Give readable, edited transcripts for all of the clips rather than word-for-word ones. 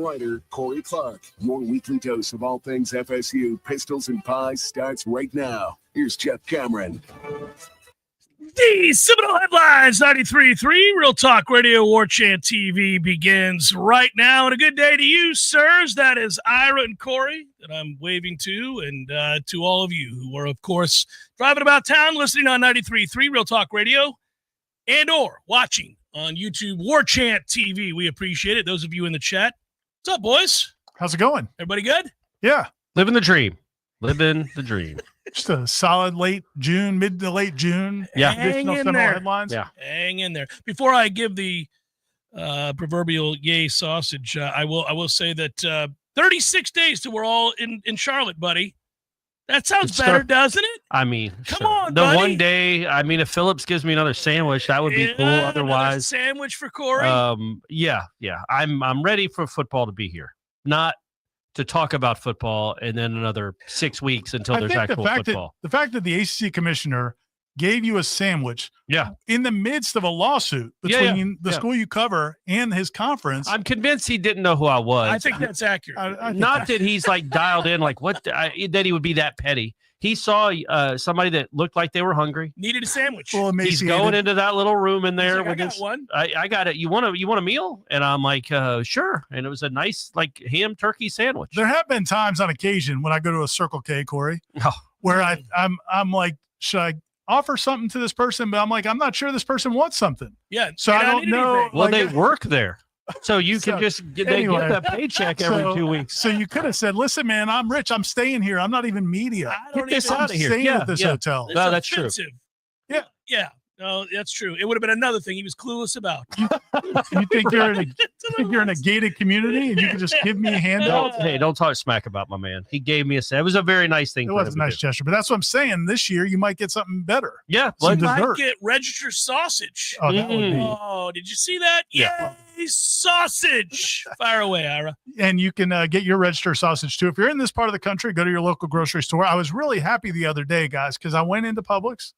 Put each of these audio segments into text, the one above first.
writer Corey Clark. Your weekly dose of all things FSU, pistols, and pies starts right now. Here's Jeff Cameron. The Seminole Headlines 93.3 Real Talk Radio Warchant TV begins right now. And a good day to you, sirs. That is Ira and Corey that I'm waving to, and to all of you who are, of course, driving about town, listening on 93.3 Real Talk Radio, and or watching on YouTube Warchant TV. We appreciate it. Those of you in the chat. What's up, boys? How's it going? Everybody good? Yeah. Living the dream. Living the dream. Just a solid late June, mid to late June. Yeah. Hang in there. Headlines. Yeah. Hang in there. Before I give the proverbial yay sausage, I will say that 36 days till we're all in Charlotte, buddy. That sounds better, doesn't it? I mean, come on, the buddy. one day, I mean, if Phillips gives me another sandwich, that would be cool. Otherwise, sandwich for Corey. Yeah. I'm ready for football to be here. Not to talk about football and then another 6 weeks until there's actual football. The fact that the ACC commissioner gave you a sandwich in the midst of a lawsuit between the school you cover and his conference. I'm convinced he didn't know who I was. I think that's accurate. Not that he's like dialed in, like that he would be that petty. He saw somebody that looked like they were hungry. Needed a sandwich. Well, he's going into that little room in there. Like, I got one. I got it. You want a meal? And I'm like, sure. And it was a nice like ham turkey sandwich. There have been times on occasion when I go to a Circle K, Corey, where I'm like, should I offer something to this person? But I'm like, I'm not sure this person wants something. Yeah. So I don't know. Well, they work there. So you can get that paycheck every 2 weeks. So you could have said, listen, man, I'm rich. I'm staying here. I'm not even media. Get this out of here. I'm staying at this hotel. No, that's true. Yeah. Yeah. No, that's true. It would have been another thing he was clueless about. You think you're in a gated community and you can just give me a handout? Hey, don't talk smack about my man. He gave me it was a very nice thing. It was a nice gesture, but that's what I'm saying. This year you might get something better. Yeah. You might get registered sausage. Oh, that would be. Oh, did you see that? Yeah. Yay, sausage. Fire away, Ira. And you can get your registered sausage too. If you're in this part of the country, go to your local grocery store. I was really happy the other day, guys, because I went into Publix.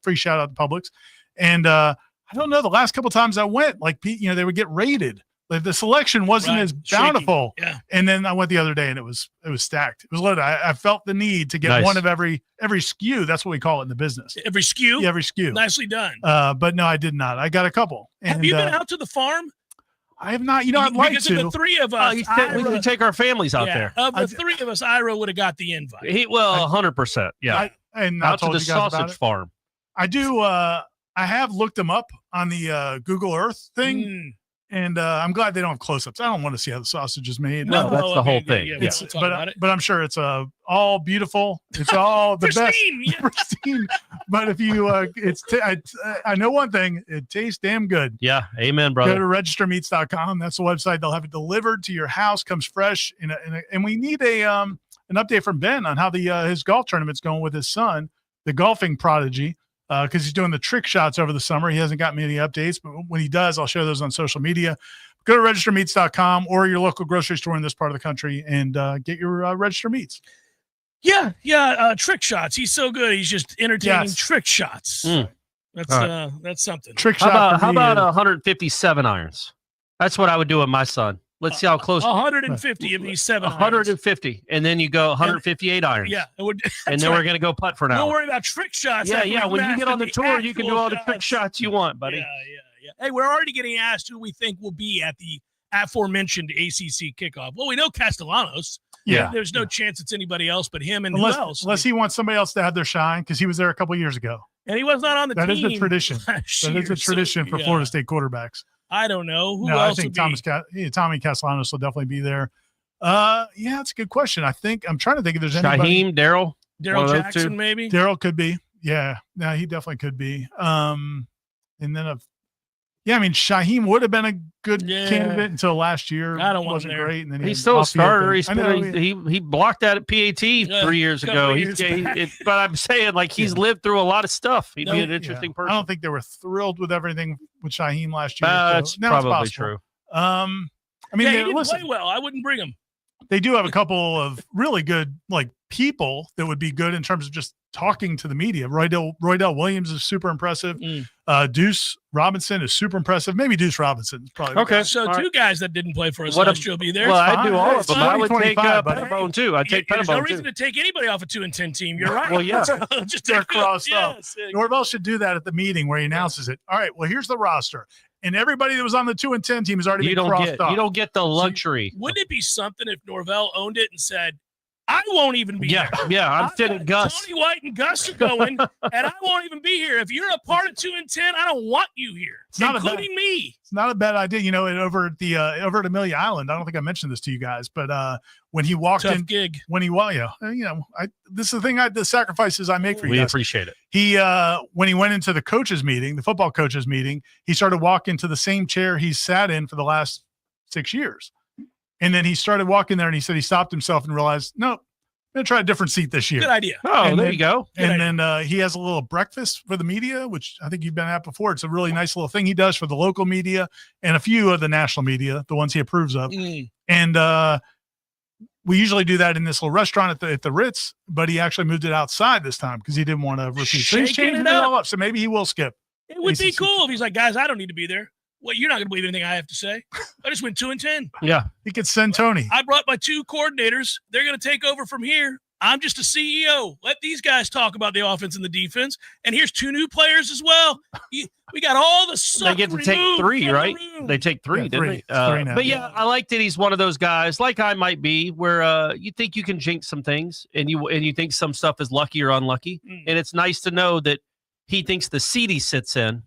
Free shout out to Publix. And I don't know, the last couple of times I went, like, they would get raided. Like the selection wasn't as bountiful. Yeah. And then I went the other day and it was stacked. It was loaded. I felt the need to get one of every SKU. That's what we call it in the business. Every SKU? Yeah, every SKU. Nicely done. But no, I did not. I got a couple. Have you been out to the farm? I have not. I'd like to. Because of the three of us, we can take our families out there. Of the three of us, Ira would have got the invite. 100%. Yeah. And out to the sausage farm. I do. I have looked them up on the Google Earth thing, and I'm glad they don't have close-ups. I don't want to see how the sausage is made. No, that's the whole thing. Yeah, but I'm sure it's all beautiful. It's all the pristine, best, pristine. But if you, I know one thing: it tastes damn good. Yeah, amen, brother. Go to registermeats.com. That's the website. They'll have it delivered to your house. Comes fresh. And we need an update from Ben on how his golf tournament's going with his son, the golfing prodigy. Because he's doing the trick shots over the summer. He hasn't got me any updates, but when he does, I'll share those on social media. Go to registermeats.com or your local grocery store in this part of the country and get your Register Meats. Yeah. Trick shots. He's so good. He's just entertaining trick shots. That's something. Trick shot. How about 157 irons? That's what I would do with my son. Let's see how close. 150 of these 7 150. Irons. And then you go 158 irons. Yeah. And then we're going to go putt for an hour. Don't worry about trick shots. Yeah. When you get on the tour, you can do all the trick shots you want, buddy. Yeah. Hey, we're already getting asked who we think will be at the aforementioned ACC kickoff. Well, we know Castellanos. Yeah. There's no chance it's anybody else but him and unless, who else. Unless he wants somebody else to have their shine because he was there a couple of years ago. And he was not on the team. That is a tradition. That is a tradition for Florida State quarterbacks. I don't know. Who else I think Tommy Castellanos will definitely be there. It's a good question. I'm trying to think if there's anybody. Shaheem, Daryl Jackson, maybe. Daryl could be. Yeah. No, he definitely could be. And then Shaheem would have been a good candidate until last year. I don't want wasn't him great, and then he's still a starter. He blocked that at PAT 3 years ago. But I'm saying, like, he's lived through a lot of stuff. He'd be an interesting person. I don't think they were thrilled with everything with Shaheem last year. That's probably true. He didn't play well. I wouldn't bring him. They do have a couple of really good, like, people that would be good in terms of just talking to the media. Roydell Williams is super impressive. Deuce Robinson is super impressive. Maybe Deuce Robinson is probably okay. So two guys that didn't play for us last year will be there. Well, I do all of them. I would take Pettibone too. I'd take Pettibone. There's no reason to take anybody off a 2-10 team. You're right. Well, yeah. Just they're crossed off. Yes. Norvell should do that at the meeting where he announces it. All right, well, here's the roster. And everybody that was on the 2-10 team has already been crossed off. You don't get the luxury. Wouldn't it be something if Norvell owned it and said, I won't even be here. Yeah, I'm sitting Gus. Tony White and Gus are going, and I won't even be here. If you're a part of 2-10, I don't want you here, including me. It's not a bad idea. You know, over at Amelia Island, I don't think I mentioned this to you guys, but when he walked Tough in, gig. When he this is the thing. The sacrifices I make for you. We guys. appreciate it. He when he went into the coaches meeting, the football coaches meeting, he started walking to the same chair he sat in for the last 6 years. And then he started walking there, and he said he stopped himself and realized, no, I'm going to try a different seat this year. Good idea. Oh, there you go. And then he has a little breakfast for the media, which I think you've been at before. It's a really nice little thing he does for the local media and a few of the national media, the ones he approves of. And we usually do that in this little restaurant at the Ritz, but he actually moved it outside this time because he didn't want to repeat. So he's changing it all up. So maybe he will skip. It would be cool if he's like, guys, I don't need to be there. Well, you're not going to believe anything I have to say. I just went 2-10. Yeah. He could send Tony. I brought my two coordinators. They're going to take over from here. I'm just a CEO. Let these guys talk about the offense and the defense. And here's two new players as well. We got all the stuff. They get to take three, right? They take three, didn't they? But yeah, I like that he's one of those guys, like I might be, where you think you can jinx some things, and you think some stuff is lucky or unlucky. And it's nice to know that he thinks the seat he sits in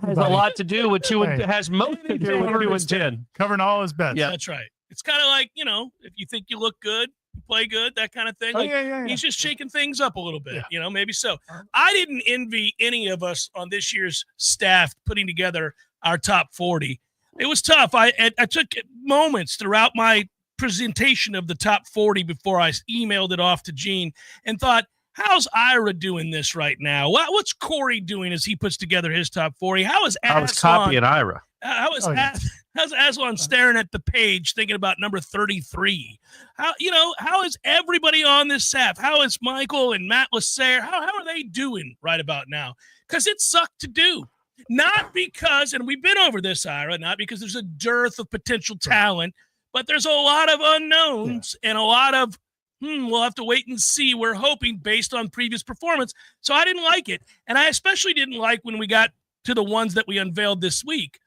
has a lot to do with has most to do with 2-10. Covering all his bets. Yeah, that's right. It's kind of like, if you think you look good, you play good, that kind of thing. He's just shaking things up a little bit, maybe so. I didn't envy any of us on this year's staff putting together our top 40. It was tough. I took moments throughout my presentation of the top 40 before I emailed it off to Gene and thought, how's Ira doing this right now? What's Corey doing as he puts together his top 40? How is Aslan? I was copying Ira. How's Aslan staring at the page thinking about number 33? How is everybody on this staff? How is Michael and Matt Lasser? How are they doing right about now? Because it sucked to do. Not because, and we've been over this, Ira, not because there's a dearth of potential talent, but there's a lot of unknowns and a lot of we'll have to wait and see. We're hoping based on previous performance. So I didn't like it. And I especially didn't like when we got to the ones that we unveiled this week,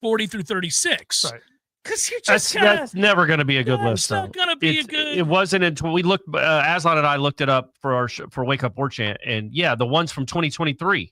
40 through 36. Right. Because that's never going to be a good list. It's not going to be a good. It wasn't until we looked. Aslan and I looked it up for for Wake Up Warchant, and the ones from 2023.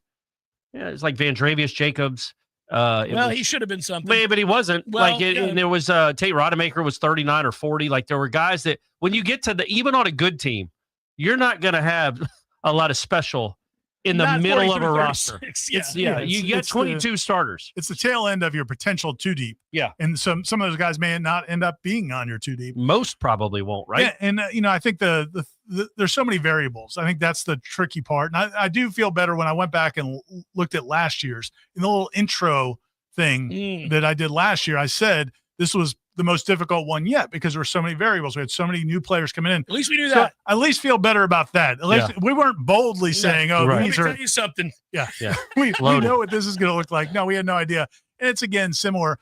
Yeah, it's like Vandravius Jacobs. He should have been something. But he wasn't. And there was Tate Rodemaker was 39 or 40. Like there were guys that when you get to even on a good team, you're not going to have a lot of special in the middle of a roster. You get 22 starters. It's the tail end of your potential 2 deep. Yeah. And some of those guys may not end up being on your 2 deep. Most probably won't, right? Yeah, and I think there's so many variables. I think that's the tricky part. And I do feel better when I went back and looked at last year's. In the little intro thing that I did last year, I said this was the most difficult one yet because there were so many variables. We had so many new players coming in. At least we knew that. I at least feel better about that. At least we weren't boldly saying, "Oh, let me tell you something." Yeah. we know what this is going to look like. No, we had no idea. And it's again similar.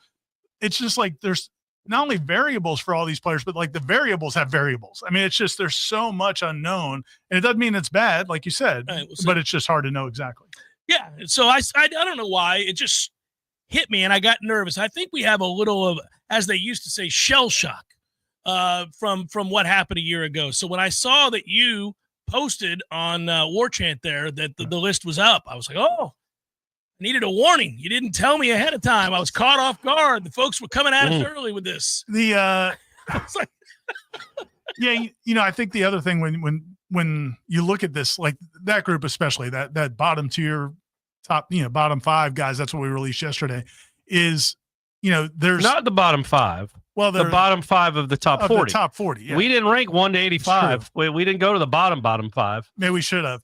It's just like there's not only variables for all these players, but like the variables have variables. I mean, it's just there's so much unknown, and it doesn't mean it's bad, like you said, but it's just hard to know exactly. Yeah. So I don't know why it just hit me, and I got nervous. I think we have a little of, as they used to say, shell shock from what happened a year ago. So when I saw that you posted on Warchant there that the list was up, I was like, oh, I needed a warning. You didn't tell me ahead of time. I was caught off guard. The folks were coming at us early with this. I was like, I think the other thing when you look at this, like that group, especially that bottom tier, top, bottom 5 guys, that's what we released yesterday, is, there's not the bottom 5. Well, the bottom 5 of the top 40. The top 40. Yeah. We didn't rank 1 to 85. We didn't go to the bottom 5. Maybe we should have.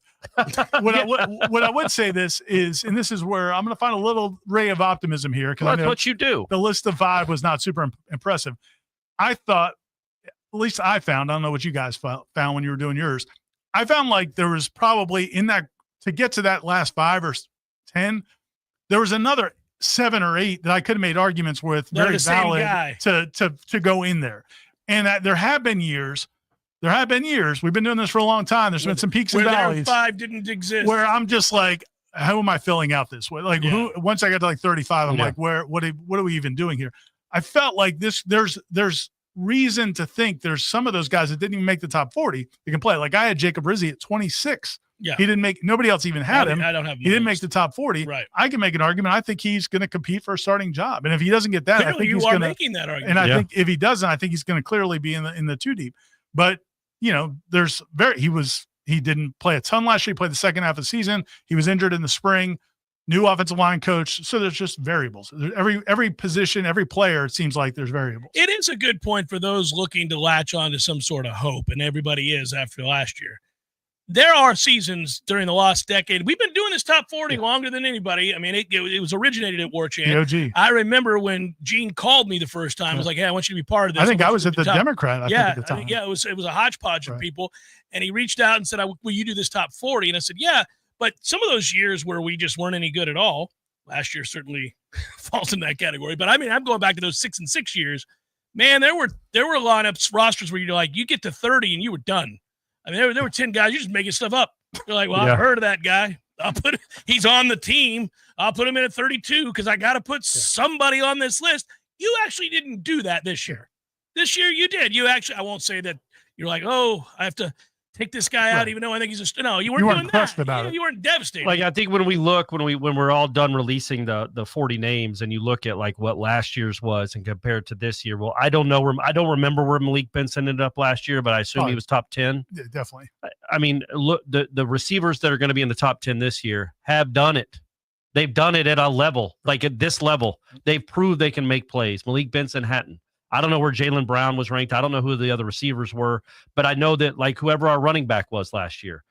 What I would say this is, and this is where I'm going to find a little ray of optimism here, because that's what you do. The list of 5 was not super impressive. I thought, at least I found, I don't know what you guys found when you were doing yours, I found like there was probably in that, to get to that last 5 or 10, there was another 7 or 8 that I could have made arguments with very valid to go in there. And that there have been years, we've been doing this for a long time. There's been some peaks and valleys. 5 didn't exist. Where I'm just like, how am I filling out this way? Like once I got to like 35, I'm like, what are we even doing here? I felt like there's reason to think there's some of those guys that didn't even make the top 40 that can play. Like I had Jacob Rizzi at 26. Yeah. He didn't make, nobody else even had him. I don't have. He didn't make the top 40. Right. I can make an argument. I think he's going to compete for a starting job. And if he doesn't get that, clearly I think you he's are going to making that argument. And I think if he doesn't, I think he's going to clearly be in the 2 deep. But he didn't play a ton last year. He played the second half of the season. He was injured in the spring. New offensive line coach. So there's just variables. Every position, every player, it seems like there's variables. It is a good point for those looking to latch on to some sort of hope, and everybody is after last year. There are seasons during the last decade. We've been doing this top 40 longer than anybody. I mean, it was originated at Warchant. I remember when Gene called me the first time. I was like, hey, I want you to be part of this. I think I was at the Democrat. I think at the time. It was a hodgepodge of people. And he reached out and said, will you do this top 40? And I said, yeah. But some of those years where we just weren't any good at all, last year certainly falls in that category. But I mean, I'm going back to those 6 and 6 years. Man, there were lineups, rosters where you're like, you get to 30 and you were done. I mean, there were 10 guys. You're just making stuff up. You're like, well, I've heard of that guy. He's on the team. I'll put him in at 32 because I got to put somebody on this list. You actually didn't do that this year. This year you did. You actually, I won't say that you're like, oh, I have to take this guy out, even though I think he's no. You weren't doing that. About it. You weren't devastated. Like I think when we're all done releasing the 40 names, and you look at like what last year's was and compare it to this year. Well, I don't remember where Malik Benson ended up last year, but I assume he was top 10. Yeah, definitely. I mean, look, the receivers that are going to be in the top 10 this year have done it. They've done it at a level, like at this level. They've proved they can make plays. Malik Benson hadn't. I don't know where Jaylen Brown was ranked. I don't know who the other receivers were, but I know that like whoever our running back was last year,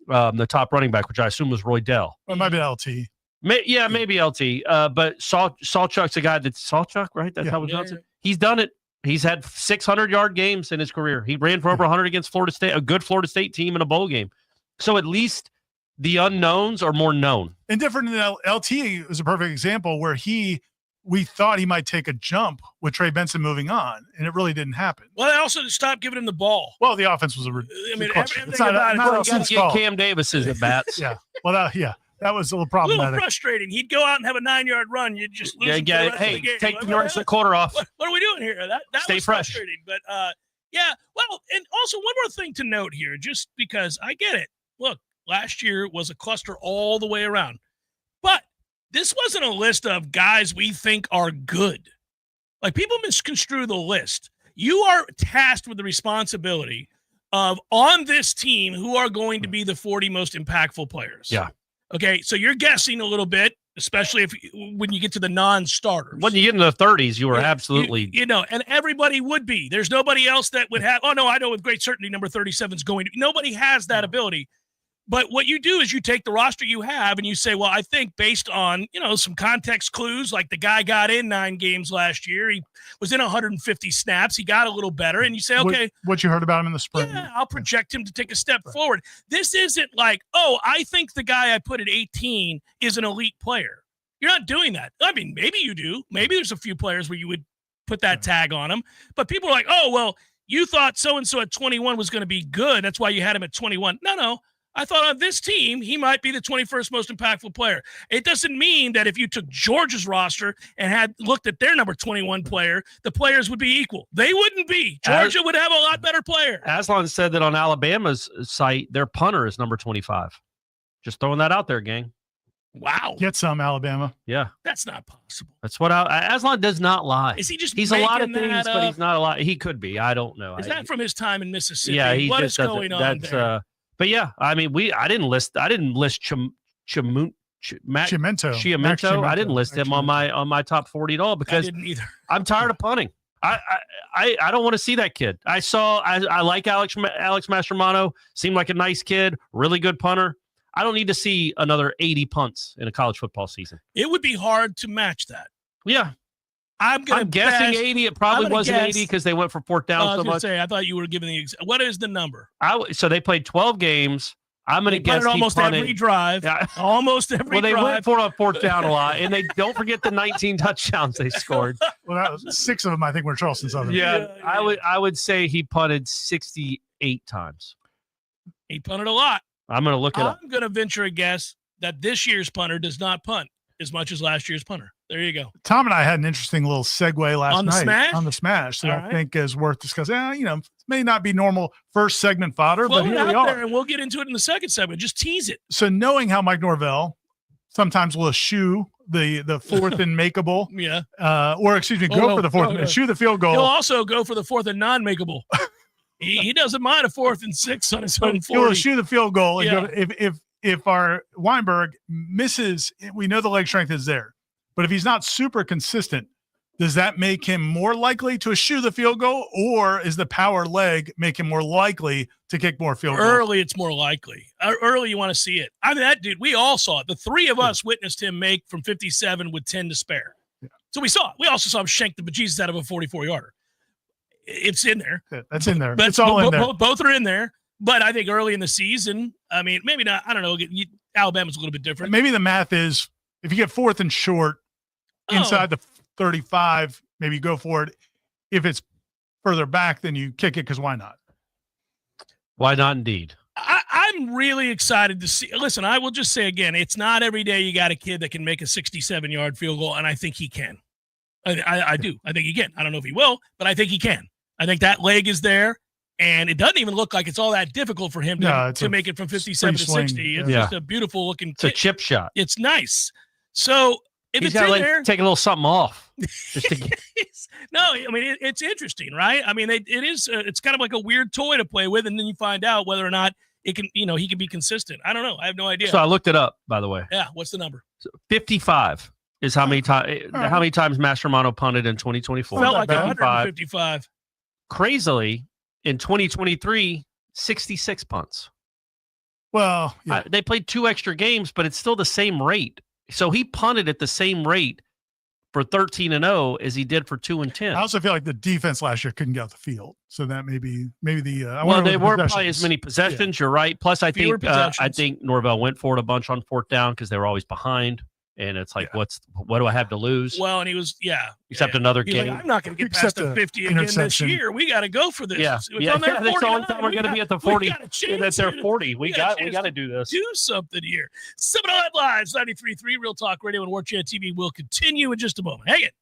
the top running back, which I assume was Roy Dell. Well, it might be LT. Maybe LT. But Sawchuck's a guy that's Sawchuck, right? That's how we pronounce it. He's done it. He's had 600-yard games in his career. He ran for over 100 against Florida State, a good Florida State team in a bowl game. So at least the unknowns are more known. And different than LT is a perfect example where we thought he might take a jump with Trey Benson moving on, and it really didn't happen. Well, they also stopped giving him the ball. Well, the offense was Cam Davis's at bats. Yeah. Well, that was a little problematic. A little frustrating. He'd go out and have a 9-yard run. You'd just lose. Hey, take the rest of the quarter off. What are we doing here? That Stay was fresh. Frustrating. But well, and also one more thing to note here, just because I get it. Look, last year was a cluster all the way around, but this wasn't a list of guys we think are good. Like, people misconstrue the list. You are tasked with the responsibility of, on this team, who are going to be the 40 most impactful players. Yeah. Okay, so you're guessing a little bit, especially when you get to the non-starters. When you get into the 30s, you were absolutely. And everybody would be. There's nobody else that would have, I know with great certainty number 37 is going to. Nobody has that ability. But what you do is you take the roster you have and you say, well, I think based on, some context clues, like the guy got in 9 games last year. He was in 150 snaps. He got a little better. And you say, okay. What you heard about him in the spring. Yeah, I'll project him to take a step forward. This isn't like, I think the guy I put at 18 is an elite player. You're not doing that. I mean, maybe you do. Maybe there's a few players where you would put that tag on him. But people are like, you thought so-and-so at 21 was going to be good. That's why you had him at 21. No. I thought on this team, he might be the 21st most impactful player. It doesn't mean that if you took Georgia's roster and had looked at their number 21 player, the players would be equal. They wouldn't be. Georgia would have a lot better player. Aslan said that on Alabama's site, their punter is number 25. Just throwing that out there, gang. Wow. Get some, Alabama. Yeah. That's not possible. That's what Aslan does not lie. Is he just He's a lot of things, but he's not a lot. He could be. I don't know. Is that from his time in Mississippi? Yeah. What is going on there? But yeah, I mean, I didn't list Chiamento. I didn't list him on my top 40 at all because I didn't either. I'm tired of punting. I don't want to see that kid. I like Alex Mastromano. Seemed like a nice kid, really good punter. I don't need to see another 80 punts in a college football season. It would be hard to match that. Yeah. I'm guessing 80. It probably wasn't 80 because they went for fourth down so much. I thought you were giving the what is the number? So they played 12 games. I'm going to guess almost every drive. Yeah. Almost every drive. Well, they went for a fourth down a lot, and they don't forget the 19 touchdowns they scored. Well, that was 6 of them, I think, were Charleston Southern. Yeah, I would say he punted 68 times. He punted a lot. I'm going to look it up. I'm going to venture a guess that this year's punter does not punt as much as last year's punter. There you go. Tom and I had an interesting little segue last night on the smash that I think is worth discussing. May not be normal first segment fodder, but here we are. There and we'll get into it in the second segment. Just tease it. So knowing how Mike Norvell sometimes will eschew the fourth and makeable, go for the fourth, eschew the field goal. He'll also go for the fourth and non-makeable. he doesn't mind a 4th and 6 on his own 40. He'll eschew the field goal. Yeah. If our Weinberg misses, we know the leg strength is there. But if he's not super consistent, does that make him more likely to eschew the field goal, or is the power leg make him more likely to kick more field goals? Early, it's more likely. Early, you want to see it. I mean, that dude, we all saw it. The 3 of us witnessed him make from 57 with 10 to spare. Yeah. So we saw it. We also saw him shank the bejesus out of a 44-yarder. It's in there. Yeah, that's in there. It's all in there. Both are in there. But I think early in the season, I mean, maybe not. I don't know. Alabama's a little bit different. Maybe the math is if you get 4th and short inside the 35, maybe go for it. If it's further back, then you kick it because why not? Why not indeed? I'm really excited to see. Listen, I will just say again, it's not every day you got a kid that can make a 67-yard field goal, and I think he can. I do. I think he can. I don't know if he will, but I think he can. I think that leg is there. And it doesn't even look like it's all that difficult for him to make it from 57 to 60. It's just a beautiful looking kick. It's a chip shot. It's nice. So if he's it's in there, take a little something off. No, I mean it's interesting, right? I mean it is. It's kind of like a weird toy to play with, and then you find out whether or not it can. He can be consistent. I don't know. I have no idea. So I looked it up, by the way. Yeah. What's the number? 55 is how many times Mastromanno punted in 2024. Felt like 155. Crazily. In 2023, 66 punts. Well, they played 2 extra games, but it's still the same rate. So he punted at the same rate for 13-0 as he did for 2-10. I also feel like the defense last year couldn't get off the field, so that maybe the. They weren't probably as many possessions. Yeah. You're right. Plus, I think Norvell went for it a bunch on 4th down because they were always behind. And it's like, what do I have to lose? Well, and he was, another game. Like, I'm not going to get past the 50 again this year. We got to go for this. That's the only time we're going to be at the 40. That's their 40. We got to do this. Do something here. Seminole Headlines, 93.3 Real Talk Radio and Warchant TV will continue in just a moment. Hang it.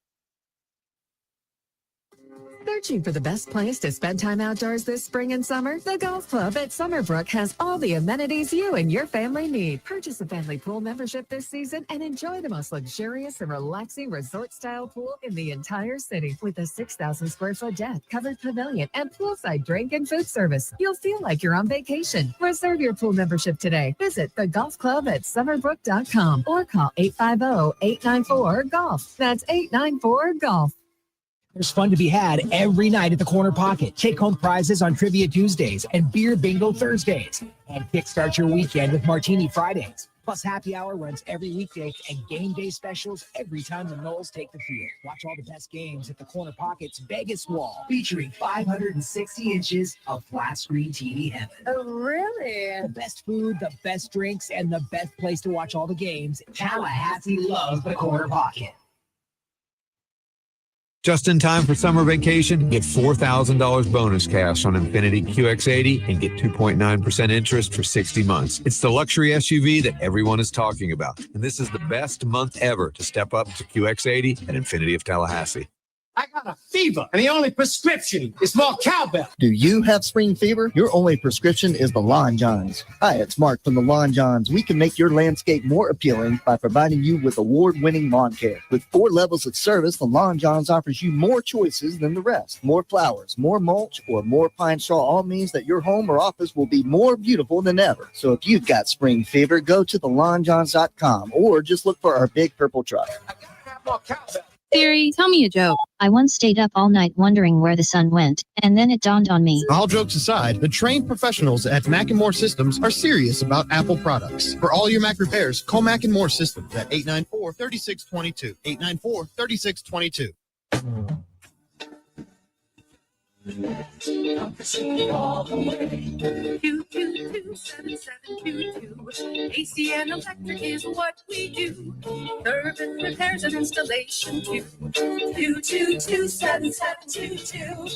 Searching for the best place to spend time outdoors this spring and summer? The Golf Club at Summerbrook has all the amenities you and your family need. Purchase a family pool membership this season and enjoy the most luxurious and relaxing resort-style pool in the entire city with a 6,000 square foot deck, covered pavilion, and poolside drink and food service. You'll feel like you're on vacation. Reserve your pool membership today. Visit the Golf Club at Summerbrook.com or call 850-894-GOLF. That's 894-GOLF. There's fun to be had every night at the Corner Pocket. Take-home prizes on Trivia Tuesdays and Beer Bingo Thursdays. And kickstart your weekend with Martini Fridays. Plus, happy hour runs every weekday and game day specials every time the Noles take the field. Watch all the best games at the Corner Pocket's Vegas Wall, featuring 560 inches of flat-screen TV heaven. Oh, really? The best food, the best drinks, and the best place to watch all the games. Tallahassee loves the Corner Pocket. Just in time for summer vacation, get $4,000 bonus cash on Infiniti QX80 and get 2.9% interest for 60 months. It's the luxury SUV that everyone is talking about. And this is the best month ever to step up to QX80 at Infiniti of Tallahassee. I got a fever, and the only prescription is more cowbell. Do you have spring fever? Your only prescription is the Lawn Johns. Hi, it's Mark from the Lawn Johns. We can make your landscape more appealing by providing you with award-winning lawn care. With 4 levels of service, the Lawn Johns offers you more choices than the rest. More flowers, more mulch, or more pine straw all means that your home or office will be more beautiful than ever. So if you've got spring fever, go to thelawnjohns.com or just look for our big purple truck. I gotta have more cowbell. Siri, tell me a joke. I once stayed up all night wondering where the sun went, and then it dawned on me. All jokes aside, the trained professionals at Mac & More Systems are serious about Apple products. For all your Mac repairs, call Mac & More Systems at 894-3622. 894-3622. AC and electric is what we do. Service, repairs, and installation too. 222-7722.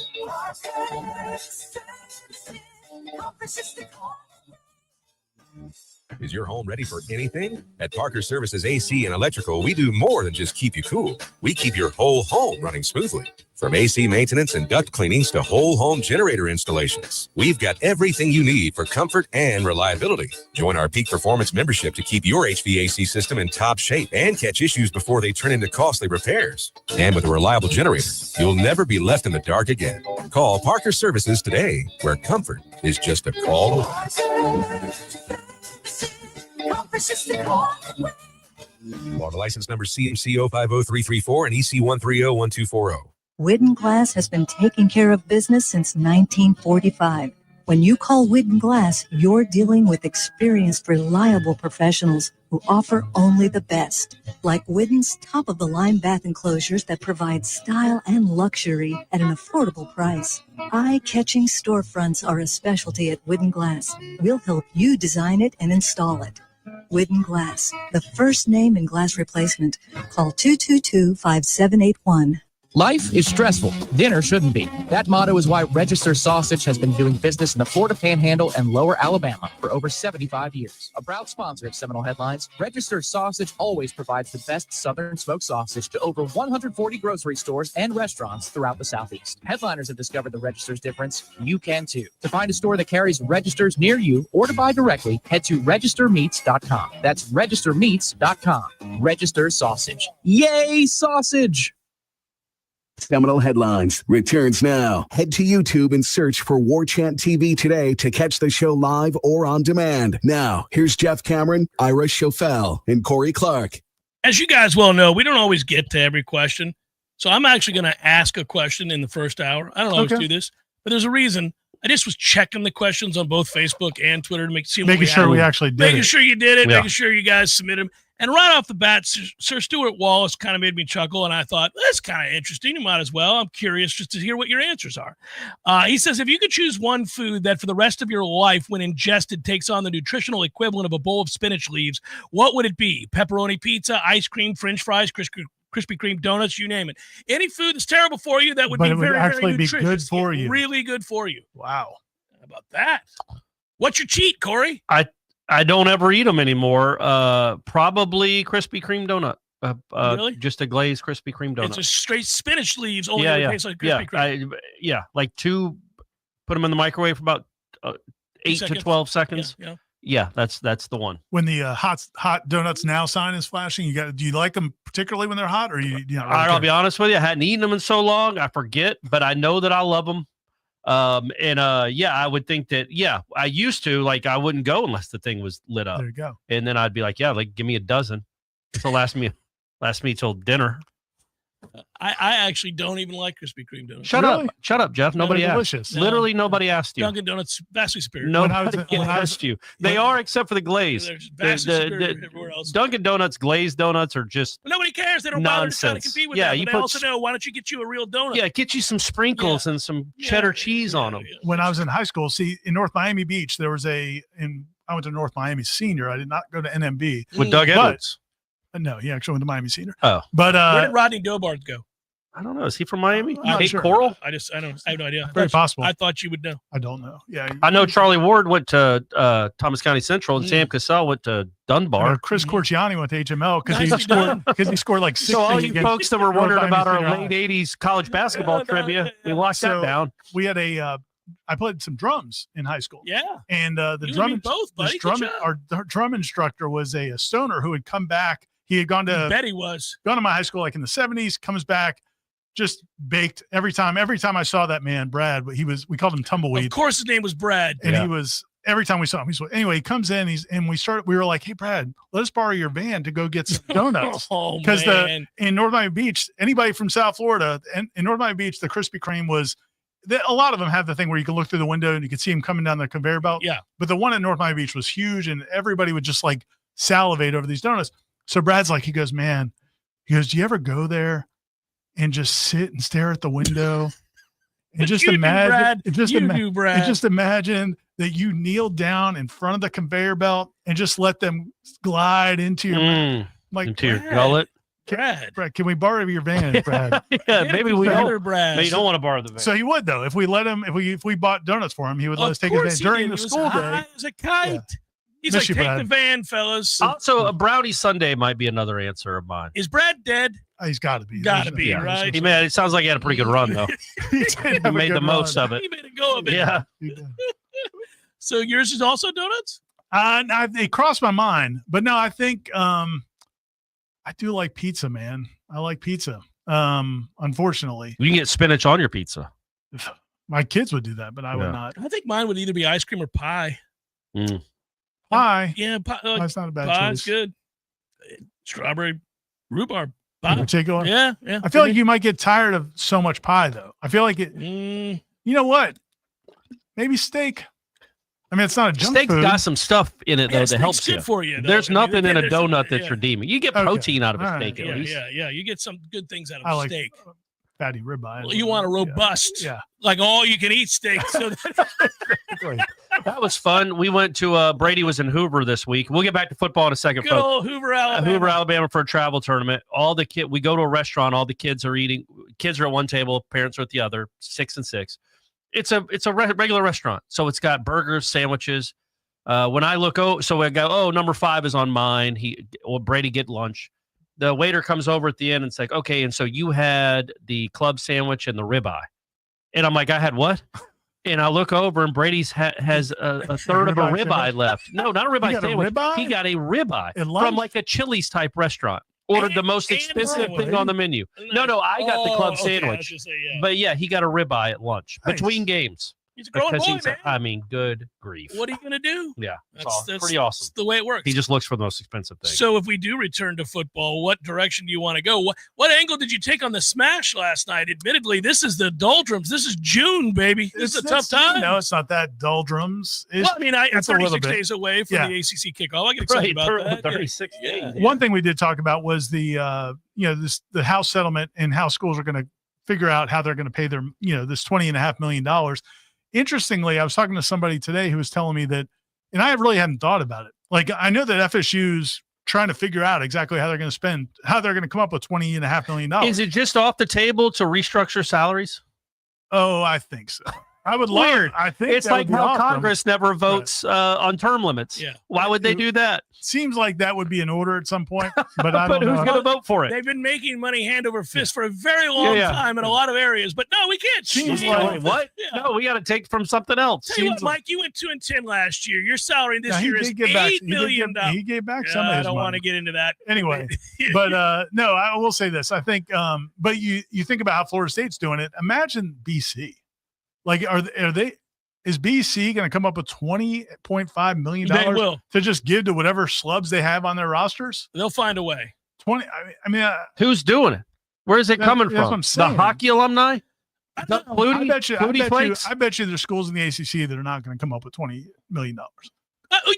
Is your home ready for anything? At Parker Services AC and Electrical, we do more than just keep you cool. We keep your whole home running smoothly. From AC maintenance and duct cleanings to whole home generator installations, we've got everything you need for comfort and reliability. Join our Peak Performance membership to keep your HVAC system in top shape and catch issues before they turn into costly repairs. And with a reliable generator, you'll never be left in the dark again. Call Parker Services today, where comfort is just a call away. Water license number CMC 050334 and EC 1301240. Whidden Glass has been taking care of business since 1945. When you call Whidden Glass, you're dealing with experienced, reliable professionals who offer only the best, like Whidden's top-of-the-line bath enclosures that provide style and luxury at an affordable price. Eye-catching storefronts are a specialty at Whidden Glass. We'll help you design it and install it. Whidden Glass, the first name in glass replacement. Call 222-5781. Life is stressful. Dinner shouldn't be. That motto is why Register Sausage has been doing business in the Florida Panhandle and Lower Alabama for over 75 years. A proud sponsor of Seminole Headlines, Register Sausage always provides the best Southern smoked sausage to over 140 grocery stores and restaurants throughout the Southeast. Headliners have discovered the Register's difference. You can too. To find a store that carries Registers near you or to buy directly, head to registermeats.com. That's registermeats.com. Register Sausage. Yay, sausage! Seminole Headlines returns now. Head to YouTube and search for Warchant TV today to catch the show live or on demand. Now, here's Jeff Cameron, Ira Schofel, and Corey Clark. As you guys well know, we don't always get to every question. So I'm actually going to ask a question in the first hour. I don't always do this, but there's a reason. I just was checking the questions on both Facebook and Twitter to making sure we actually did making it. sure you did it, making sure you guys submitted them. And right off the bat, Sir Stuart Wallace kind of made me chuckle, and I thought, that's kind of interesting. You might as well. I'm curious just to hear what your answers are. He says, if you could choose one food that for the rest of your life, when ingested, takes on the nutritional equivalent of a bowl of spinach leaves, what would it be? Pepperoni pizza, ice cream, French fries, Krispy Kreme donuts, you name it. Any food that's terrible for you that would be very, actually very nutritious. Be good for you. Really good for you. Wow. How about that? What's your cheat, Corey? I don't ever eat them anymore. Probably Krispy Kreme donut. Really? Just a glazed Krispy Kreme donut. It's just straight spinach leaves. Only it tastes like Krispy Kreme. Like put them in the microwave for about 8 to 12 seconds. Yeah, that's the one. When the hot donuts now sign is flashing, do you like them particularly when they're hot, or you know? I'll be honest with you, I hadn't eaten them in so long, I forget, but I know that I love them. I would think that, I used to, like, I wouldn't go unless the thing was lit up. There you go. And then I'd be like, give me a dozen. It'll last me till dinner. I actually don't even like Krispy Kreme donuts. Shut up, Jeff. Nobody asked. Delicious. Literally nobody asked you. Dunkin' Donuts, vastly superior. Nobody asked you. They are, except for the glaze. Vastly superior everywhere else. Dunkin' Donuts glazed donuts are just nobody cares. They don't bother to try to compete with that. But they also know, why don't you get you a real donut? Yeah, get you some sprinkles and some cheddar cheese on them. When I was in high school, in North Miami Beach, there was I went to North Miami Senior. I did not go to NMB. With Doug Edwards? No, he actually went to Miami Senior. Oh. But where did Rodney Dobart go? I don't know. Is he from Miami? Sure. Coral? I have no idea. Very possible. I thought you would know. I don't know. Yeah. I know Charlie Ward went to Thomas County Central, and Sam Cassell went to Dunbar. Chris Corciani went to HML because he scored like 60. So all you folks that were wondering about our late 80s college basketball trivia, we locked that down. We had I played some drums in high school. Yeah. And our drum instructor was a stoner who had come back. He had gone to my high school like in the 70s, comes back, just baked every time. Every time I saw that man, Brad, we called him Tumbleweed. Of course his name was Brad. And he was, every time we saw him, anyway, he comes in, we were like, hey, Brad, let us borrow your van to go get some donuts. Because in North Miami Beach, anybody from South Florida, and in North Miami Beach, the Krispy Kreme was, a lot of them have the thing where you can look through the window and you can see them coming down the conveyor belt. Yeah. But the one at North Miami Beach was huge, and everybody would just like salivate over these donuts. So Brad's like, he goes, do you ever go there and just sit and stare at the window and just You do, imagine, Brad. just imagine that you kneel down in front of the conveyor belt and just let them glide into your mouth. Like, into your gullet. Brad, can we borrow your van, Brad? Yeah, maybe we don't. Brad. Maybe you don't want to borrow the van. So he would though. If we let him, if we bought donuts for him, he would let us take his van during the school day. It was a kite. Yeah. He's Miss like, you, take Brad. the van, fellas. Also, a brownie sundae might be another answer of mine. Is Brad dead? He's got to be. Got to be, right? It sounds like he had a pretty good run, though. He He made the most of it. He made a go of it. Yeah. So yours is also donuts? It crossed my mind, but no, I think I do like pizza, man. I like pizza. Unfortunately, You can get spinach on your pizza. my kids would do that, but I would not. I think mine would either be ice cream or pie. Pie. Yeah, pie. That's not a bad pie's choice. good. Strawberry rhubarb pie. Take on. Yeah. I feel like you might get tired of so much pie, though. I feel like it. You know what? Maybe steak. I mean, it's not a junk Steak's food. got some stuff in it, though, that steak's helps good you. for you, though. There's I mean, nothing in a there's some- donut that's redeeming. You get protein out of a All right. steak, at least. Yeah. You get some good things out of I a like steak. fatty ribeye. Well, you want a robust, Yeah. like all you can eat steak. So That was fun. We went to Brady was in Hoover this week. We'll get back to football in a second, good folks. old Hoover, Alabama. Hoover, Alabama for a travel tournament. We go to a restaurant. All the kids are eating. Kids are at one table. Parents are at the other. 6 and 6. It's a regular restaurant. So it's got burgers, sandwiches. When I look, so I go, number 5 is on mine. Brady get lunch. The waiter comes over at the end and it's like, okay, and so you had the club sandwich and the ribeye. And I'm like, I had what? And I look over and Brady's has a third of a ribeye left. No, not a ribeye sandwich. He got a ribeye from like a Chili's type restaurant. Ordered the most expensive thing on the menu. No, I got the club sandwich. But yeah, he got a ribeye at lunch between games. He's a grown boy, man. I mean, good grief. What are you going to do? Yeah, That's pretty awesome. That's the way it works. He just looks for the most expensive thing. So if we do return to football, what direction do you want to go? What angle did you take on the smash last night? Admittedly, this is the doldrums. This is June, baby. This is a tough time. No, it's not that doldrums. Well, I mean, I'm it's a little 36 bit. days away from the ACC kickoff. I get excited about that. 36 days. One thing we did talk about was the the house settlement and how schools are going to figure out how they're going to pay their this $20.5 million. Interestingly, I was talking to somebody today who was telling me that, and I really hadn't thought about it. Like, I know that FSU's trying to figure out exactly how they're going to come up with $20.5 million. Is it just off the table to restructure salaries? Oh, I think so. I would Weird. I think it's that like would be how awesome. Congress never votes on term limits. Yeah. Why would they do that? Seems like that would be in order at some point, but I But don't who's know. going to vote for it? They've been making money hand over fist for a very long time in a lot of areas, but no, we can't. Seems cheat. like- What? Yeah. No, we got to take from something else. Tell you what, Mike, you went 2-10 last year. Your salary this Now, year is $8 million. He gave back some of I his don't money. want to get into that. Anyway, but no, I will say this. I think, but you think about how Florida State's doing it. Imagine BC. Like, are they? Is BC going to come up with $20.5 million They will. to just give to whatever slubs they have on their rosters? They'll find a way. 20. I mean, Who's doing it? Where's it coming that's what from? I'm The saying. hockey alumni? I Flutie? bet you. Flakes? I bet you there's schools in the ACC that are not going to come up with $20 million.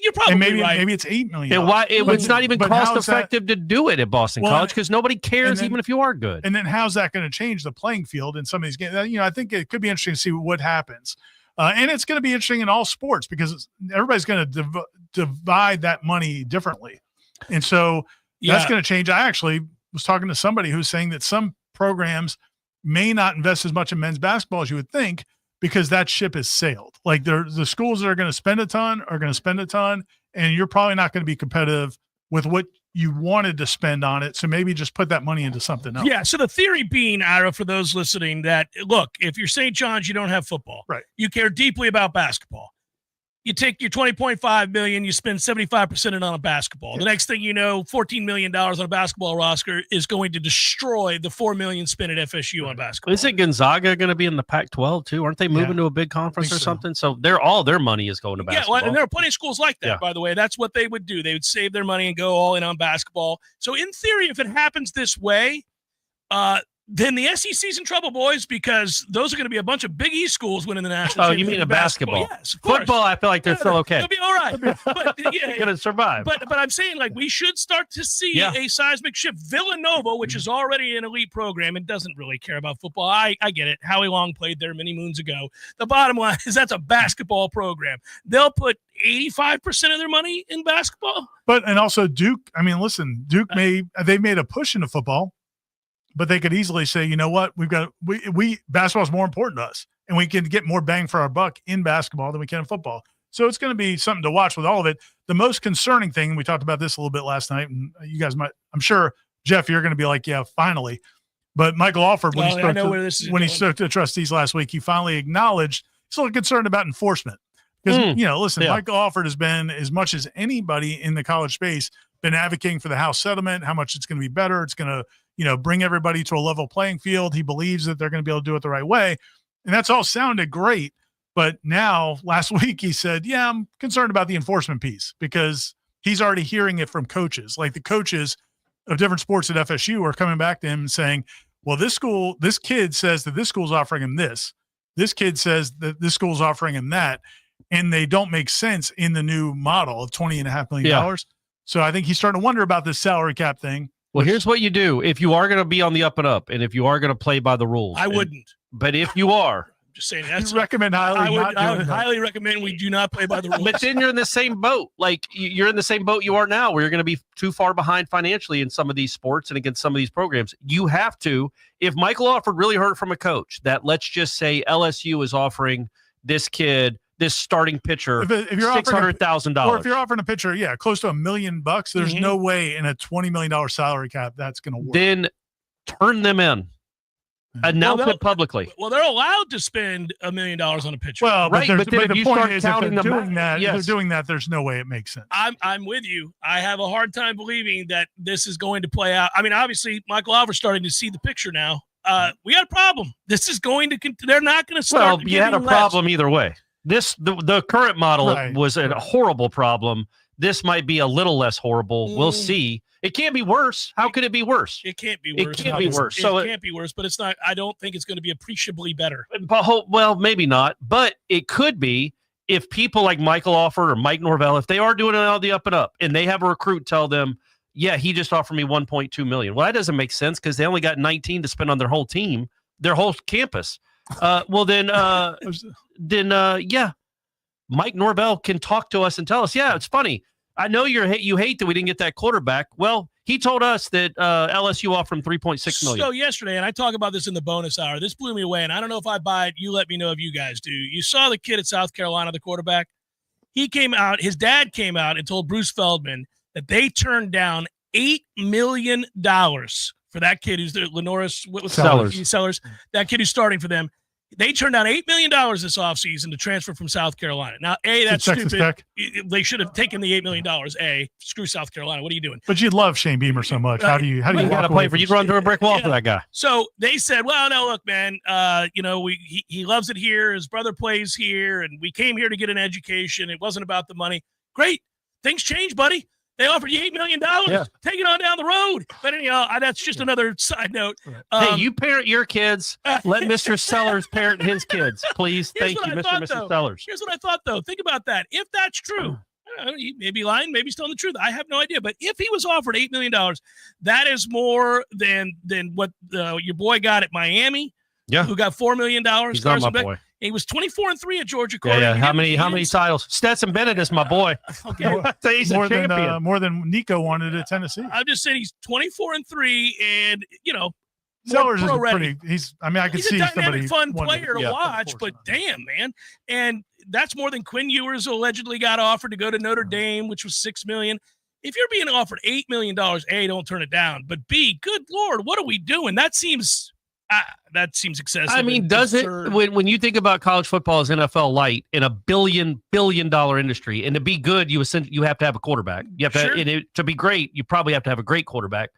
You're probably And maybe right. maybe it's $8 million. And why it's not even but how's cost effective to do it at Boston Well, College because nobody cares and then- even if you are good. And then how's that going to change the playing field in some of these games? I think it could be interesting to see what happens. And it's going to be interesting in all sports because everybody's going to divide that money differently. And so that's going to change. I actually was talking to somebody who's saying that some programs may not invest as much in men's basketball as you would think because that ship has sailed. Like the schools that are going to spend a ton are going to spend a ton, and you're probably not going to be competitive with what you wanted to spend on it. So maybe just put that money into something else. Yeah. So the theory being, Ira, for those listening, that look, if you're St. John's, you don't have football. Right. You care deeply about basketball. You take your $20.5 million, you spend 75% it on a basketball. The next thing you know, $14 million on a basketball roster is going to destroy the $4 million spent at FSU on basketball. Isn't Gonzaga going to be in the Pac-12 too? Aren't they moving to a big conference or something? So all their money is going to basketball. Yeah, well, and there are plenty of schools like that, by the way. That's what they would do. They would save their money and go all in on basketball. So in theory, if it happens this way, then the SEC's in trouble, boys, because those are going to be a bunch of Big East schools winning the national Oh, championship. you mean a basketball? Yes, of course. Football, I feel like they're still okay. They'll be all right. But, They're going to survive. But I'm saying, like, we should start to see a seismic shift. Villanova, which is already an elite program and doesn't really care about football. I get it. Howie Long played there many moons ago. The bottom line is that's a basketball program. They'll put 85% of their money in basketball. And also Duke, I mean, listen, Duke they made a push into football. But they could easily say, you know what, we basketball is more important to us, and we can get more bang for our buck in basketball than we can in football. So it's going to be something to watch with all of it. The most concerning thing, we talked about this a little bit last night, and you guys might, I'm sure, Jeff, you're going to be like, yeah, finally. But Michael Alford, when he spoke to the trustees last week, he finally acknowledged he's a little concerned about enforcement. Because, listen, Michael Alford has been, as much as anybody in the college space, been advocating for the House settlement, how much it's going to be better. It's going to, bring everybody to a level playing field. He believes that they're going to be able to do it the right way. And that's all sounded great. But now, last week, he said, yeah, I'm concerned about the enforcement piece because he's already hearing it from coaches. Like the coaches of different sports at FSU are coming back to him and saying, well, this kid says that this school's offering him this. This kid says that this school's offering him that. And they don't make sense in the new model of $20.5 million. Yeah. So I think he's starting to wonder about this salary cap thing. Well, here's what you do. If you are going to be on the up and up, and if you are going to play by the rules. I wouldn't. But if you are. I'm just saying that's. You recommend highly. I would highly recommend we do not play by the rules. But then you're in the same boat. Like you're in the same boat you are now, where you're going to be too far behind financially in some of these sports and against some of these programs. You have to. If Michael Alford really heard from a coach that, let's just say LSU is offering this kid, this starting pitcher, if you're $600,000. Or if you're offering a pitcher, close to $1 million, there's no way in a $20 million salary cap that's going to work. Then turn them in. Announce it publicly. Well, they're allowed to spend $1 million on a pitcher. Well, right. But then if you start counting them, they're doing that. There's no way it makes sense. I'm with you. I have a hard time believing that this is going to play out. I mean, obviously, Michael Alford's starting to see the picture now. We got a problem. This is going to. They're not going to start. Well, you had a problem either way. The current model was a horrible problem. This might be a little less horrible. We'll see. It can't be worse. How could it be worse? It can't be worse. It can't be worse. It can't be worse, but it's not. I don't think it's going to be appreciably better. Well, maybe not, but it could be if people like Michael Alford or Mike Norvell, if they are doing it all the up and up, and they have a recruit tell them, yeah, he just offered me $1.2 million. Well, that doesn't make sense because they only got 19 to spend on their whole team, their whole campus. Well, then, Mike Norvell can talk to us and tell us, yeah, it's funny. I know you hate that we didn't get that quarterback. Well, he told us that LSU offered him $3.6 million. So yesterday, and I talk about this in the bonus hour, this blew me away, and I don't know if I buy it. You let me know if you guys do. You saw the kid at South Carolina, the quarterback. He came out, his dad came out and told Bruce Feldman that they turned down $8 million for that kid who's the Lenoris Sellers, that kid who's starting for them. They turned down $8 million this offseason to transfer from South Carolina. Now, that's stupid. They should have taken the $8 million. Screw South Carolina. What are you doing? But you love Shane Beamer so much. How do you got to play for? You'd run through a brick wall for that guy. So they said, well, no, look, man, he loves it here. His brother plays here, and we came here to get an education. It wasn't about the money. Great. Things change, buddy. They offered you $8 million. Yeah. Take it on down the road. But anyhow, that's just another side note. Hey, you parent your kids. Let Mr. Sellers parent his kids, please. Thank you, Mr. and Mrs. Sellers. Here's what I thought, though. Think about that. If that's true, he may be lying, maybe he's telling the truth. I have no idea. But if he was offered $8 million, that is more than what your boy got at Miami. Yeah, who got $4 million. He's not my boy. He was 24-3 at Georgia. Yeah. How many titles? Stetson Bennett is my boy. Okay, he's a champion. More than Nico wanted at Tennessee. I'm just saying he's 24-3, and Sellers is pretty. I could see a somebody fun player to watch, but damn, man, and that's more than Quinn Ewers allegedly got offered to go to Notre Dame, which was $6 million. If you're being offered $8 million, A, don't turn it down, but B, good Lord, what are we doing? That seems excessive. I mean, does it when you think about college football as NFL light in a $billion industry, and to be good, you have to have a quarterback. You have to, to be great, you probably have to have a great quarterback.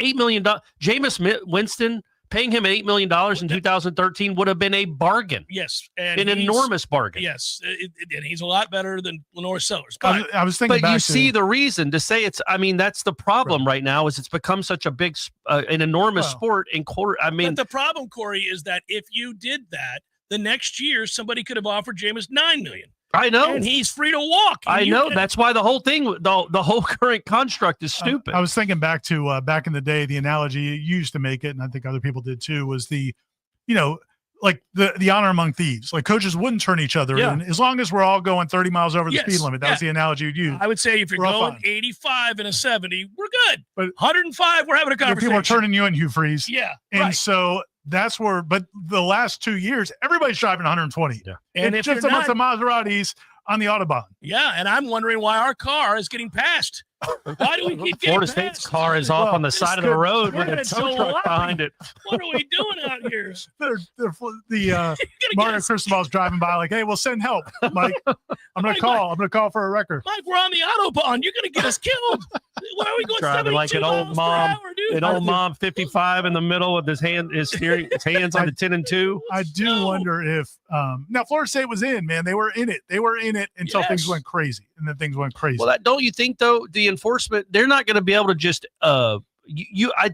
$8 million. Jameis Winston Paying him $8 million in 2013 would have been a bargain. Yes. And an enormous bargain. Yes. And he's a lot better than Lenore Sellers. I was thinking but you see the reason to say that's the problem right now is it's become such a big, an enormous sport in quarter. But the problem, Corey, is that if you did that, the next year somebody could have offered Jameis $9 million. I know. And he's free to walk. I know. That's why the whole thing, the whole current construct is stupid. I was thinking back to back in the day, the analogy you used to make it, and I think other people did too, was the honor among thieves. Like coaches wouldn't turn each other in as long as we're all going 30 miles over the speed limit. That was the analogy you'd use. I would say if you're going 85 and a 70, we're good. But 105, we're having a conversation. People are turning you in, Hugh Freeze. Yeah. And so that's where, but the last 2 years, everybody's driving 120. Yeah. And it's just amongst the Maseratis on the Autobahn. Yeah. And I'm wondering why our car is getting passed. Why do we keep getting Florida State's car is off on the side of the road with a tow truck behind it. What are we doing out here? The Mario Cristobal's driving by like, hey, we'll send help, Mike. I'm going to call for a wrecker. Mike, we're on the Autobahn. You're going to get us killed. Why are we going driving like an old mom? An old mom, 55 in the middle with his hands on the 10 and 2. I do wonder if now Florida State was in, man. They were in it. They were in it until things went crazy, and then things went crazy. Well, don't you think though the enforcement, they're not going to be able to just I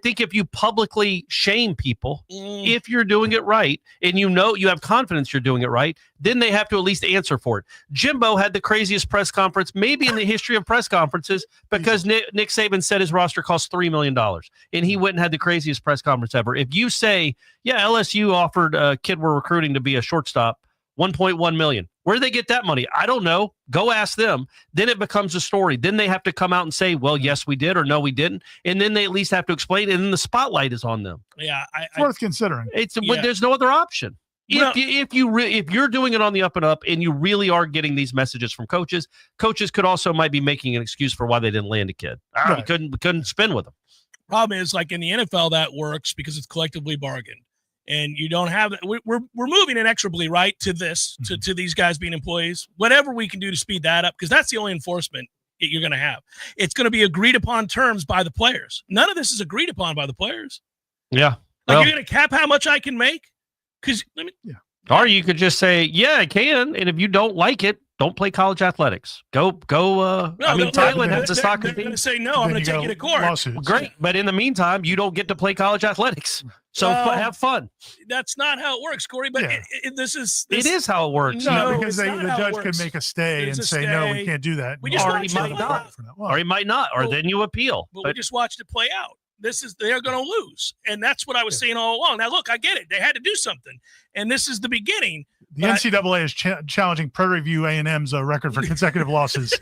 think if you publicly shame people, if you're doing it right and you have confidence you're doing it right, then they have to at least answer for it. Jimbo had the craziest press conference maybe in the history of press conferences because Nick Saban said his roster costs $3 million and he went and had the craziest press conference ever. If you say, LSU offered a kid we're recruiting to be a shortstop $1.1 million. Where do they get that money? I don't know. Go ask them. Then it becomes a story. Then they have to come out and say, well, yes, we did, or no, we didn't. And then they at least have to explain it. And then the spotlight is on them. Yeah. It's worth considering. There's no other option. If you're doing it on the up and up and you really are getting these messages from coaches might be making an excuse for why they didn't land a kid. We couldn't spin with them. Problem is, like in the NFL, that works because it's collectively bargained. And you don't have we're moving inexorably right to this to these guys being employees. Whatever we can do to speed that up, because that's the only enforcement you're going to have. It's going to be agreed upon terms by the players. None of this is agreed upon by the players. Yeah, you're going to cap how much I can make. Because or you could just say, I can, and if you don't like it, don't play college athletics. Go. Thailand has a soccer team. They're going to say no. I'm going to take you to court. Lawsuits. Great, but in the meantime, you don't get to play college athletics. So have fun. That's not how it works, Corey. But it is how it works. No, because the judge could make a stay and say, no, we can't do that. We just or he might not. Or he might not. Or then you appeal. But we just watched it play out. They're going to lose. And that's what I was saying all along. Now, look, I get it. They had to do something. And this is the beginning. The NCAA is challenging Prairie View A&M's record for consecutive losses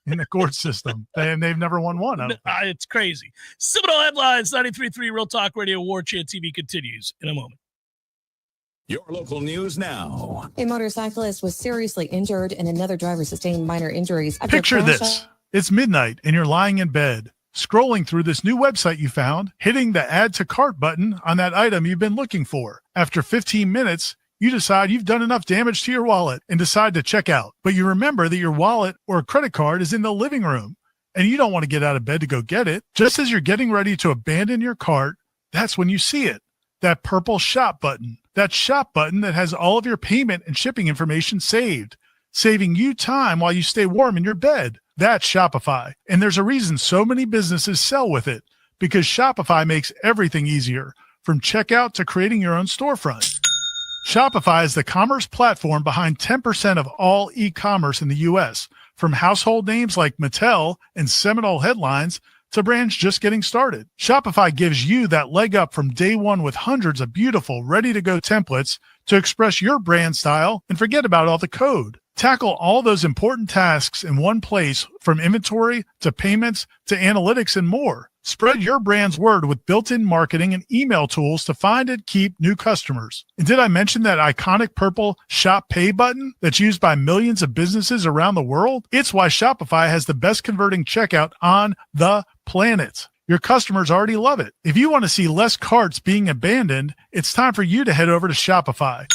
in the court system. They've never won one. It's crazy. Seminole Headlines, 93.3 Real Talk Radio, Warchant TV continues in a moment. Your local news now. A motorcyclist was seriously injured and another driver sustained minor injuries. Picture this. It's midnight and you're lying in bed, scrolling through this new website you found, hitting the add to cart button on that item you've been looking for. After 15 minutes, you decide you've done enough damage to your wallet and decide to check out. But you remember that your wallet or credit card is in the living room and you don't want to get out of bed to go get it. Just as you're getting ready to abandon your cart, that's when you see it. That purple shop button. That shop button that has all of your payment and shipping information saved, saving you time while you stay warm in your bed. That's Shopify. And there's a reason so many businesses sell with it, because Shopify makes everything easier, from checkout to creating your own storefront. Shopify is the commerce platform behind 10% of all e-commerce in the U.S., from household names like Mattel and Seminole Headlines to brands just getting started. Shopify gives you that leg up from day one with hundreds of beautiful, ready-to-go templates to express your brand style and forget about all the code. Tackle all those important tasks in one place, from inventory to payments to analytics and more. Spread your brand's word with built-in marketing and email tools to find and keep new customers. And did I mention that iconic purple Shop Pay button that's used by millions of businesses around the world? It's why Shopify has the best converting checkout on the planet. Your customers already love it. If you want to see less carts being abandoned, it's time for you to head over to Shopify.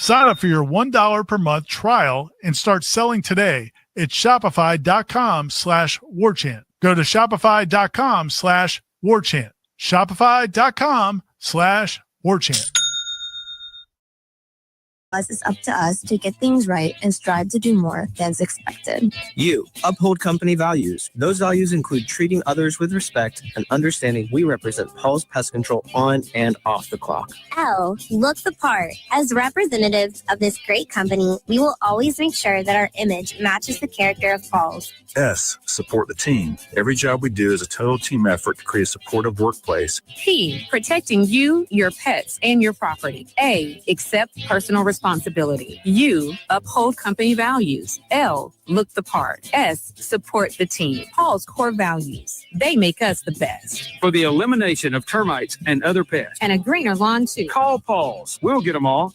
Sign up for your $1 per month trial and start selling today at shopify.com/warchant. Go to shopify.com/warchant. Shopify.com/warchant. youtube.com/warchant. It's up to us to get things right and strive to do more than is expected. You uphold company values. Those values include treating others with respect and understanding we represent Paul's Pest Control on and off the clock. L, look the part. As representatives of this great company, we will always make sure that our image matches the character of Paul's. S, support the team. Every job we do is a total team effort to create a supportive workplace. P, protecting you, your pets, and your property. A, accept personal responsibility. U, uphold company values. L, look the part. S, support the team. Paul's core values. They make us the best. For the elimination of termites and other pests. And a greener lawn, too. Call Paul's. We'll get them all.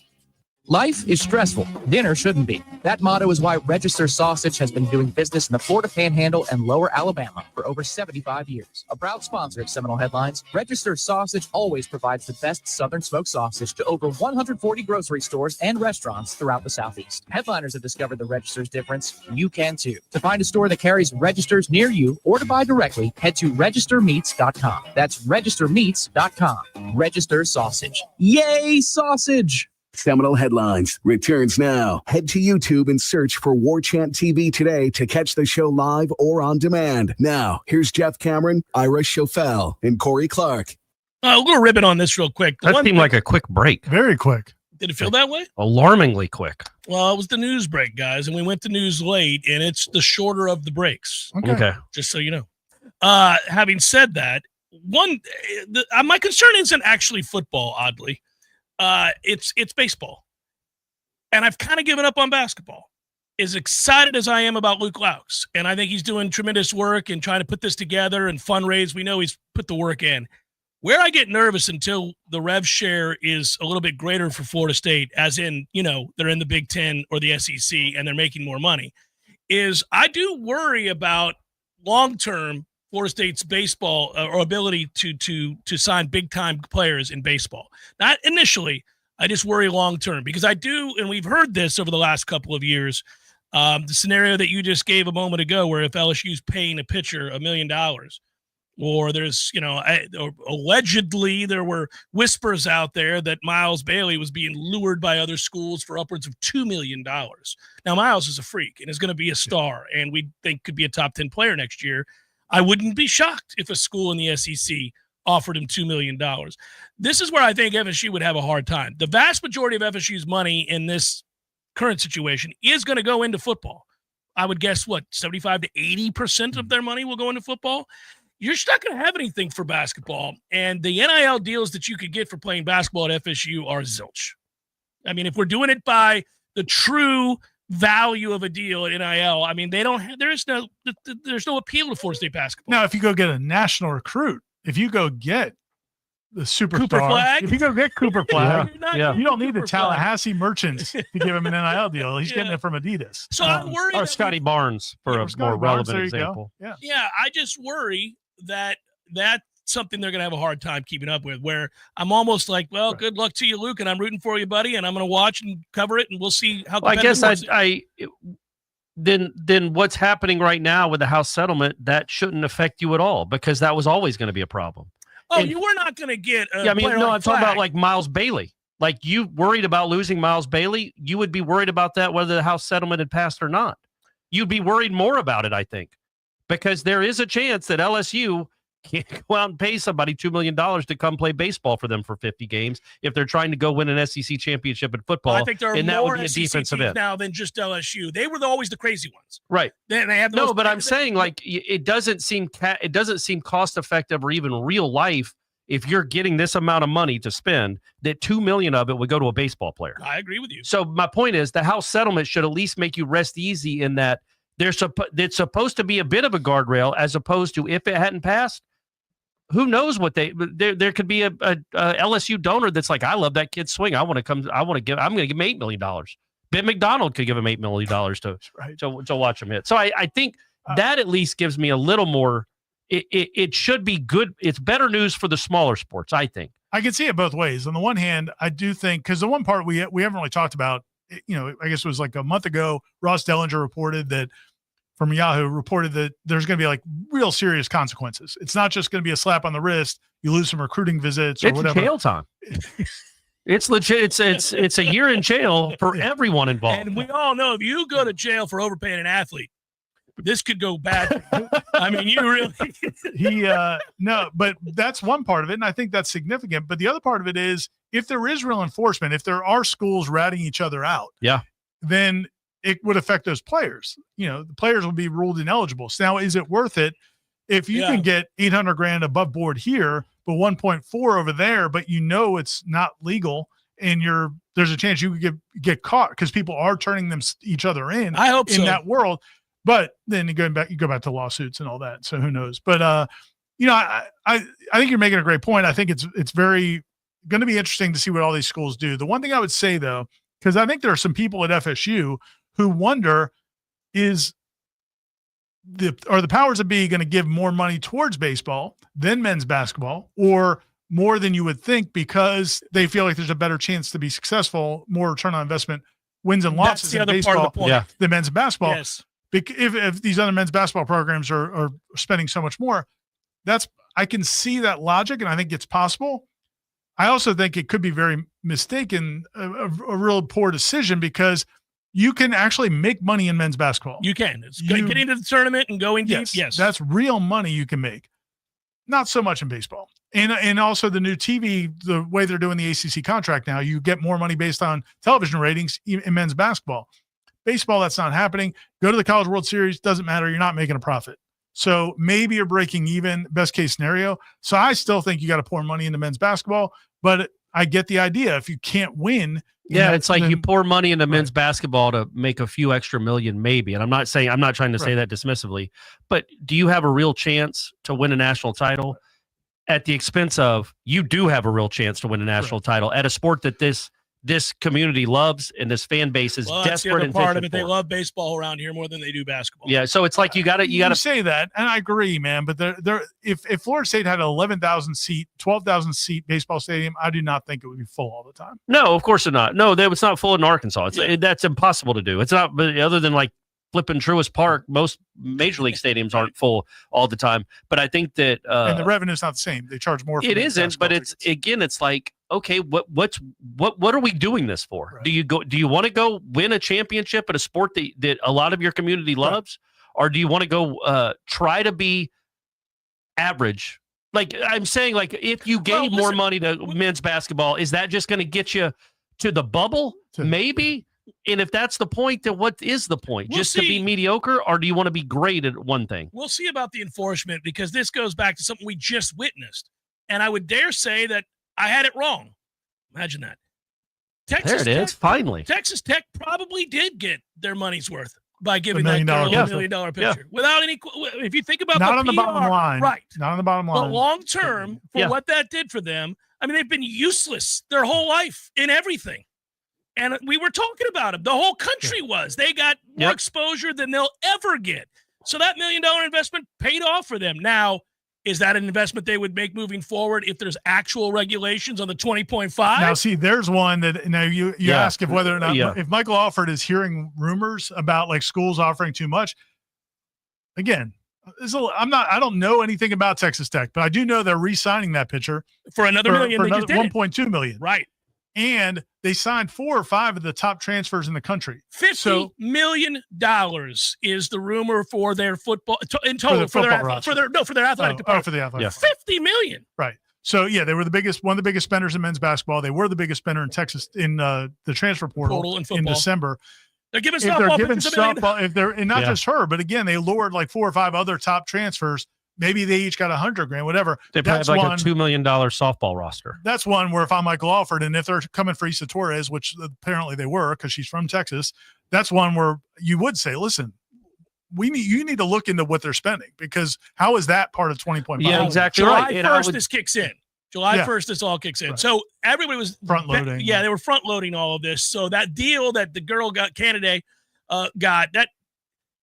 Life is stressful. Dinner shouldn't be. That motto is why Register Sausage has been doing business in the Florida Panhandle and Lower Alabama for over 75 years. A proud sponsor of Seminole Headlines, Register Sausage always provides the best Southern smoked sausage to over 140 grocery stores and restaurants throughout the Southeast. Headliners have discovered the Register's difference. You can too. To find a store that carries Registers near you or to buy directly, head to registermeats.com. That's registermeats.com. Register Sausage. Yay, sausage! Seminole Headlines returns now. Head to YouTube and search for Warchant TV today to catch the show live or on demand. Now, here's Jeff Cameron, Ira Schofel, and Corey Clark. We'll go ribbon on this real quick. That seemed like a quick break. Very quick. Did it feel that way? Alarmingly quick. Well, it was the news break, guys, and we went to news late, and it's the shorter of the breaks. Okay. Just so you know. Having said that, my concern isn't actually football, oddly. It's baseball. And I've kind of given up on basketball. As excited as I am about Luke Laux, and I think he's doing tremendous work and trying to put this together and fundraise. We know he's put the work in. Where I get nervous until the rev share is a little bit greater for Florida State, as in, they're in the Big Ten or the SEC and they're making more money, is I do worry about long-term Florida State's baseball or ability to sign big-time players in baseball. Not initially. I just worry long-term because I do, and we've heard this over the last couple of years, the scenario that you just gave a moment ago where if LSU's paying a pitcher $1 million, or there's, allegedly there were whispers out there that Miles Bailey was being lured by other schools for upwards of $2 million. Now, Miles is a freak and is going to be a star, and we think could be a top 10 player next year. I wouldn't be shocked if a school in the SEC offered him $2 million. This is where I think FSU would have a hard time. The vast majority of FSU's money in this current situation is going to go into football. I would guess, 75 to 80% of their money will go into football. You're just not going to have anything for basketball. And the NIL deals that you could get for playing basketball at FSU are zilch. I mean, if we're doing it by the true value of a deal at NIL, I mean, there's no appeal to Florida State basketball. Now, if you go get a national recruit, if you go get the superstar, Cooper Flag, if you go get Cooper Flag, you don't need Cooper the Tallahassee Merchants to give him an NIL deal. He's getting it from Adidas. So I'm worried. Or Scotty Barnes for a more relevant example. Yeah, I just worry that that's something they're going to have a hard time keeping up with, where I'm almost like, well, good luck to you, Luke, and I'm rooting for you, buddy, and I'm going to watch and cover it, and we'll see how competitive then what's happening right now with the House settlement, that shouldn't affect you at all, because that was always going to be a problem. Oh, you were not going to get I'm talking about like Miles Bailey. Like, you worried about losing Miles Bailey, you would be worried about that whether the House settlement had passed or not. You'd be worried more about it, I think, because there is a chance that LSU can't go out and pay somebody $2 million to come play baseball for them for 50 games if they're trying to go win an SEC championship in football. I think there are and that more would be a SEC defensive teams end now than just LSU. They were always the crazy ones, right? They have those but I'm saying, like, it doesn't seem cost effective or even real life if you're getting this amount of money to spend, that $2 million of it would go to a baseball player. I agree with you. So my point is, the House settlement should at least make you rest easy in that it's supposed to be a bit of a guardrail, as opposed to, if it hadn't passed, who knows what there could be a LSU donor that's like, I love that kid's swing. I'm going to give him $8 million. Ben McDonald could give him $8 million to watch him hit. So I think that at least gives me a little more. It should be good. It's better news for the smaller sports, I think. I can see it both ways. On the one hand, I do think, because the one part we haven't really talked about, I guess it was like a month ago, Ross Dellinger reported that from Yahoo reported that there's going to be like real serious consequences. It's not just going to be a slap on the wrist. You lose some recruiting visits or It's whatever. jail time. It's legit. It's a year in jail for everyone involved. And we all know if you go to jail for overpaying an athlete, this could go bad. I mean, you really. No, but that's one part of it. And I think that's significant. But the other part of it is if there is real enforcement, if there are schools ratting each other out, then it would affect those players. The players will be ruled ineligible. So now, is it worth it if you can get $800,000 above board here, but 1.4 over there, but it's not legal, and there's a chance you could get caught because people are turning each other in. I hope in that world. But then you go back to lawsuits and all that. So who knows? But I think you're making a great point. I think it's very going to be interesting to see what all these schools do. The one thing I would say though, because I think there are some people at FSU who wonder are the powers that be going to give more money towards baseball than men's basketball, or more than you would think because they feel like there's a better chance to be successful, more return on investment, wins and losses That's the in other baseball part of the point. than men's basketball. Yes. If these other men's basketball programs are spending so much more, I can see that logic, and I think it's possible. I also think it could be very mistaken, a real poor decision, because you can actually make money in men's basketball. You can. It's getting into the tournament and going deep. Yes. That's real money you can make. Not so much in baseball. And also the new TV, the way they're doing the ACC contract now, you get more money based on television ratings in men's basketball. Baseball, that's not happening. Go to the College World Series, doesn't matter. You're not making a profit. So maybe you're breaking even, best case scenario. So I still think you got to pour money into men's basketball, but I get the idea. If you can't win. It's like you pour money into men's basketball to make a few extra million, maybe. And I'm not trying to say that dismissively, but do you have a real chance to win a national title at the expense of you do have a real chance to win a national title at a sport that this community loves and this fan base is desperate and part of it. They love baseball around here more than they do basketball. Yeah, so it's like you got to say that, and I agree, man. But if Florida State had an 11,000 seat, 12,000 seat baseball stadium, I do not think it would be full all the time. No, of course not. No, it's not full in Arkansas. That's impossible to do. It's not. But other than like flipping Truist Park, most major league stadiums aren't full all the time. But I think that and the revenue is not the same. They charge more. It isn't, but it's like. Okay, what are we doing this for? Right. Do you want to go win a championship at a sport that a lot of your community loves, or do you want to go try to be average? Like I'm saying, like if you gave more money to men's basketball, is that just going to get you to the bubble? Maybe. And if that's the point, then what is the point? To be mediocre, or do you want to be great at one thing? We'll see about the enforcement, because this goes back to something we just witnessed, and I would dare say that I had it wrong. Imagine that. There it is. Finally. Texas Tech probably did get their money's worth by giving that girl $1 million picture. Without any, if you think about not the on the bottom line, right? Not on the bottom line. But long term, for what that did for them, I mean, they've been useless their whole life in everything. And we were talking about them. The whole country was. They got more exposure than they'll ever get. So that $1 million investment paid off for them. Now, is that an investment they would make moving forward if there's actual regulations on the 20.5? Now, see, there's one that you ask if whether or not if Michael Alford is hearing rumors about like schools offering too much. Again, I don't know anything about Texas Tech, but I do know they're re-signing that pitcher for another million. For another 1.2 million, right? And they signed 4 or 5 of the top transfers in the country. $50 million is the rumor for their football in total for their athletic department. For the athletic. $50 million. Right. So they were one of the biggest spenders in men's basketball. They were the biggest spender in Texas in the transfer portal in December. They're giving softball. If they're and not just her, but again, they lured like 4 or 5 other top transfers. Maybe they each got $100,000, whatever. They probably have like a $2 million softball roster. That's one where if I'm Michael Alford, and if they're coming for Issa Torres, which apparently they were because she's from Texas, that's one where you would say, listen, you need to look into what they're spending, because how is that part of 20.5? Yeah, exactly. July 1st, this kicks in. July 1st, this all kicks in. Right. So everybody was front loading. They were front loading all of this. So that deal that the girl candidate got, that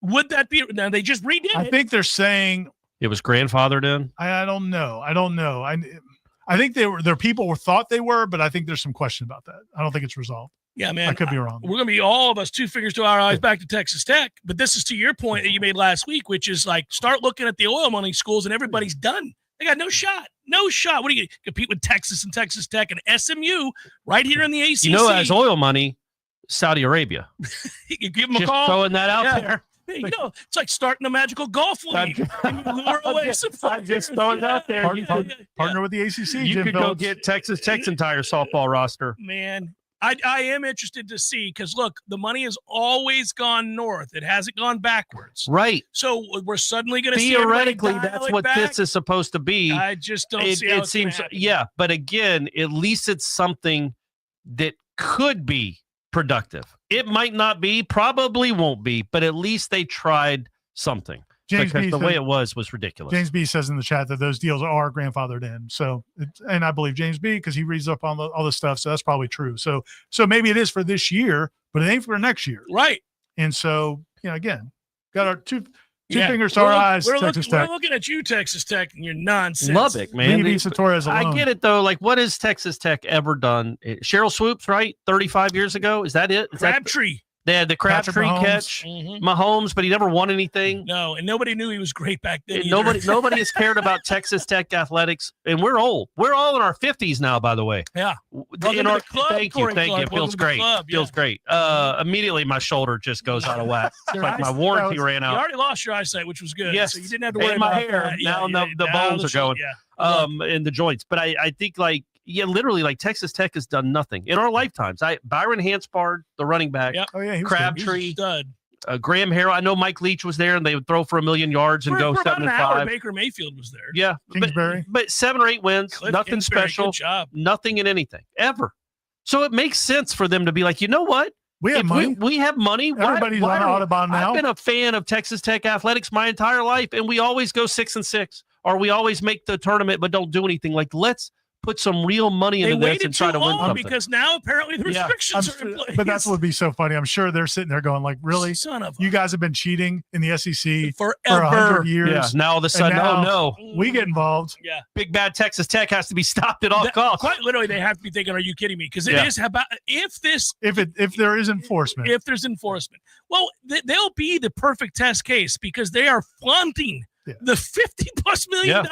would that be? Now they just redid it. I think they're saying. It was grandfathered in? I don't know. I think their people thought they were, but I think there's some question about that. I don't think it's resolved. Yeah, man. I could be wrong. We're going to be all of us 2 fingers to our eyes back to Texas Tech. But this is to your point that you made last week, which is like start looking at the oil money schools and everybody's done. They got no shot. No shot. What do you compete with Texas and Texas Tech and SMU right here in the ACC? You know, as oil money, Saudi Arabia. You give them a Just call. throwing that out there. Hey, you know, it's like starting a magical golf league. And you lure away some I'm just throwing it out there. Partner with the ACC. You Jim could go Phillips. get Texas Tech's entire softball roster. Man, I am interested to see because, look, the money has always gone north. It hasn't gone backwards. Right. So we're suddenly going to see theoretically that's what this is supposed to be. I just don't see how it it's seems. gonna happen. Yeah, but again, at least it's something that could be productive. It might not be, probably won't be, but at least they tried something. James because B the said- way it was ridiculous. James B says in the chat that those deals are grandfathered in. So, and I believe James B because he reads up on all the stuff. So that's probably true. So maybe it is for this year, but it ain't for next year. Right. And so, again, got our two Yeah. fingers to our eyes. We're Texas looking, Tech. we're looking at you, Texas Tech, and your nonsense. Lubbock, man. Maybe Torres I alone. get it though. Like, what has Texas Tech ever done? Cheryl Swoops, right? 35 years ago. Is that it? Is that- Crabtree. They had the Crabtree Mahomes. catch, Mhm. Mahomes, but he never won anything. No, and nobody knew he was great back then. And either. nobody has cared about Texas Tech athletics, and we're old. We're all in our 50s now, by the way. Yeah. Welcome In to our, the club, thank you, Corey thank you. Clark. It feels Welcome to the great. club, yeah. Feels great. Immediately, my shoulder just goes out of whack. It's Your like my eyes- warranty you ran out. already lost your eyesite, which was good. Yes, So you didn't have to worry and my about hair. that. Now Yeah, the bones are going. Yeah. In the joints. But I think literally Texas Tech has done nothing in our lifetimes. Byron Hanspard, the running back, Yep. Oh, yeah. He was Crabtree, He's a stud. Graham Harrell. I know Mike Leach was there, and they would throw for 1,000,000 yards and go For about 7 an and hour, 5. Baker Mayfield was there. Yeah, Kingsbury. but 7 or 8 wins, Cliff nothing Kingsbury, special, good job. nothing in anything ever. So it makes sense for them to be like, you know what? We have If money. we have money. Everybody's on Audubon now. I've been a fan of Texas Tech athletics my entire life, and we always go 6-6, or we always make the tournament but don't do anything. Like, let's put some real money They into this waited and try too to win long something. because now apparently the Yeah. restrictions are in place. But that's what would be so funny. I'm sure they're sitting there going, like, really? Son of You guys have been cheating in the SEC for forever. 100 years. Yeah, now all of a sudden, And oh now no, we get involved. Yeah. big bad Texas Tech has to be stopped at all costs. Quite literally, they have to be thinking, "Are you kidding me?" Because it is Yeah. about if there is enforcement. If there's enforcement, well, they'll be the perfect test case because they are flaunting the $50+ million.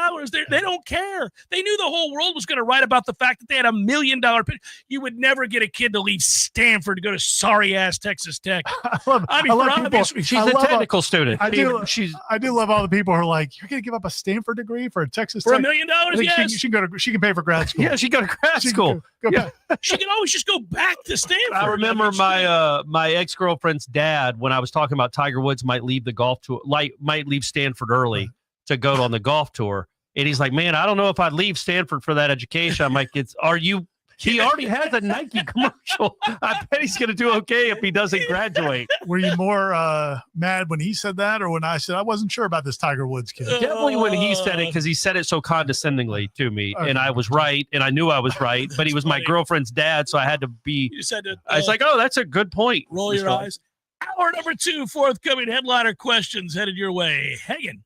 They don't care. They knew the whole world was going to write about the fact that they had $1 million. You would never get a kid to leave Stanford to go to sorry ass Texas Tech. I love people. She's I a love technical student. I do love all the people who are like, you're going to give up a Stanford degree for a Texas For Tech? $1 million? I think Yes. She can pay for grad school. Yeah, she go to grad school. Go Yeah. She can always just go back to Stanford. I remember my ex-girlfriend's dad when I was talking about Tiger Woods might leave the golf tour, might leave Stanford early to go on the golf tour, and he's like, "Man, I don't know if I'd leave Stanford for that education." I'm like, he already has a Nike commercial. I bet he's going to do okay if he doesn't graduate. Were you more mad when he said that or when I said I wasn't sure about this Tiger Woods kid? Definitely when he said it, because he said it so condescendingly to me, and I was right, and I knew I was right, but he was my girlfriend's dad, so I had to be. You said I was like, "Oh, that's a good point." roll your Mr. eyes. Hour number 2, forthcoming headliner questions headed your way. Hagen.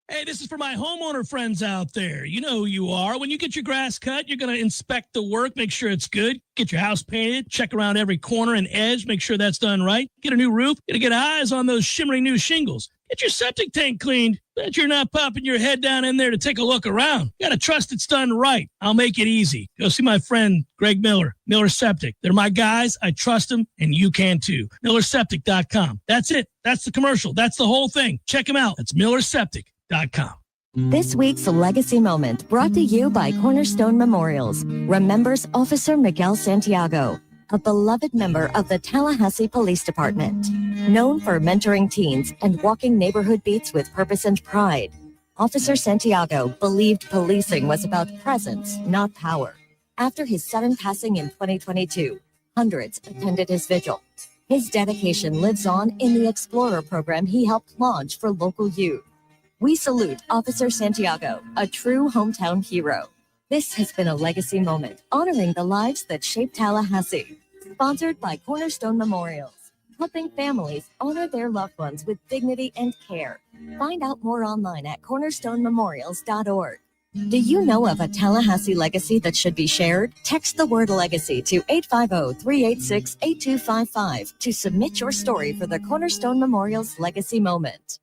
Hey, this is for my homeowner friends out there. You know who you are. When you get your grass cut, you're going to inspect the work, make sure it's good, get your house painted, check around every corner and edge, make sure that's done right. Get a new roof, got to get eyes on those shimmering new shingles. Get your septic tank cleaned. Bet you're not popping your head down in there to take a look around. You got to trust it's done right. I'll make it easy. Go see my friend Greg Miller, Miller Septic. They're my guys. I trust them, and you can too. MillerSeptic.com. That's it. That's the commercial. That's the whole thing. Check them out. It's MillerSeptic.com. This week's Legacy Moment brought to you by Cornerstone Memorials remembers Officer Miguel Santiago, a beloved member of the Tallahassee Police Department. Known for mentoring teens and walking neighborhood beats with purpose and pride, Officer Santiago believed policing was about presence, not power. After his sudden passing in 2022, hundreds attended his vigil. His dedication lives on in the Explorer program he helped launch for local youth. We salute Officer Santiago, a true hometown hero. This has been a legacy moment, honoring the lives that shaped Tallahassee. Sponsored by Cornerstone Memorials. helping families honor their loved ones with dignity and care. Find out more online at cornerstonememorials.org. Do you know of a Tallahassee legacy that should be shared? Text the word legacy to 850-386-8255 to submit your story for the Cornerstone Memorials Legacy Moment.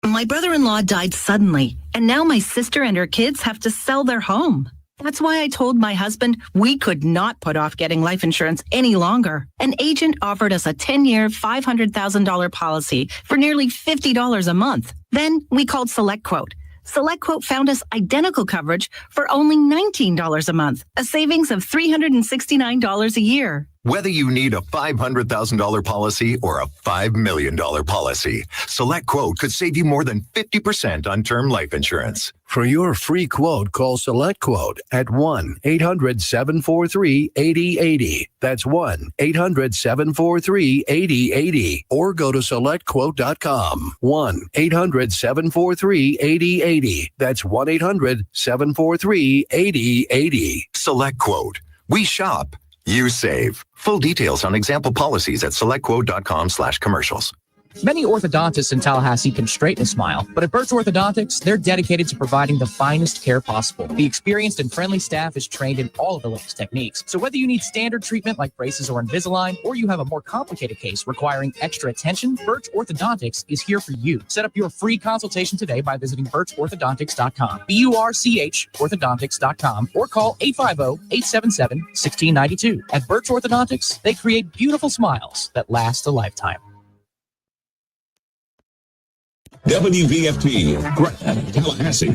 My brother-in-law died suddenly, and now my sister and her kids have to sell their home. That's why I told my husband we could not put off getting life insurance any longer. An agent offered us a 10-year, $500,000 policy for nearly $50 a month. Then we called SelectQuote. SelectQuote found us identical coverage for only $19 a month, a savings of $369 a year. Whether you need a $500,000 policy or a $5 million policy, SelectQuote could save you more than 50% on term life insurance. For your free quote, call SelectQuote at 1-800-743-8080. That's 1-800-743-8080. Or go to SelectQuote.com. 1-800-743-8080. That's 1-800-743-8080. SelectQuote. We shop. You save. Full details on example policies at selectquote.com/commercials. Many orthodontists in Tallahassee can straighten a smile, but at Birch Orthodontics, they're dedicated to providing the finest care possible. The experienced and friendly staff is trained in all of the latest techniques. So whether you need standard treatment like braces or Invisalign, or you have a more complicated case requiring extra attention, Birch Orthodontics is here for you. Set up your free consultation today by visiting birchorthodontics.com, BURCH orthodontics.com, or call 850-877-1692. At Birch Orthodontics, they create beautiful smiles that last a lifetime. WVFT, Grant, Tallahassee.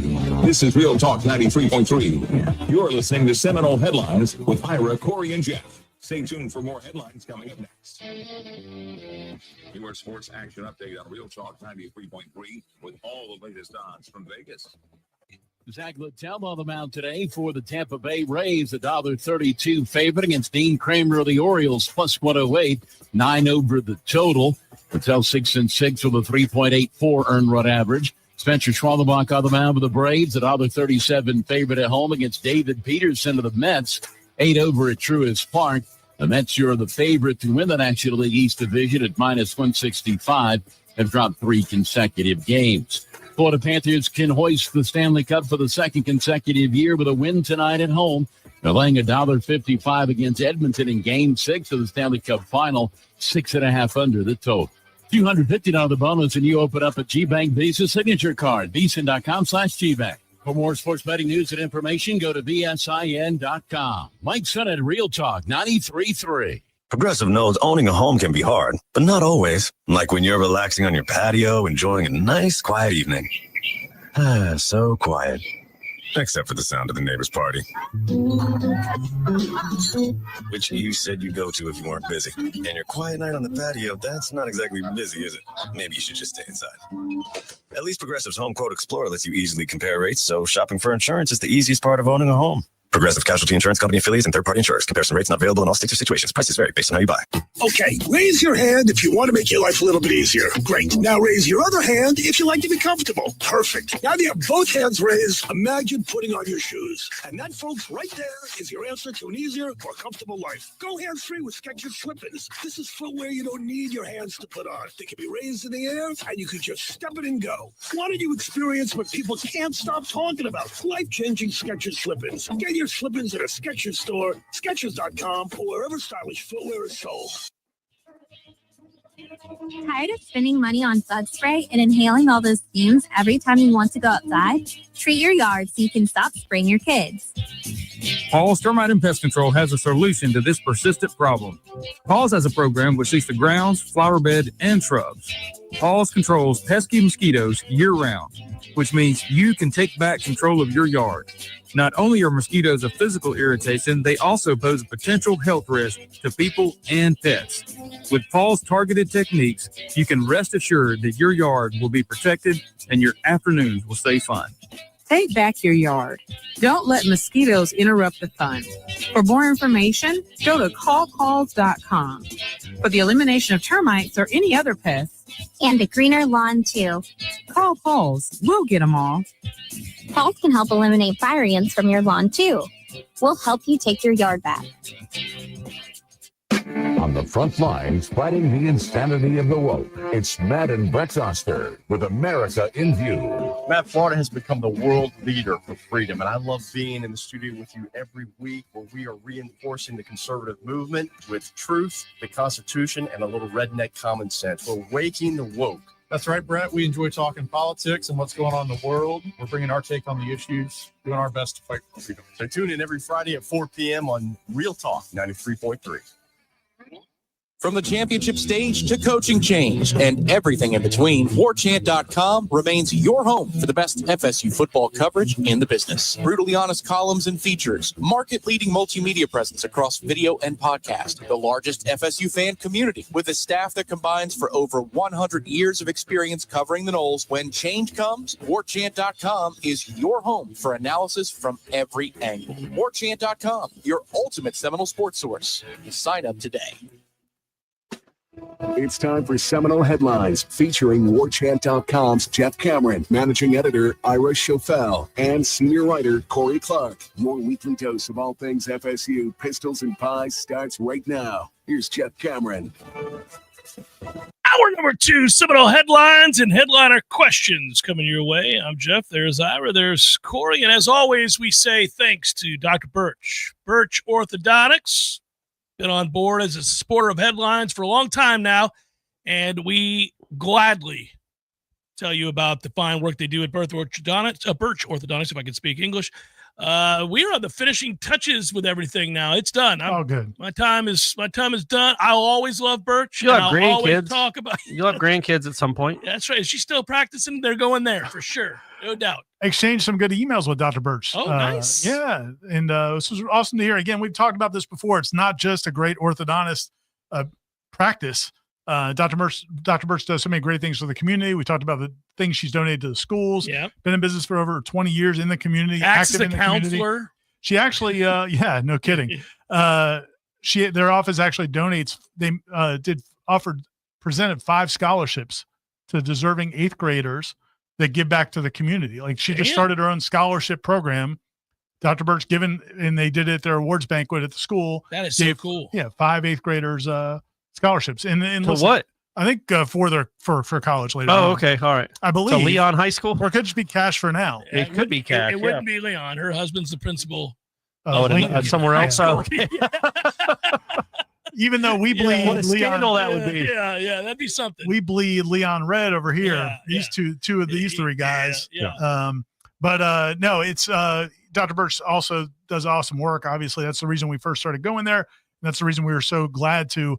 This is Real Talk 93.3. You're listening to Seminole Headlines with Ira, Corey, and Jeff. Stay tuned for more headlines coming up next. Your sports action update on Real Talk 93.3 with all the latest odds from Vegas. Zach Littell on the mound today for the Tampa Bay Rays, $1.32 favorite against Dean Kramer of the Orioles, plus 108, 9 over the total. Littell 6-6 with a 3.84 earned run average. Spencer Schwallenbach on the mound with the Braves, $1.37 favorite at home against David Peterson of the Mets, 8 over at Truist Park. The Mets are the favorite to win the National League East Division at minus 165, have dropped 3 consecutive games. Florida Panthers can hoist the Stanley Cup for the second consecutive year with a win tonight at home. They're laying $1.55 against Edmonton in Game 6 of the Stanley Cup Final, 6.5 under the total. $250 bonus, and you open up a GBank Visa signature card. Visa.com/GBank. For more sports betting news and information, go to VSIN.com. Mike Sennett, Real Talk 93.3. Progressive knows owning a home can be hard, but not always. Like when you're relaxing on your patio, enjoying a nice, quiet evening. So quiet. Except for the sound of the neighbor's party. Which you said you'd go to if you weren't busy. And your quiet night on the patio, that's not exactly busy, is it? Maybe you should just stay inside. At least Progressive's Home Quote Explorer lets you easily compare rates, so shopping for insurance is the easiest part of owning a home. Progressive Casualty Insurance Company affiliates and third-party insurers. Comparison rates not available in all states or situations. Prices vary based on how you buy. Okay, raise your hand if you want to make your life a little bit easier. Great. Now raise your other hand if you like to be comfortable. Perfect. Now that you have both hands raised, imagine putting on your shoes. And that, folks, right there is your answer to an easier, more comfortable life. Go hands-free with Skechers Slip-ins. This is footwear you don't need your hands to put on. They can be raised in the air, and you can just step it and go. Why don't you experience what people can't stop talking about? Life-changing Skechers Slip-ins. Get your Slip-ins at a Skechers store, Skechers.com, or wherever stylish footwear is sold. Tired of spending money on bug spray and inhaling all those fumes every time you want to go outside? Treat your yard so you can stop spraying your kids. Paul's Termite and Pest Control has a solution to this persistent problem. Paul's has a program which seeks the grounds, flower bed, and shrubs. Paul's controls pesky mosquitoes year-round, which means you can take back control of your yard. Not only are mosquitoes a physical irritation, they also pose a potential health risk to people and pets. With Paul's targeted techniques, you can rest assured that your yard will be protected and your afternoons will stay fun. Take back your yard. Don't let mosquitoes interrupt the fun. For more information, go to callpauls.com. For the elimination of termites or any other pests, And a greener lawn, too. Call Pauls. We'll get them all. Pauls can help eliminate fire ants from your lawn, too. We'll help you take your yard back. On the front lines, fighting the insanity of the woke, it's Matt and Brett Oster with America in View. Matt, Florida has become the world leader for freedom, and I love being in the studio with you every week where we are reinforcing the conservative movement with truth, the Constitution, and a little redneck common sense. We're waking the woke. That's right, Brett. We enjoy talking politics and what's going on in the world. We're bringing our take on the issues, doing our best to fight for freedom. So tune in every Friday at 4 p.m. on Real Talk 93.3. From the championship stage to coaching change and everything in between, Warchant.com remains your home for the best FSU football coverage in the business. Brutally honest columns and features, market-leading multimedia presence across video and podcast, the largest FSU fan community with a staff that combines for over 100 years of experience covering the Noles. When change comes, Warchant.com is your home for analysis from every angle. Warchant.com, your ultimate Seminole sports source. Sign up today. It's time for Seminole Headlines, featuring Warchant.com's Jeff Cameron, managing editor Ira Schofel, and senior writer Corey Clark. Your weekly dose of all things FSU, pistols and pies starts right now. Here's Jeff Cameron. Hour number 2, Seminole Headlines and headliner questions coming your way. I'm Jeff. There's Ira. There's Corey. And as always, we say thanks to Dr. Birch. Birch Orthodontics. Been on board as a supporter of Headlines for a long time now, and we gladly tell you about the fine work they do at Birch Orthodontics, if I can speak English. We are on the finishing touches with everything now. It's done. Good. My time is done. I'll always love Birch. You'll have I'll grandkids. always talk about. You'll have grandkids at some point. That's right. Is she still practicing? They're going there for sure, no doubt. Exchanged some good emails with Dr. Birch. Oh, nice. Yeah, and this was awesome to hear. Again, we've talked about this before. It's not just a great orthodontist practice. Dr. Birch does so many great things for the community. We talked about the things she's donated to the schools. Yeah. Been in business for over 20 years in the community. Acts as a active in the counselor. community. She actually, no kidding. Their office actually donates. They presented 5 scholarships to deserving 8th graders that give back to the community. Like she just started her own scholarship program. Dr. Birch and they did it at their awards banquet at the school. That is so cool. Yeah, 5 8th graders scholarships. And what? I think for college later. Oh, on. okay, all right. I believe. So Leon High School, or it could just be cash for now. It could be cash. It wouldn't be Leon. Her husband's the principal. Somewhere else. So even though we bleed what a scandal Leon, that would be. Yeah, that'd be something. We bleed Leon red over here. These two of these 3 guys. No, it's Dr. Birch also does awesome work. Obviously, that's the reason we first started going there. And that's the reason we were so glad to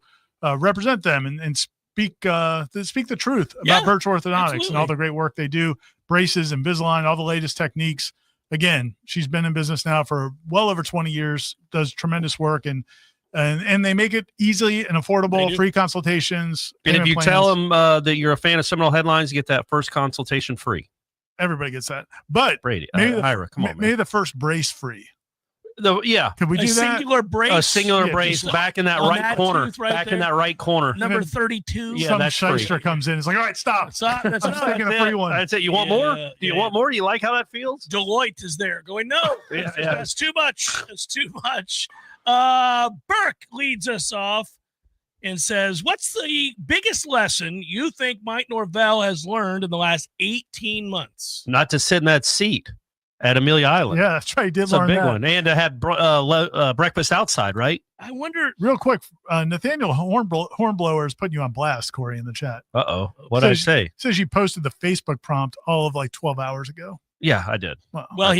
represent them and speak the truth about Birch Orthodontics and all the great work they do, braces, Invisalign, all the latest techniques. Again, she's been in business now for well over 20 years, does tremendous work, and they make it easy and affordable, free consultations. And if you tell them that you're a fan of Seminole Headlines, you get that first consultation free. Everybody gets that. But Brady, Ira, come on, maybe the first brace free. Could we do that? A singular brace back in that right corner. In that right corner. Number 32. Yeah, some shyster comes in. It's like, all right, stop. That's I'm taking a free one. That's it. You want more? Do you want more? Do you like how that feels? Deloitte is there going, no, that's too much. That's too much. Burke leads us off and says, what's the biggest lesson you think Mike Norvell has learned in the last 18 months? Not to sit in that seat at Amelia Island. Yeah, that's right. He did learn a big that. one. And to have breakfast outside, right? I wonder. Real quick, Nathaniel Hornblower is putting you on blast, Corey, in the chat. Uh-oh. What did I say? Says you posted the Facebook prompt all of like 12 hours ago. Yeah, I did. Well,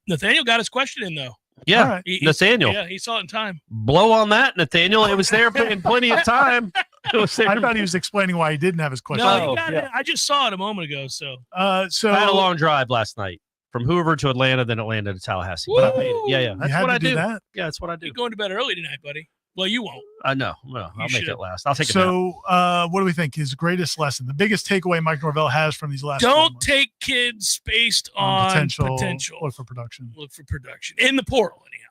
Nathaniel got his question in, though. Yeah, right. Nathaniel. He saw it in time. Blow on that, Nathaniel. It was there in plenty of time. I thought he was explaining why he didn't have his question. No, I just saw it a moment ago. So I had a long drive last night from Hoover to Atlanta, then Atlanta to Tallahassee. But I made it. Yeah. That's what I do. Yeah, that's what I do. You're going to bed early tonight, buddy. Well, you won't. I know. Well, I'll make it last. I'll take it. So, what do we think? His greatest lesson, the biggest takeaway Mike Norvell has from these last. Don't take kids based on potential. Look for production. In the portal, anyhow.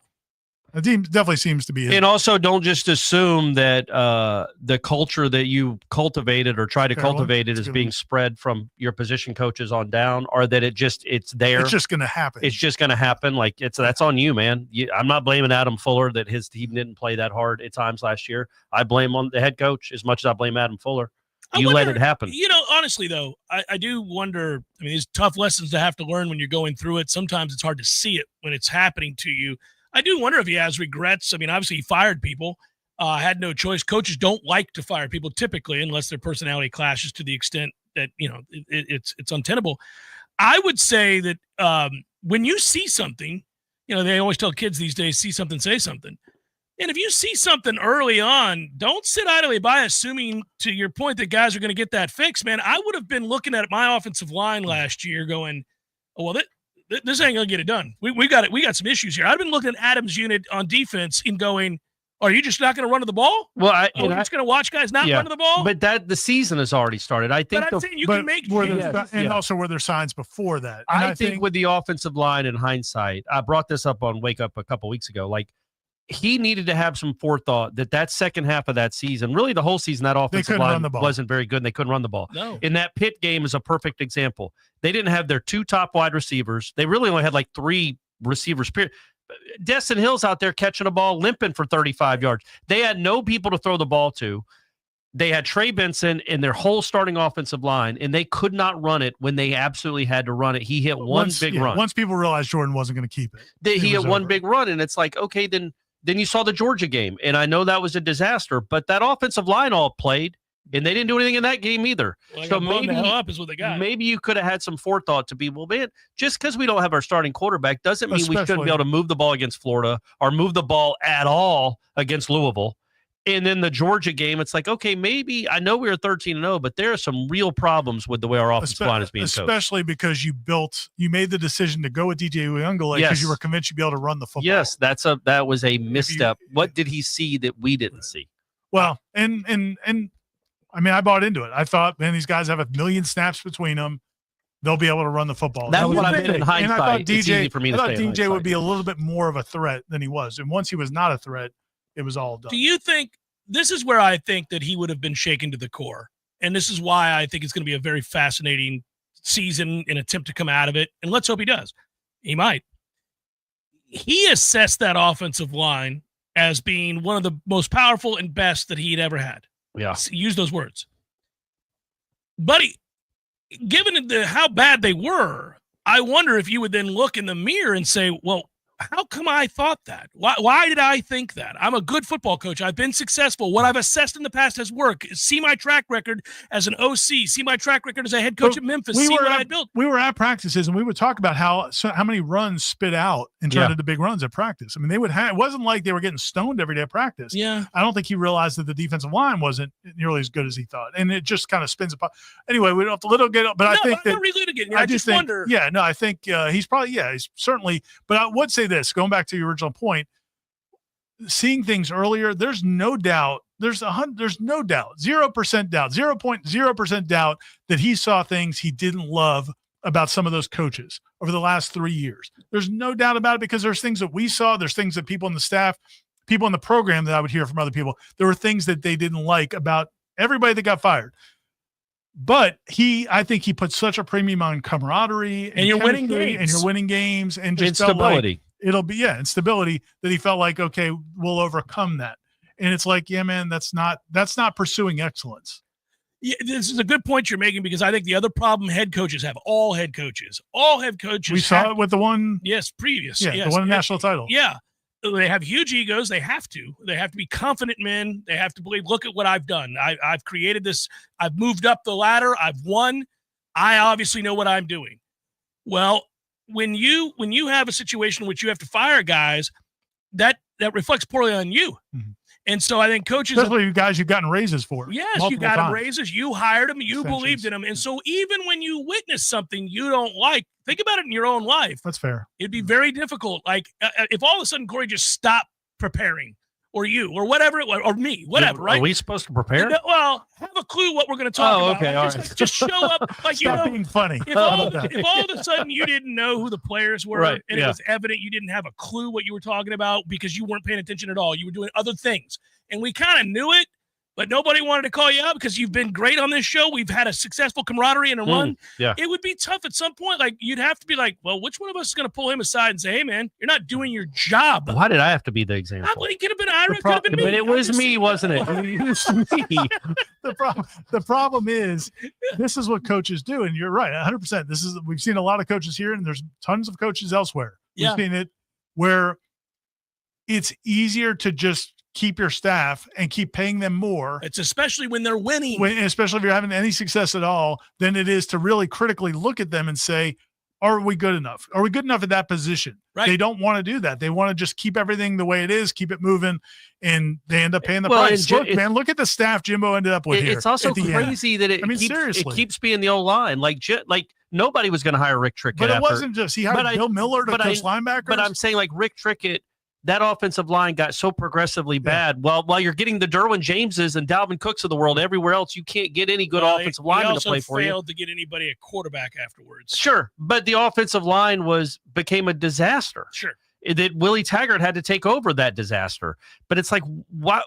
The team definitely seems to be. And also, don't just assume that the culture that you cultivated or try to cultivate it is being spread from your position coaches on down, or that it's there. It's just going to happen. It's just going to happen. Like that's on you, man. I'm not blaming Adam Fuller that his team didn't play that hard at times last year. I blame on the head coach as much as I blame Adam Fuller. Let it happen. Honestly, though, I do wonder. I mean, these tough lessons to have to learn when you're going through it. Sometimes it's hard to see it when it's happening to you. I do wonder if he has regrets. I mean, obviously he fired people, had no choice. Coaches don't like to fire people typically unless their personality clashes to the extent that, it's untenable. I would say that when you see something, they always tell kids these days, see something, say something. And if you see something early on, don't sit idly by assuming, to your point, that guys are going to get that fixed, man. I would have been looking at my offensive line last year going, oh, well, this ain't gonna get it done. We got it. We got some issues here. I've been looking at Adams' unit on defense and going, are you just not going to run to the ball? Well, you're just going to watch guys not run to the ball. But the season has already started. I think. But I'm saying you can make also were there signs before that? And I think with the offensive line, in hindsight, I brought this up on Wake Up a couple weeks ago. Like, he needed to have some forethought that second half of that season, really the whole season, that offensive line wasn't very good and they couldn't run the ball. No. In that Pitt game is a perfect example. They didn't have their 2 top wide receivers. They really only had like 3 receivers. Destin Hill's out there catching a ball, limping for 35 yards. They had no people to throw the ball to. They had Trey Benson in their whole starting offensive line, and they could not run it when they absolutely had to run it. He hit one big run. Once people realized Jordan wasn't going to keep it. He hit one big run, and it's like, okay, then you saw the Georgia game, and I know that was a disaster, but that offensive line all played, and they didn't do anything in that game either. Well, so maybe you could have had some forethought to be, well, man, just because we don't have our starting quarterback doesn't mean we shouldn't be able to move the ball against Florida or move the ball at all against Louisville. And then the Georgia game, it's like, okay, maybe I know we were 13-0, but there are some real problems with the way our offensive line is being coached. Especially because you made the decision to go with DJ Uyunglele because you were convinced you'd be able to run the football. Yes, that was a misstep. What did he see that we didn't see? Well, and I mean, I bought into it. I thought, man, these guys have 1 million snaps between them. They'll be able to run the football. That's what I meant in hindsight. And I thought it's easy for me to say DJ would be a little bit more of a threat than he was. And once he was not a threat, it was all done. Do you think this is where I think that he would have been shaken to the core? And this is why I think it's going to be a very fascinating season and attempt to come out of it. And let's hope he does. He might. He assessed that offensive line as being one of the most powerful and best that he'd ever had. Yeah. Use those words. Buddy, given how bad they were, I wonder if you would then look in the mirror and say, well, how come I thought that? Why did I think that? I'm a good football coach. I've been successful. What I've assessed in the past has worked. See my track record as an OC. See my track record as a head coach at Memphis. See what I built. We were at practices, and we would talk about how many runs spit out in terms of the big runs at practice. I mean, they would have. It wasn't like they were getting stoned every day at practice. Yeah. I don't think he realized that the defensive line wasn't nearly as good as he thought, and it just kind of spins apart. Anyway, we don't have to but I think that I just wonder. Yeah, no, I think he's probably he's certainly. But I would say this, going back to your original point, seeing things earlier, there's no doubt, there's no doubt, 0% doubt, 0.0% doubt that he saw things he didn't love about some of those coaches over the last 3 years. There's no doubt about it, because there's things that we saw, there's things that people in the staff, people in the program that I would hear from other people, there were things that they didn't like about everybody that got fired. But I think he put such a premium on camaraderie and you're winning games, and you're winning games, and just stability. It'll be and stability, that he felt like, okay, we'll overcome that. And it's like, yeah, man, that's not pursuing excellence. Yeah, this is a good point you're making, because I think the other problem head coaches have, all head coaches we saw it with the one previous the one national title. Yeah, they have huge egos. They have to be confident men. They have to believe, look at what I've done. I've created this. I've moved up the ladder. I've won. I obviously know what I'm doing. Well, when you have a situation in which you have to fire guys, that reflects poorly on you. Mm-hmm. And so I think coaches, especially you guys you've gotten raises for. Yes, you got them raises. You hired them. You believed in them. And so even when you witness something you don't like, think about it in your own life. That's fair. It'd be very difficult. Like if all of a sudden Corey just stopped preparing, or you or whatever it was, or me, whatever, right? Are we supposed to prepare? Well, have a clue what we're going to talk about. Okay, all right. Just show up like Stop being funny. If all of a sudden you didn't know who the players were, right, and it was evident you didn't have a clue what you were talking about because you weren't paying attention at all. You were doing other things, and we kind of knew it. But nobody wanted to call you out because you've been great on this show. We've had a successful camaraderie and a run. Yeah. It would be tough at some point. Like, you'd have to be like, well, which one of us is going to pull him aside and say, hey, man, you're not doing your job. Why did I have to be the example? It could have been Ira. It could have been me. But it was me, wasn't it? It was me. The problem is, this is what coaches do. And you're right, 100%. We've seen a lot of coaches here, and there's tons of coaches elsewhere. We've seen it where it's easier to just keep your staff and keep paying them more. It's especially when they're winning. Especially if you're having any success at all, than it is to really critically look at them and say, are we good enough? Are we good enough at that position? Right. They don't want to do that. They want to just keep everything the way it is, keep it moving, and they end up paying the price. Look at the staff Jimbo ended up with here. It's also crazy that it keeps being the old line. Like nobody was going to hire Rick Trickett. But it wasn't just he hired Bill Miller to coach linebackers. But I'm saying, like, Rick Trickett, that offensive line got so progressively bad. Well, while you're getting the Derwin Jameses and Dalvin Cooks of the world everywhere else, you can't get any good offensive linemen to play for you. He also failed to get anybody a quarterback afterwards. Sure, but the offensive line became a disaster. Sure. That Willie Taggart had to take over that disaster. But it's like, what?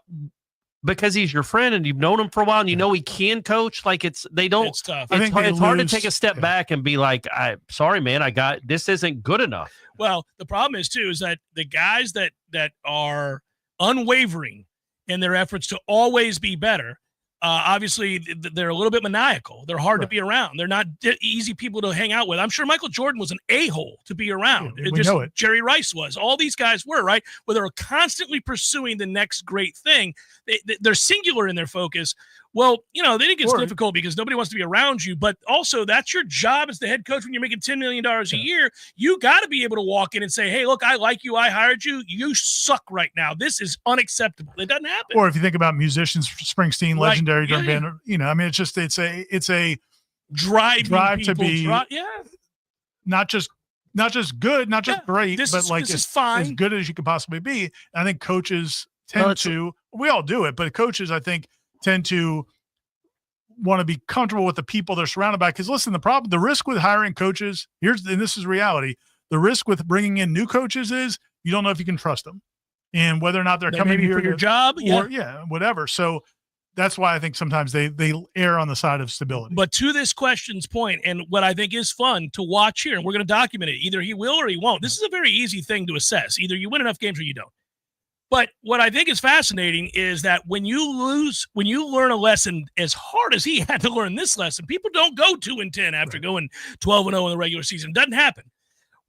Because he's your friend and you've known him for a while and you know he can coach. Like, it's tough. It's hard to take a step back and be like, sorry, man, this isn't good enough. Well, the problem is too, is that the guys that are unwavering in their efforts to always be better, obviously they're a little bit maniacal. They're hard to be around. They're not easy people to hang out with. I'm sure Michael Jordan was an a-hole to be around. We know it. Jerry Rice was. All these guys were, right? Where they're constantly pursuing the next great thing. They're singular in their focus. Well, they think it's difficult because nobody wants to be around you, but also that's your job as the head coach when you're making $10 million a year. You got to be able to walk in and say, hey, look, I like you. I hired you. You suck right now. This is unacceptable. It doesn't happen. Or if you think about musicians, Springsteen, legendary drum band, it's a drive to be not just good, not just great, but like as good as you could possibly be. I think coaches tend to, we all do it, but coaches, I think, tend to want to be comfortable with the people they're surrounded by. Because listen, the risk with hiring coaches, and this is reality, the risk with bringing in new coaches is you don't know if you can trust them and whether or not they're coming here for your job or whatever. So that's why I think sometimes they err on the side of stability. But to this question's point, and what I think is fun to watch here, and we're going to document it, either he will or he won't. This is a very easy thing to assess. Either you win enough games or you don't. But what I think is fascinating is that when you learn a lesson as hard as he had to learn this lesson, people don't go 2-10 after going 12-0 in the regular season. It doesn't happen.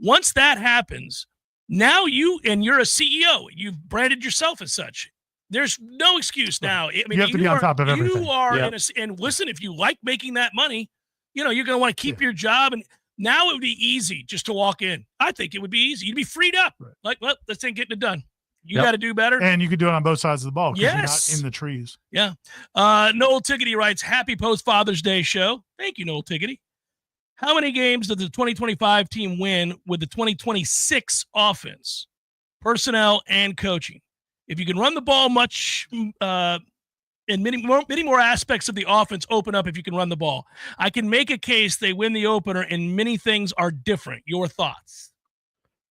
Once that happens, now you're a CEO. You've branded yourself as such. There's no excuse now. I mean, you have to be on top of everything. You are and listen, if you like making that money, you're going to want to keep your job. And now it would be easy just to walk in. I think it would be easy. You'd be freed up. Right. Like, well, this ain't getting it done. You got to do better. And you can do it on both sides of the ball because yes. you're not in the trees. Yeah. Noel Tiggety writes, happy post-Father's Day show. Thank you, Noel Tiggety. How many games did the 2025 team win with the 2026 offense, personnel, and coaching? If you can run the ball much and many more aspects of the offense open up if you can run the ball. I can make a case they win the opener and many things are different. Your thoughts?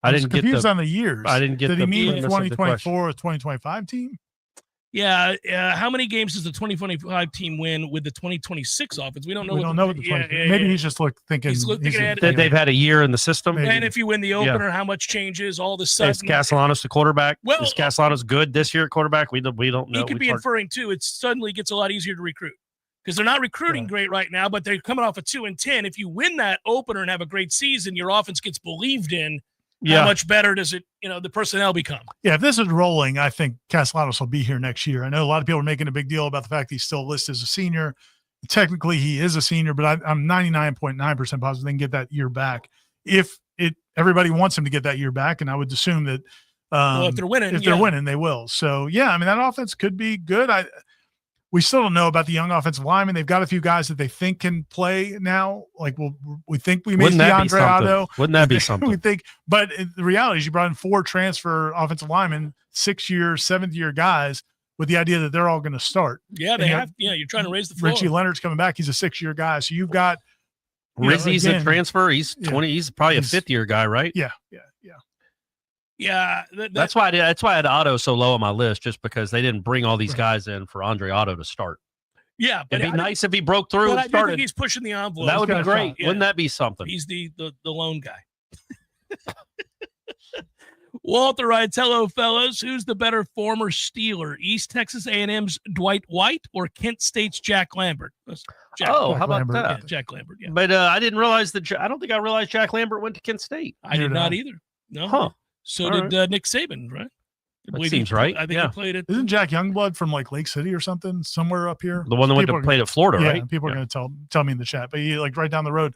I didn't get confused on the years. I didn't get. Did he mean 2024 or 2025 team? Yeah. How many games does the 2025 team win with the 2026 offense? We don't know. We don't know what the 20. Maybe he's just thinking that they've had a year in the system. Maybe. And if you win the opener, how much changes all of a sudden? Is Castellanos the quarterback? Well, is Castellanos good this year at quarterback? We don't know. He could be inferring too. It suddenly gets a lot easier to recruit because they're not recruiting great right now, but they're coming off a 2-10. If you win that opener and have a great season, your offense gets believed in. How much better does it, the personnel become? Yeah, if this is rolling, I think Castellanos will be here next year. I know a lot of people are making a big deal about the fact he's still listed as a senior. Technically, he is a senior, but I'm 99.9% positive they can get that year back. If everybody wants him to get that year back, and I would assume that if they're winning, they will. So, yeah, I mean, that offense could be good. we still don't know about the young offensive linemen. They've got a few guys that they think can play now. Like, we think we may see Andre Otto. Wouldn't that be something? We think, but the reality is you brought in 4 transfer offensive linemen, 6-year, 7th-year guys with the idea that they're all going to start. Yeah, you're trying to raise the floor. Richie Leonard's coming back. He's a 6-year guy. So you've got Rizzi's a transfer. He's 20. He's probably a 5th-year guy, right? Yeah. Yeah, that's why I had Otto so low on my list, just because they didn't bring all these guys in for Andre Otto to start. Yeah, but it'd be nice if he broke through and I started. think he's pushing the envelope. That would be great. Yeah. Wouldn't that be something? He's the lone guy. Walter writes, "Hello, fellas. Who's the better former Steeler, East Texas A&M's Dwight White or Kent State's Jack Lambert?" How about that? Yeah, Jack Lambert. Yeah, but I didn't realize that. I don't think I realized Jack Lambert went to Kent State. I did not either. No. Huh. So did Nick Saban, right? That seems right. I think he played it. Isn't Jack Youngblood from like Lake City or something, somewhere up here? The one that went to played at Florida, right? People are going to tell me in the chat, but he like right down the road.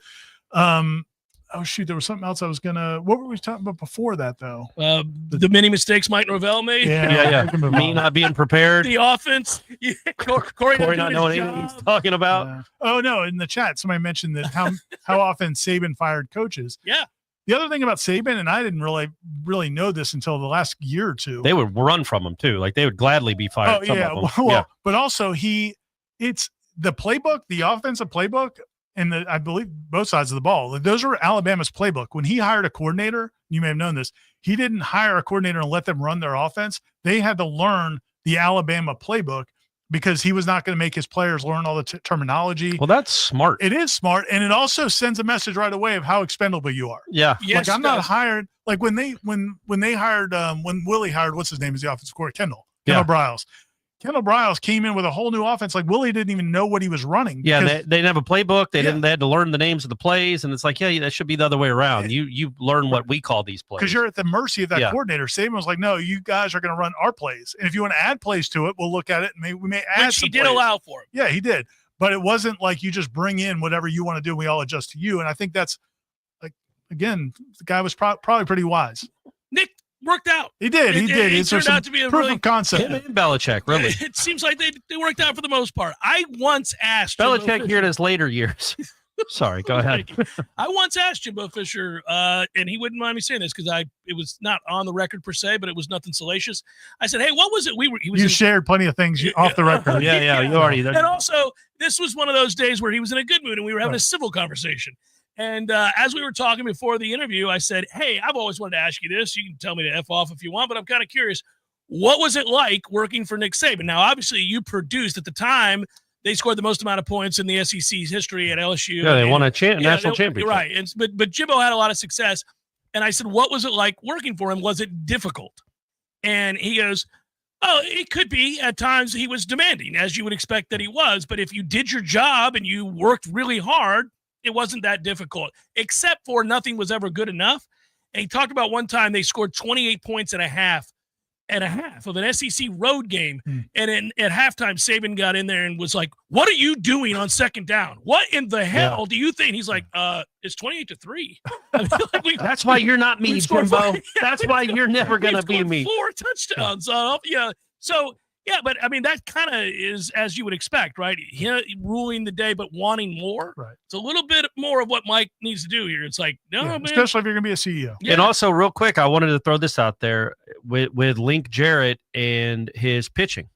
Oh shoot, there was something else I was gonna. What were we talking about before that though? The many mistakes Mike Norvell made. Yeah. Me not being prepared. The offense. Yeah, Corey not knowing anything he's talking about. Oh no, in the chat somebody mentioned that how often Saban fired coaches. Yeah. The other thing about Saban, and I didn't really know this until the last year or two. They would run from him too. Like they would gladly be fired. Oh yeah, well, but also it's the playbook, the offensive playbook, and I believe both sides of the ball. Those are Alabama's playbook. When he hired a coordinator, you may have known this. He didn't hire a coordinator and let them run their offense. They had to learn the Alabama playbook, because he was not going to make his players learn all the terminology. Well, that's smart. It is smart, and it also sends a message right away of how expendable you are. Yeah. Yes, like I'm not hired. Like when they hired when Willie hired, what's his name is the offensive coordinator, Kendall Briles. Kendall Briles came in with a whole new offense. Like Willie didn't even know what he was running. Yeah, they didn't have a playbook. They had to learn the names of the plays, and it's like, that should be the other way around. You learn what we call these plays because you're at the mercy of that coordinator. Saban was like, no, you guys are going to run our plays, and if you want to add plays to it, we'll look at it and we may add. Which some he did plays. allow for him. Yeah, he did, but it wasn't like you just bring in whatever you want to do. And we all adjust to you, and I think that's like again, the guy was probably pretty wise. Nick worked out. He did. It turned out to be a proof really of concept. Him and Belichick, really. It seems like they worked out for the most part. I once asked Belichick here in his later years. Sorry, go ahead. I once asked Jimbo Fisher, and he wouldn't mind me saying this because it was not on the record per se, but it was nothing salacious. I said, "Hey, what was it? You shared plenty of things off the record. Yeah, you already. And also, this was one of those days where he was in a good mood, and we were having a civil conversation. And as we were talking before the interview, I said, "Hey, I've always wanted to ask you this. You can tell me to F off if you want, but I'm kind of curious. What was it like working for Nick Saban?" Now, obviously, you produced at the time. They scored the most amount of points in the SEC's history at LSU. Yeah, they won a national championship. Right. But Jimbo had a lot of success. And I said, what was it like working for him? Was it difficult? And he goes, oh, it could be. At times he was demanding, as you would expect that he was. But if you did your job and you worked really hard, it wasn't that difficult, except for nothing was ever good enough. And he talked about one time they scored 28 points and a half of an SEC road game. And at halftime, Saban got in there and was like, what are you doing on second down? What in the hell do you think? He's like, it's 28-3. That's why you're not me, Jimbo. That's why you're never going to be me. 4 touchdowns. So, yeah, but I mean, that kind of is as you would expect, right? He ruling the day, but wanting more. Right. It's a little bit more of what Mike needs to do here. It's like, man. Especially if you're going to be a CEO. Yeah. And also, real quick, I wanted to throw this out there with Link Jarrett and his pitching.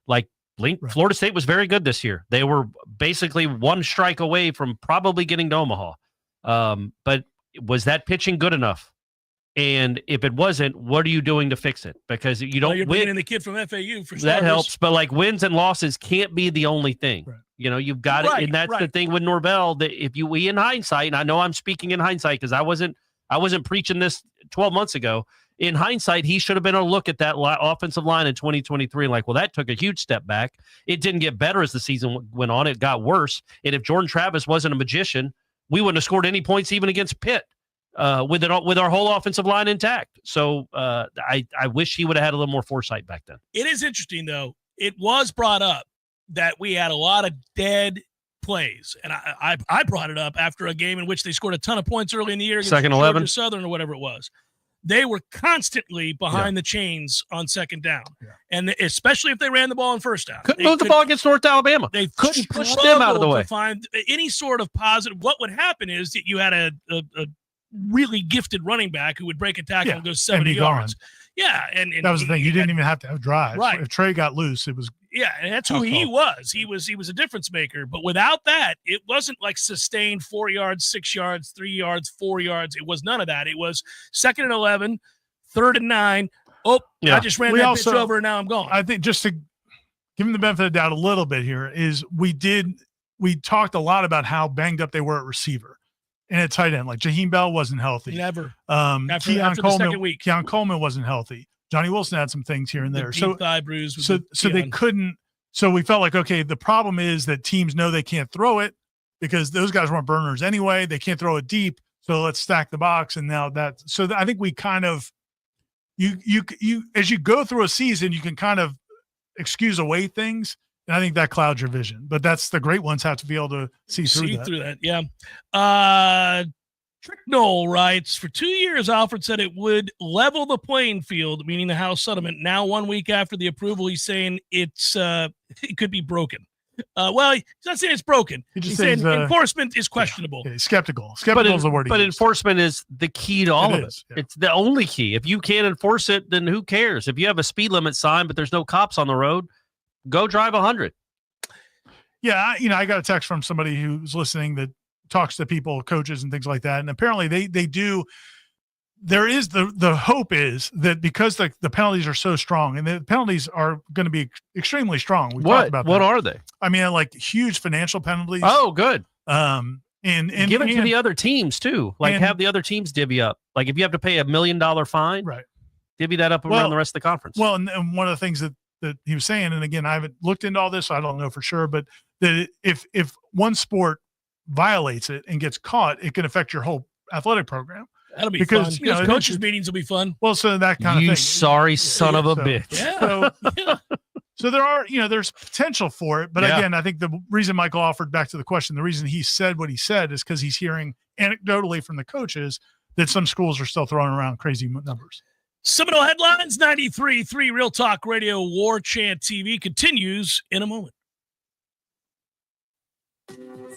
Like, Florida State was very good this year. They were basically one strike away from probably getting to Omaha. But was that pitching good enough? And if it wasn't, what are you doing to fix it? Because you don't you're win. bringing in the kid from FAU for that starters. helps, but like wins and losses can't be the only thing. Right. You've got it, and that's the thing with Norvell. That if we in hindsight, and I know I'm speaking in hindsight because I wasn't preaching this 12 months ago. In hindsight, he should have been able to look at that offensive line in 2023 and like, well, that took a huge step back. It didn't get better as the season went on; it got worse. And if Jordan Travis wasn't a magician, we wouldn't have scored any points even against Pitt. With our whole offensive line intact. So I wish he would have had a little more foresight back then. It is interesting, though. It was brought up that we had a lot of dead plays. And I brought it up after a game in which they scored a ton of points early in the year against Second 11. Georgia Southern or whatever it was. they were constantly behind the chains on second down. Yeah. And especially if they ran the ball on first down. Couldn't move the ball against North Alabama. They couldn't push them out of the way. To find any sort of positive. What would happen is that you had a really gifted running back who would break a tackle and go 70 yards. Gone. Yeah. And that was the thing. You didn't even have to have drives. Right. If Trey got loose, it was. Yeah, and that's who he was. He was a difference maker. But without that, it wasn't like sustained 4 yards, 6 yards, 3 yards, 4 yards. It was none of that. It was 2nd and 11, 3rd and 9. Oh, I just ran that bitch over and now I'm gone. I think just to give him the benefit of the doubt a little bit here is we talked a lot about how banged up they were at receiver and at tight end. Like Jaheim Bell wasn't healthy. Never. After the second week. Keon Coleman wasn't healthy. Johnny Wilson had some things here and there. Thigh bruise. So they couldn't. So we felt like, okay, the problem is that teams know they can't throw it because those guys weren't burners anyway. They can't throw it deep. So let's stack the box. And now I think we kind of, you as you go through a season, you can kind of excuse away things. And I think that clouds your vision. But that's the great ones have to be able to see through that. Yeah. Trick Knoll writes, for 2 years, Alfred said it would level the playing field, meaning the House settlement. Now, 1 week after the approval, he's saying it could be broken. Well, he's not saying it's broken. He's saying enforcement is questionable. Yeah, skeptical. Skeptical is the word. But enforcement is the key to all of it. Yeah. It's the only key. If you can't enforce it, then who cares? If you have a speed limit sign, but there's no cops on the road, go drive 100. Yeah, I got a text from somebody who's listening that talks to people, coaches and things like that. And apparently they do. There is the hope is that because the penalties are so strong and the penalties are going to be extremely strong. We've talked about what that. Are they? I mean, like huge financial penalties. Oh, good. And give it to the other teams too. Like have the other teams divvy up. Like if you have to pay $1 million fine, right? Divvy that up around the rest of the conference. Well, and one of the things that he was saying, and again, I haven't looked into all this, so I don't know for sure, but that if one sport violates it and gets caught, it can affect your whole athletic program. That'll be fun. Because coaches' meetings will be fun. Well, so that kind of thing. You sorry son of a bitch. Yeah. So there are, there's potential for it. But again, I think the reason Michael offered back to the question, the reason he said what he said is because he's hearing anecdotally from the coaches that some schools are still throwing around crazy numbers. Seminole Headlines, 93.3 Real Talk Radio, Warchant TV continues in a moment.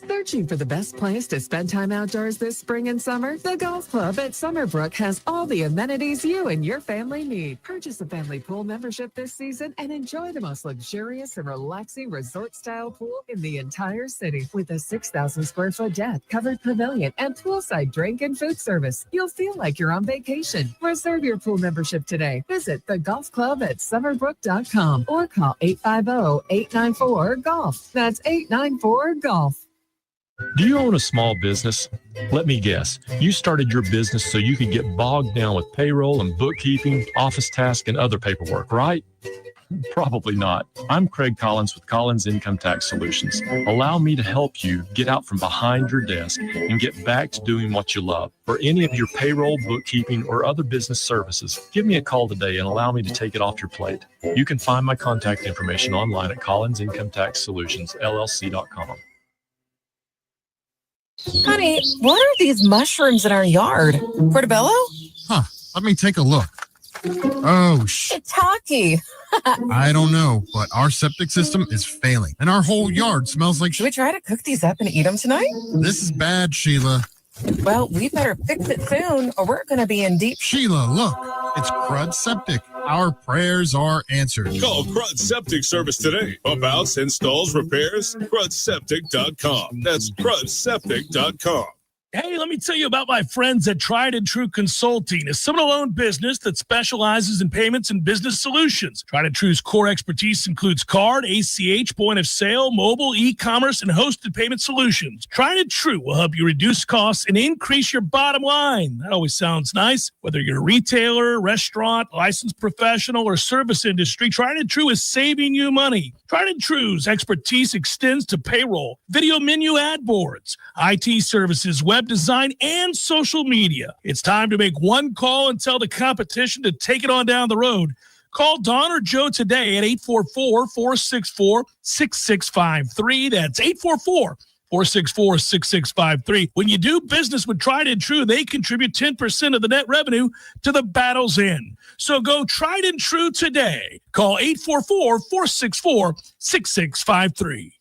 Searching for the best place to spend time outdoors this spring and summer? The Golf Club at Summerbrook has all the amenities you and your family need. Purchase a family pool membership this season and enjoy the most luxurious and relaxing resort-style pool in the entire city. With a 6,000 square foot deck, covered pavilion, and poolside drink and food service, you'll feel like you're on vacation. Reserve your pool membership today. Visit the Golf Club at Summerbrook.com or call 850-894-GOLF. That's 894-GOLF. Do you own a small business? Let me guess. You started your business so you could get bogged down with payroll and bookkeeping, office tasks, and other paperwork, right? Probably not. I'm Craig Collins with Collins Income Tax Solutions. Allow me to help you get out from behind your desk and get back to doing what you love. For any of your payroll, bookkeeping, or other business services, give me a call today and allow me to take it off your plate. You can find my contact information online at collinsincometaxsolutionsllc.com. Honey, what are these mushrooms in our yard? Portobello? Huh. Let me take a look. Oh, Shiitake. I don't know, but our septic system is failing, and our whole yard smells like Should we try to cook these up and eat them tonight? This is bad, Sheila. Well, we better fix it soon, or we're going to be in deep... Sheila, look. It's Crud Septic. Our prayers are answered. Call Crud Septic Service today. Pump outs, installs, repairs. CrudSeptic.com. That's CrudSeptic.com. Hey, let me tell you about my friends at Tried and True Consulting, a Seminole-owned business that specializes in payments and business solutions. Tried and True's core expertise includes card, ACH, point of sale, mobile, e-commerce, and hosted payment solutions. Tried and True will help you reduce costs and increase your bottom line. That always sounds nice. Whether you're a retailer, restaurant, licensed professional, or service industry, Tried and True is saving you money. Tried and True's expertise extends to payroll, video menu ad boards, IT services, web design, and social media. It's time to make one call and tell the competition to take it on down the road. Call Don or Joe today at 844-464-6653. That's 464-6653. When you do business with Tried and True, they contribute 10% of the net revenue to the Battle's End. So go Tried and True today. Call 844-464-6653.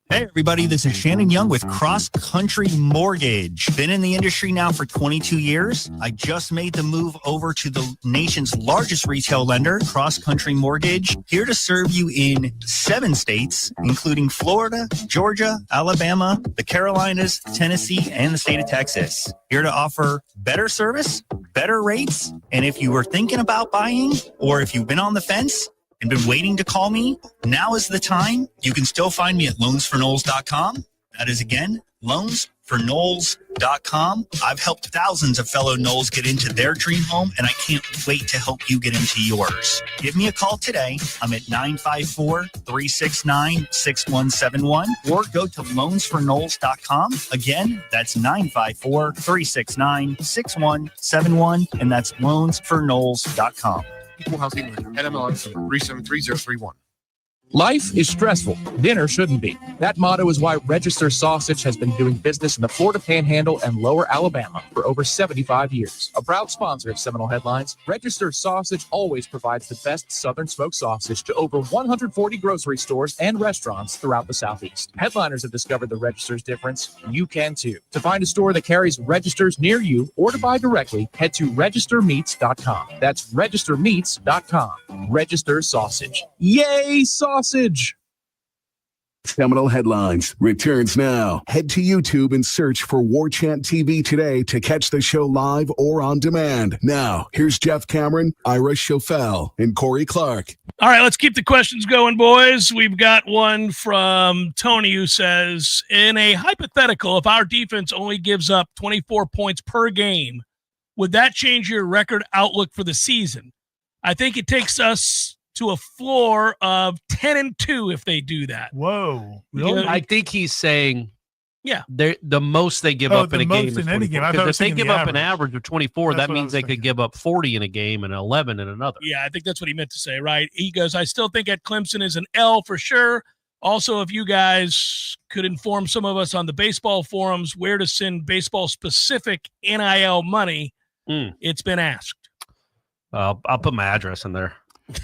Hey, everybody, this is Shannon Young with Cross Country Mortgage. Been in the industry now for 22 years. I just made the move over to the nation's largest retail lender, Cross Country Mortgage, here to serve you in 7 states, including Florida, Georgia, Alabama, the Carolinas, Tennessee, and the state of Texas. Here to offer better service, better rates, and if you were thinking about buying or if you've been on the fence and been waiting to call me, now is the time. You can still find me at loansfornoles.com. That is, again, loansfornoles.com. I've helped thousands of fellow Noles get into their dream home, and I can't wait to help you get into yours. Give me a call today. I'm at 954-369-6171, or go to loansfornoles.com. Again, that's 954-369-6171, and that's loansfornoles.com. Equal housing NMLS 373031. Life is stressful. Dinner shouldn't be. That motto is why Register Sausage has been doing business in the Florida Panhandle and Lower Alabama for over 75 years. A proud sponsor of Seminole Headlines, Register Sausage always provides the best Southern smoked sausage to over 140 grocery stores and restaurants throughout the Southeast. Headliners have discovered the Register's difference. You can too. To find a store that carries Registers near you or to buy directly, head to registermeats.com. That's registermeats.com. Register Sausage. Yay, sausage! Seminole Headlines returns now. Head to YouTube and search for Warchant TV today to catch the show live or on demand. Now, here's Jeff Cameron, Ira Schofel, and Corey Clark. All right, let's keep the questions going, boys. We've got one from Tony who says, in a hypothetical, if our defense only gives up 24 points per game, would that change your record outlook for the season? I think it takes us to a floor of 10-2 if they do that. Whoa. Really? I think he's saying yeah, the most they give up in a game is 24. Because if they give up an average of 24, that means they could give up 40 in a game and 11 in another. Yeah, I think that's what he meant to say, right? He goes, I still think at Clemson is an L for sure. Also, if you guys could inform some of us on the baseball forums where to send baseball-specific NIL money, it's been asked. I'll put my address in there.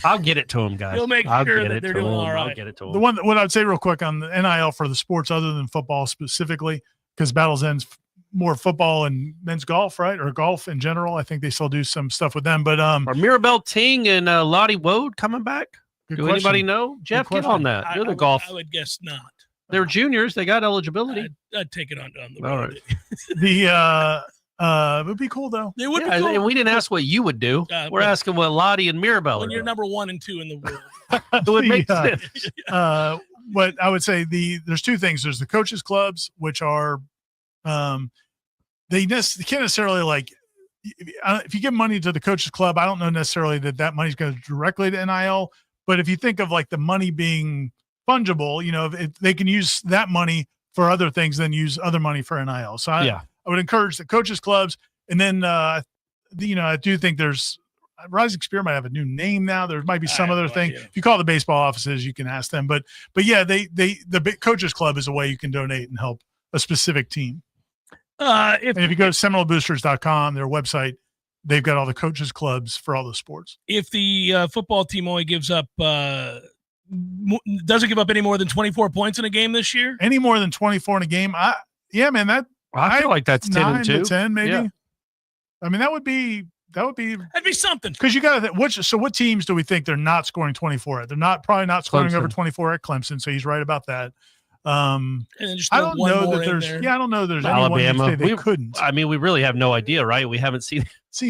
I'll get it to them, guys. You'll make sure that they're doing all right. I'll get it to them. The one, what I'd say real quick on the NIL for the sports other than football specifically, because Battle's End's more football and men's golf, right? Or golf in general. I think they still do some stuff with them. But are Mirabelle Ting and Lottie Wode coming back? Do anybody know? Jeff, get on that. You're the golf. I would guess not. They're juniors. They got eligibility. I'd take it on down the road. All right. It would be cool though. It would be cool. And we didn't ask what you would do. We're asking what Lottie and Mirabelle when are you're doing. number 1 and 2 in the world. It would make sense. But I would say there's two things. There's the coaches clubs, which are they can't necessarily like if you give money to the coaches club, I don't know necessarily that money's going directly to NIL. But if you think of like the money being fungible, if they can use that money for other things, then use other money for NIL. So I would encourage the coaches clubs. And then, I do think there's Rising Spear might have a new name now. There might be some other thing. If you call the baseball offices, you can ask them. But yeah, the coaches club is a way you can donate and help a specific team. And if you go to SeminoleBoosters.com, their website, they've got all the coaches clubs for all the sports. If the football team only gives up, doesn't give up any more than 24 points in a game this year, any more than 24 in a game, I feel like that's 10-2, 10 maybe. Yeah. I mean, that'd be something. Because you got to what teams do we think they're not scoring 24 at? They're probably not scoring over 24 at Clemson. So he's right about that. And then just I don't know that there's Alabama. Anyone they couldn't. I mean, we really have no idea, right? We haven't seen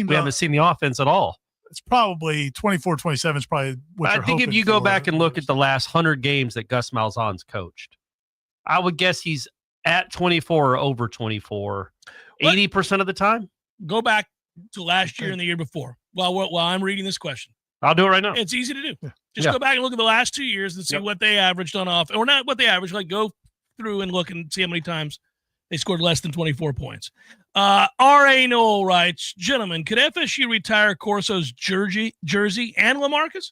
the offense at all. It's probably 24-27 is probably what I think if you go back and look at the last 100 games that Gus Malzahn's coached, I would guess he's at 24 or over 24 80% of the time. Go back to last year and the year before. While I'm reading this question. I'll do it right now. It's easy to do. Just go back and look at the last 2 years and see what they averaged on off, or not what they averaged. Like go through and look and see how many times they scored less than 24 points. R.A. Noel writes, gentlemen, could FSU retire Corso's jersey and LaMarcus?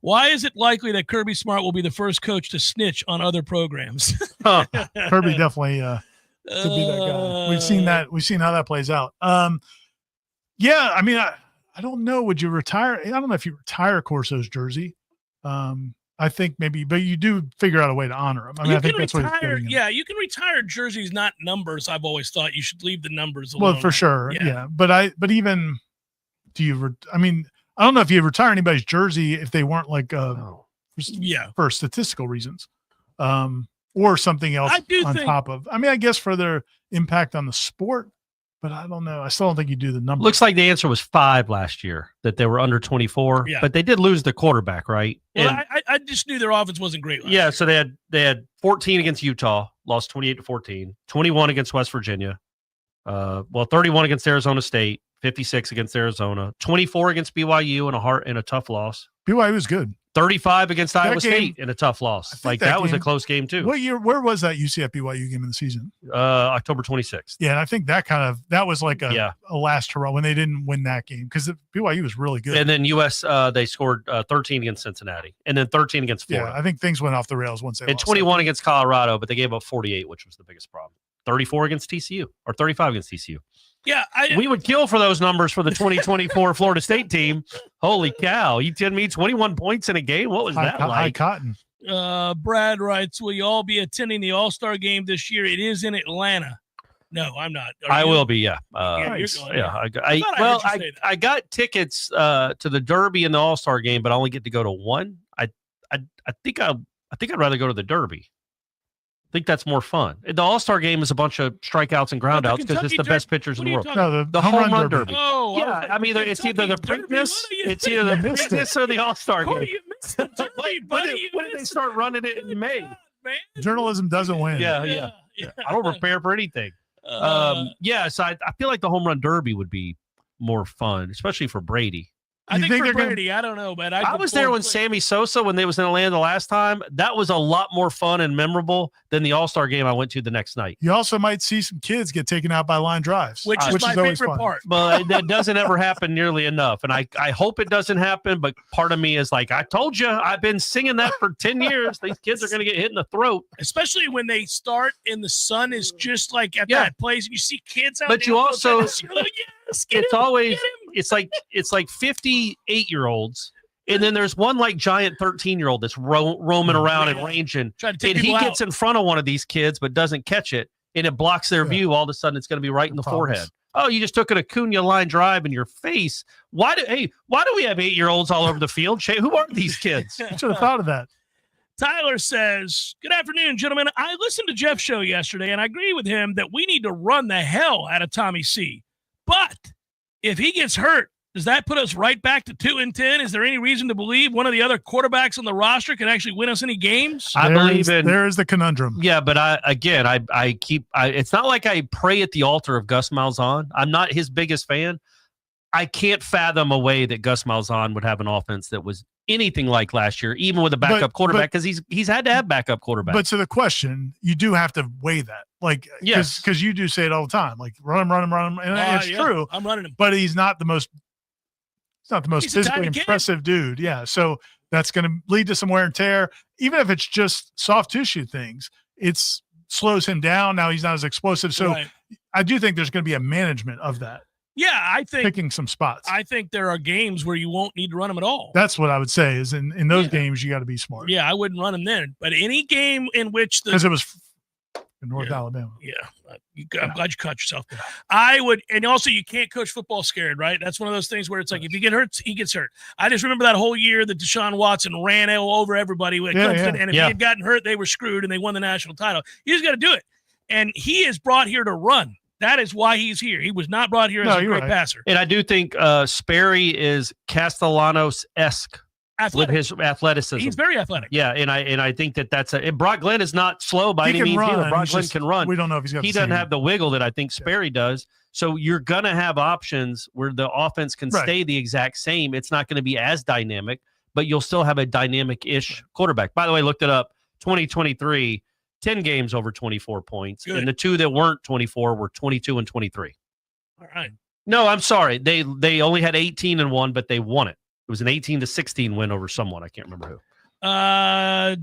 Why is it likely that Kirby Smart will be the first coach to snitch on other programs? Kirby definitely could be that guy. We've seen that. We've seen how that plays out. Yeah, I mean, I don't know. Would you retire? I don't know if you retire Corso's jersey. I think maybe, but you do figure out a way to honor him. I mean, I think that's what he's getting. Yeah, you can retire jerseys, not numbers. I've always thought you should leave the numbers alone. Well, for sure. Yeah. But even I mean, I don't know if you retire anybody's jersey if they weren't like, for statistical reasons, or something else top of. I mean, I guess for their impact on the sport, but I don't know. I still don't think you do the number. Looks like the answer was 5 last year, that they were under 24, but they did lose the quarterback, right? Well, I just knew their offense wasn't great last year. So they had 14 against Utah, lost 28-14, 21 against West Virginia, 31 against Arizona State, 56 against Arizona, 24 against BYU in a tough loss. BYU was good. 35 against Iowa State in a tough loss. Like that was a close game too. What year? Where was that UCF BYU game in the season? October 26th. Yeah, and I think that was like a last hurrah when they didn't win that game because BYU was really good. And then US they scored 13 against Cincinnati, and then 13 against Florida. Yeah, I think things went off the rails once they lost. 21 against Colorado, but they gave up 48, which was the biggest problem. 34 against TCU or 35 against TCU. Yeah, we would kill for those numbers for the 2024 Florida State team. Holy cow. You tell me 21 points in a game? What was that like? High cotton. Brad writes, will you all be attending the All-Star game this year? It is in Atlanta. No, I'm not. I will be, yeah. You're going. I got tickets to the Derby and the All-Star game, but I only get to go to one. I think I'd rather go to the Derby. I think that's more fun. The All-Star game is a bunch of strikeouts and groundouts because it's the best pitchers in the world. No, the home run derby. Oh, yeah. I mean, it's either the Preakness or the All-Star game. You missed the Derby, buddy. When did they start running it in May? Journalism doesn't win. Yeah. I don't prepare for anything. So I feel like the home run derby would be more fun, especially for Brady. I think for Brady, I don't know, but I was there when Sammy Sosa, when they was in Atlanta the last time. That was a lot more fun and memorable than the All-Star game I went to the next night. You also might see some kids get taken out by line drives, which is my favorite part. Well, that doesn't ever happen nearly enough, and I hope it doesn't happen, but part of me is like, I told you, I've been singing that for 10 years. These kids are going to get hit in the throat. Especially when they start and the sun is just like at that place, and you see kids out but you also, it's like 58-year-olds, and then there's one like giant 13-year-old that's roaming around and ranging, and he gets in front of one of these kids but doesn't catch it, and it blocks their view. All of a sudden, it's going to be right in the forehead. Oh, you just took an Acuna line drive in your face. Why do we have 8-year-olds all over the field? Shay, who are these kids? I should have thought of that. Tyler says, good afternoon, gentlemen. I listened to Jeff's show yesterday, and I agree with him that we need to run the hell out of Tommy C. But if he gets hurt, does that put us right back to 2-10? Is there any reason to believe one of the other quarterbacks on the roster can actually win us any games? There is the conundrum. Yeah, but it's not like I pray at the altar of Gus Malzahn. I'm not his biggest fan. I can't fathom a way that Gus Malzahn would have an offense that was anything like last year, even with a backup quarterback, because he's had to have backup quarterback. But to the question, you do have to weigh that. Like, because you do say it all the time, like run him. And it's true. I'm running him. But he's not the most physically impressive dude. Yeah. So that's going to lead to some wear and tear. Even if it's just soft tissue things, it slows him down. Now he's not as explosive. So I do think there's going to be a management of that. Yeah, I think picking some spots. I think there are games where you won't need to run them at all. That's what I would say is in those games, you got to be smart. Yeah, I wouldn't run them then. But any game in which because it was in North Alabama. Yeah. I'm glad you caught yourself. I would, and also you can't coach football scared, right? That's one of those things where it's like if you get hurt, he gets hurt. I just remember that whole year that Deshaun Watson ran over everybody with Clemson, and if he had gotten hurt, they were screwed and they won the national title. You just got to do it. And he is brought here to run. That is why he's here. He was not brought here as a great passer. And I do think Sperry is Castellanos-esque with his athleticism. He's very athletic. Yeah, and I think that's and Brock Glenn is not slow by any means either. Brock Glenn can run. We don't know if he doesn't have the wiggle that I think Sperry does. So you're going to have options where the offense can stay the exact same. It's not going to be as dynamic, but you'll still have a dynamic-ish quarterback. By the way, looked it up. 2023, 10 games over 24 points. Good. And the two that weren't 24 were 22 and 23. All right. No, I'm sorry. They only had 18 and 1, but they won it. was an 18-16 win over someone. I can't remember who.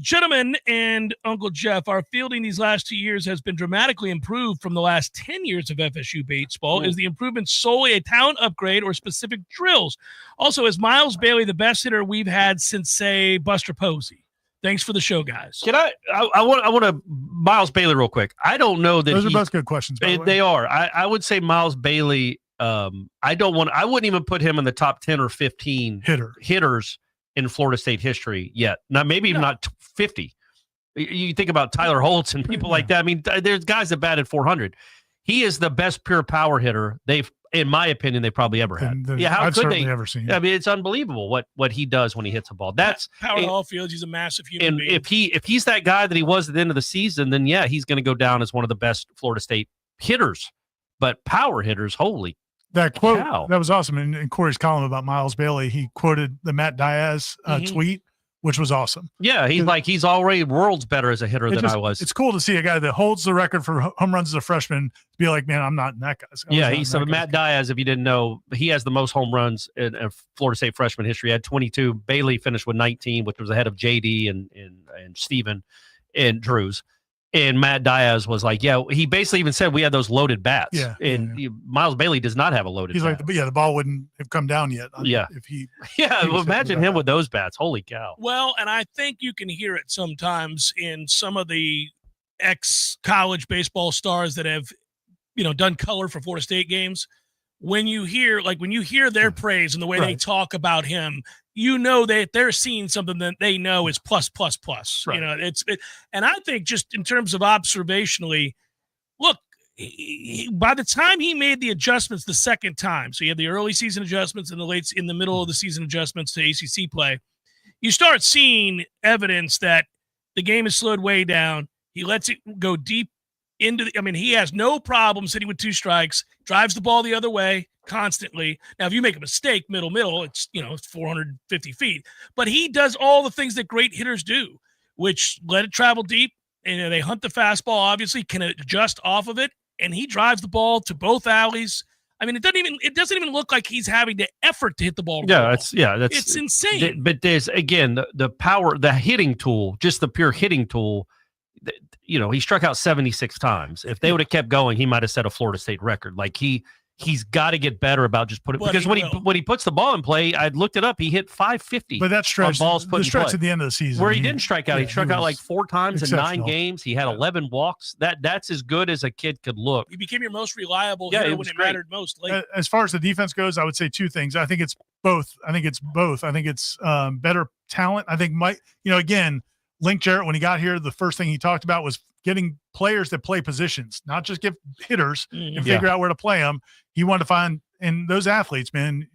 Gentlemen and Uncle Jeff, our fielding these last 2 years has been dramatically improved from the last 10 years of FSU baseball. Is the improvement solely a talent upgrade or specific drills? Also, is Miles Bailey the best hitter we've had since, say, Buster Posey? Thanks for the show, guys. Can I want to Miles Bailey real quick. I don't know that those are both good questions. By the way. They are. I would say Miles Bailey. I wouldn't even put him in the top 10 or 15 hitters in Florida State history yet. Not maybe even not 50. You think about Tyler Holtz and people like that. I mean, there's guys that batted 400. He is the best pure power hitter in my opinion, they probably ever had. How I've could they ever seen? I mean, it's unbelievable what he does when he hits a ball. That's power to all fields. He's a massive human being. If he's that guy that he was at the end of the season, then yeah, he's going to go down as one of the best Florida State hitters. But power hitters, holy that quote cow. That was awesome. In Corey's column about Miles Bailey, he quoted the Matt Diaz tweet, which was awesome. Yeah, he's already worlds better as a hitter than I was. It's cool to see a guy that holds the record for home runs as a freshman be like, man, I'm not in that guy's. Yeah, he's Matt Diaz. If you didn't know, he has the most home runs in Florida State freshman history. He had 22. Bailey finished with 19, which was ahead of JD and Steven and Drews. And Matt Diaz was like, yeah, he basically even said we had those loaded bats. Yeah. And Miles Bailey does not have a loaded bat. He's like, the ball wouldn't have come down yet. If he. Yeah, well, imagine him with those bats. Holy cow. Well, and I think you can hear it sometimes in some of the ex-college baseball stars that have, done color for Florida State games. When you hear their praise and the way they talk about him, that they're seeing something that they know is plus. Right. And I think just in terms of observationally, look, by the time he made the adjustments the second time, so you had the early season adjustments and in the middle of the season adjustments to ACC play, you start seeing evidence that the game is slowed way down. He lets it go deep he has no problem sitting with 2 strikes, drives the ball the other way constantly. Now, if you make a mistake, middle, it's 450 feet. But he does all the things that great hitters do, which let it travel deep, and they hunt the fastball, obviously, can adjust off of it, and he drives the ball to both alleys. I mean, it doesn't even look like he's having the effort to hit the ball. It's insane. But there's, again, the power, the hitting tool, just the pure hitting tool. He struck out 76 times. If they would have kept going, he might have set a Florida State record. Like he's got to get better about just putting, because when he puts the ball in play, I looked it up. He hit 550. But that stretch, the stretch at the end of the season, where he didn't strike out. He struck out like 4 times in 9 games. He had 11 walks. That's as good as a kid could look. He became your most reliable hitter when it mattered most. As far as the defense goes, I would say 2 things. I think it's both. I think it's better talent. I think again, Link Jarrett, when he got here, the first thing he talked about was getting players that play positions, not just give hitters and figure out where to play them. He wanted to find, and those athletes, man,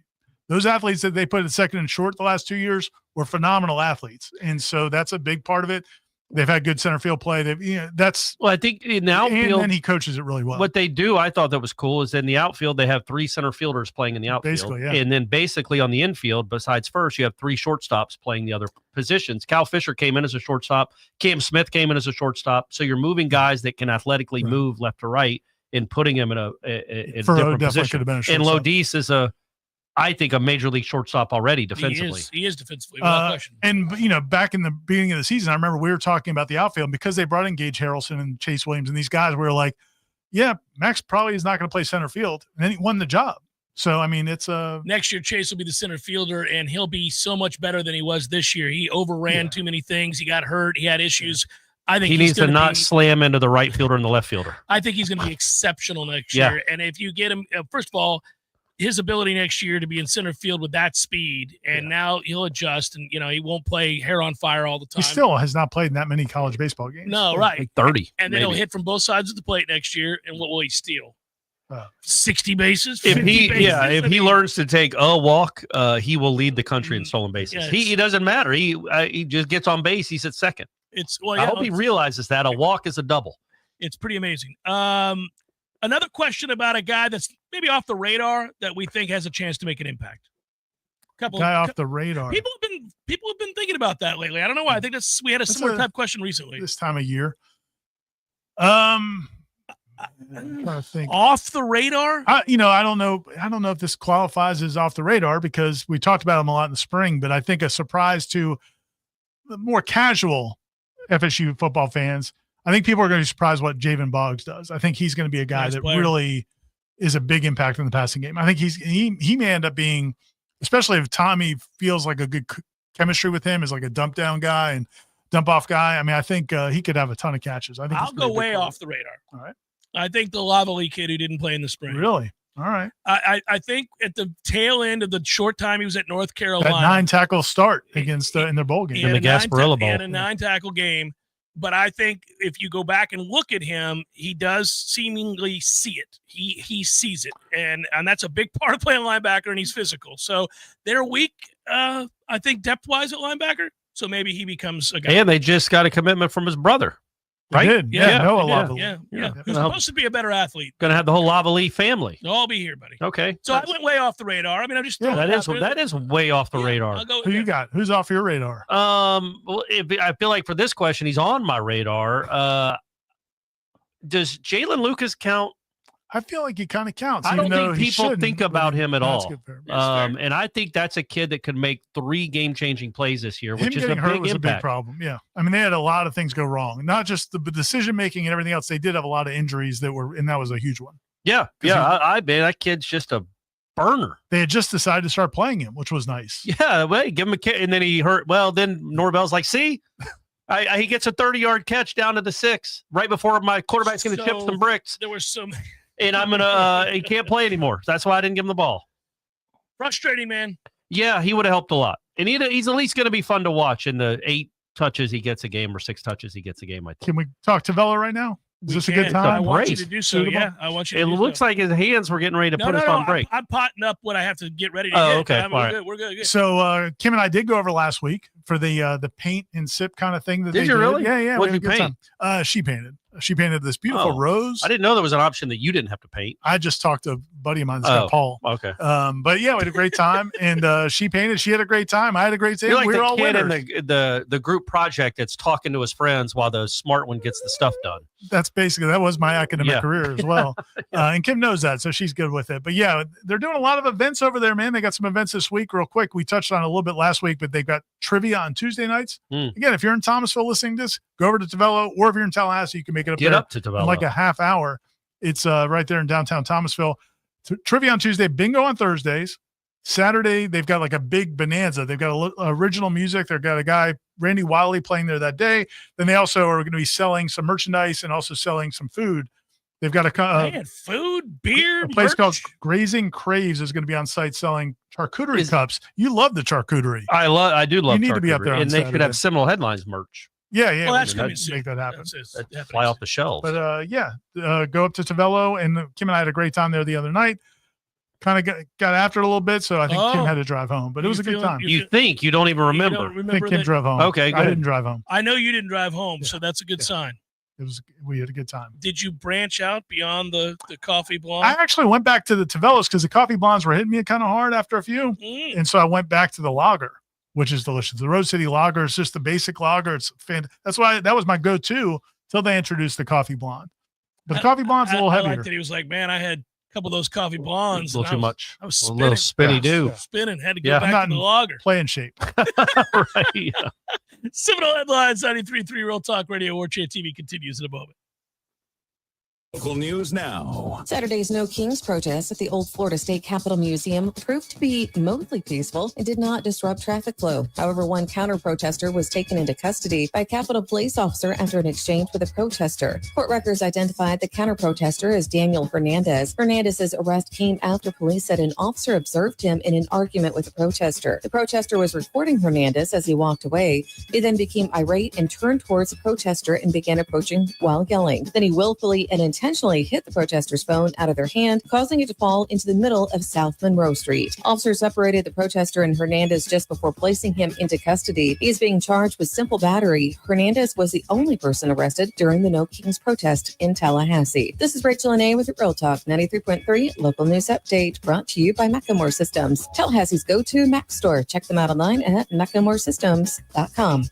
those athletes that they put at second and short the last 2 years were phenomenal athletes. And so that's a big part of it. They've had good center field play. I think in the outfield, and he coaches it really well. What they do, I thought that was cool, is in the outfield they have 3 center fielders playing in the outfield, basically, yeah. And then basically on the infield, besides first, you have 3 shortstops playing the other positions. Cal Fisher came in as a shortstop. Cam Smith came in as a shortstop. So you're moving guys that can athletically move left to right and putting them in a different position. And Lodis is I think a major league shortstop already defensively. He is defensively. Without question. And back in the beginning of the season, I remember we were talking about the outfield, because they brought in Gage Harrelson and Chase Williams and these guys. We were like, yeah, Max probably is not going to play center field, and then he won the job. So I mean, it's next year Chase will be the center fielder, and he'll be so much better than he was this year. He overran too many things. He got hurt. He had issues. I think he needs to not slam into the right fielder and the left fielder. I think he's going to be exceptional next year. And if you get him, first of all, his ability next year to be in center field with that speed, and now he'll adjust, and he won't play hair on fire all the time. He still has not played in that many college baseball games. No, right. Like 30. And then he'll hit from both sides of the plate next year, and what will he steal? 60 bases? If he learns to take a walk, he will lead the country in stolen bases. Yes. He doesn't matter. He just gets on base. He's at second. I hope he realizes that a walk is a double. It's pretty amazing. Another question about a guy that's maybe off the radar that we think has a chance to make an impact. Off the radar. People have been thinking about that lately. I don't know why. I think we had a similar type question recently. This time of year. I'm trying to think. Off the radar? I don't know. I don't know if this qualifies as off the radar because we talked about him a lot in the spring, but I think a surprise to the more casual FSU football fans, I think people are going to be surprised what Javen Boggs does. I think he's going to be a guy that really is a big impact in the passing game. I think he may end up being, especially if Tommy feels like a good chemistry with him, is like a dump down guy and dump off guy. I mean, I think he could have a ton of catches. I think I'll go way off the radar. All right. I think the Lavallee kid who didn't play in the spring. Really? All right. I think at the tail end of the short time he was at North Carolina. That 9-tackle start against in their bowl game. In the Gasparilla Bowl. He had a 9-tackle game. But I think if you go back and look at him, he does seemingly see it. He sees it. And that's a big part of playing linebacker, and he's physical. So they're weak, I think, depth-wise at linebacker. So maybe he becomes a guy. And they just got a commitment from his brother. Right? They did. Yeah. Noah Lavallee. Yeah. Who's supposed to be a better athlete. Going to have the whole Lavallee family. They'll all be here, buddy. Okay. So I went way off the radar. I mean, I'm just Yeah, that is way off the radar. I'll go with Who you got? Who's off your radar? Well, I feel like for this question, he's on my radar. Does Jalen Lucas count? I feel like he kind of counts. I don't think people shouldn't, think about him at that's all. good for him. And I think that's a kid that could make 3 game-changing plays this year, which Him is a getting hurt big was a big impact. problem. Yeah. I mean, they had a lot of things go wrong, not just the decision-making and everything else. They did have a lot of injuries and that was a huge one. Yeah. I bet that kid's just a burner. They had just decided to start playing him, which was nice. Yeah, well, give him a kick, and then he hurt. Well, then Norvell's like, see, he gets a 30-yard catch down to the 6 right before my quarterback's going to chip some bricks. There was some. And I'm gonna. He can't play anymore. That's why I didn't give him the ball. Frustrating, man. Yeah, he would have helped a lot, and he's at least going to be fun to watch in the 8 touches he gets a game or 6 touches he gets a game. I think. Can we talk to Velo right now? Is this a good time? I want you to do so. Yeah, I want you to It do looks so. like his hands were getting ready to put us on break. I'm potting up what I have to get ready to Oh, hit. okay. We're All good. We're good. So Kim and I did go over last week for the paint and sip kind of thing that Did they you did. really? Yeah. What we did had a you good time. She painted. She painted this beautiful rose. I didn't know there was an option that you didn't have to paint. I just talked to a buddy of mine, this guy Paul. Okay. But yeah, we had a great time, and she painted. She had a great time. I had a great time. You're like we were the all kid in winners. the group project that's talking to his friends while the smart one gets the stuff done. That was my academic career as well. And Kim knows that, so she's good with it. But yeah, they're doing a lot of events over there, man. They got some events this week. Real quick, we touched on it a little bit last week, but they've got trivia on Tuesday nights. Again, if you're in Thomasville listening to this, go over to Tavello, or if you're in Tallahassee, you can make it up Get there up to Tavello. in like a half hour. It's right there in downtown Thomasville. Trivia on Tuesday, bingo on Thursdays. Saturday, they've got like a big bonanza. They've got original music. They've got a guy, Randy Wiley, playing there that day. Then they also are going to be selling some merchandise and also selling some food. They've got Man, food, beer, a place merch. called Grazing Craves is going to be on site selling charcuterie cups. You love the charcuterie. I do love. You need to be up there, and they could have Seminole Headlines merch. Yeah. Well, that's we coming can soon. make that happen. That'd fly off the shelves. But go up to Tavello, and Kim and I had a great time there the other night. Kind of got after it a little bit, so I think Kim had to drive home, but it was a good time. You think you don't even remember? I think Kim drove home. Okay, good. I didn't drive home. I know you didn't drive home, so that's a good sign. We had a good time. Did you branch out beyond the coffee blonde? I actually went back to the Tavellos because the coffee blondes were hitting me kind of hard after a few, and so I went back to the lager, which is delicious. The Rose City Lager is just the basic lager. It's fantastic. That's why that was my go-to till they introduced the coffee blonde. But the coffee blonde's a little I heavier. liked that he was like, man, I had a couple of those coffee blondes. A little too much. I was A spinning. little spinny do. Spinning. Had to go Yeah. back Not to the in lager. playing shape. Right. Yeah. Seminole Headlines, 93.3 Real Talk Radio. Warchant TV continues in a moment. Local news now. Saturday's No Kings protest at the Old Florida State Capitol Museum proved to be mostly peaceful and did not disrupt traffic flow. However, one counter-protester was taken into custody by a Capitol police officer after an exchange with a protester. Court records identified the counter-protester as Daniel Hernandez. Hernandez's arrest came after police said an officer observed him in an argument with a protester. The protester was recording Hernandez as he walked away. He then became irate and turned towards the protester and began approaching while yelling. Then he willfully and intentionally hit the protester's phone out of their hand, causing it to fall into the middle of South Monroe Street. Officers separated the protester and Hernandez just before placing him into custody. He is being charged with simple battery. Hernandez was the only person arrested during the No Kings protest in Tallahassee. This is Rachel Anay with Real Talk 93.3 Local News Update, brought to you by Macklemore Systems, Tallahassee's go-to Mac store. Check them out online at MacklemoreSystems.com.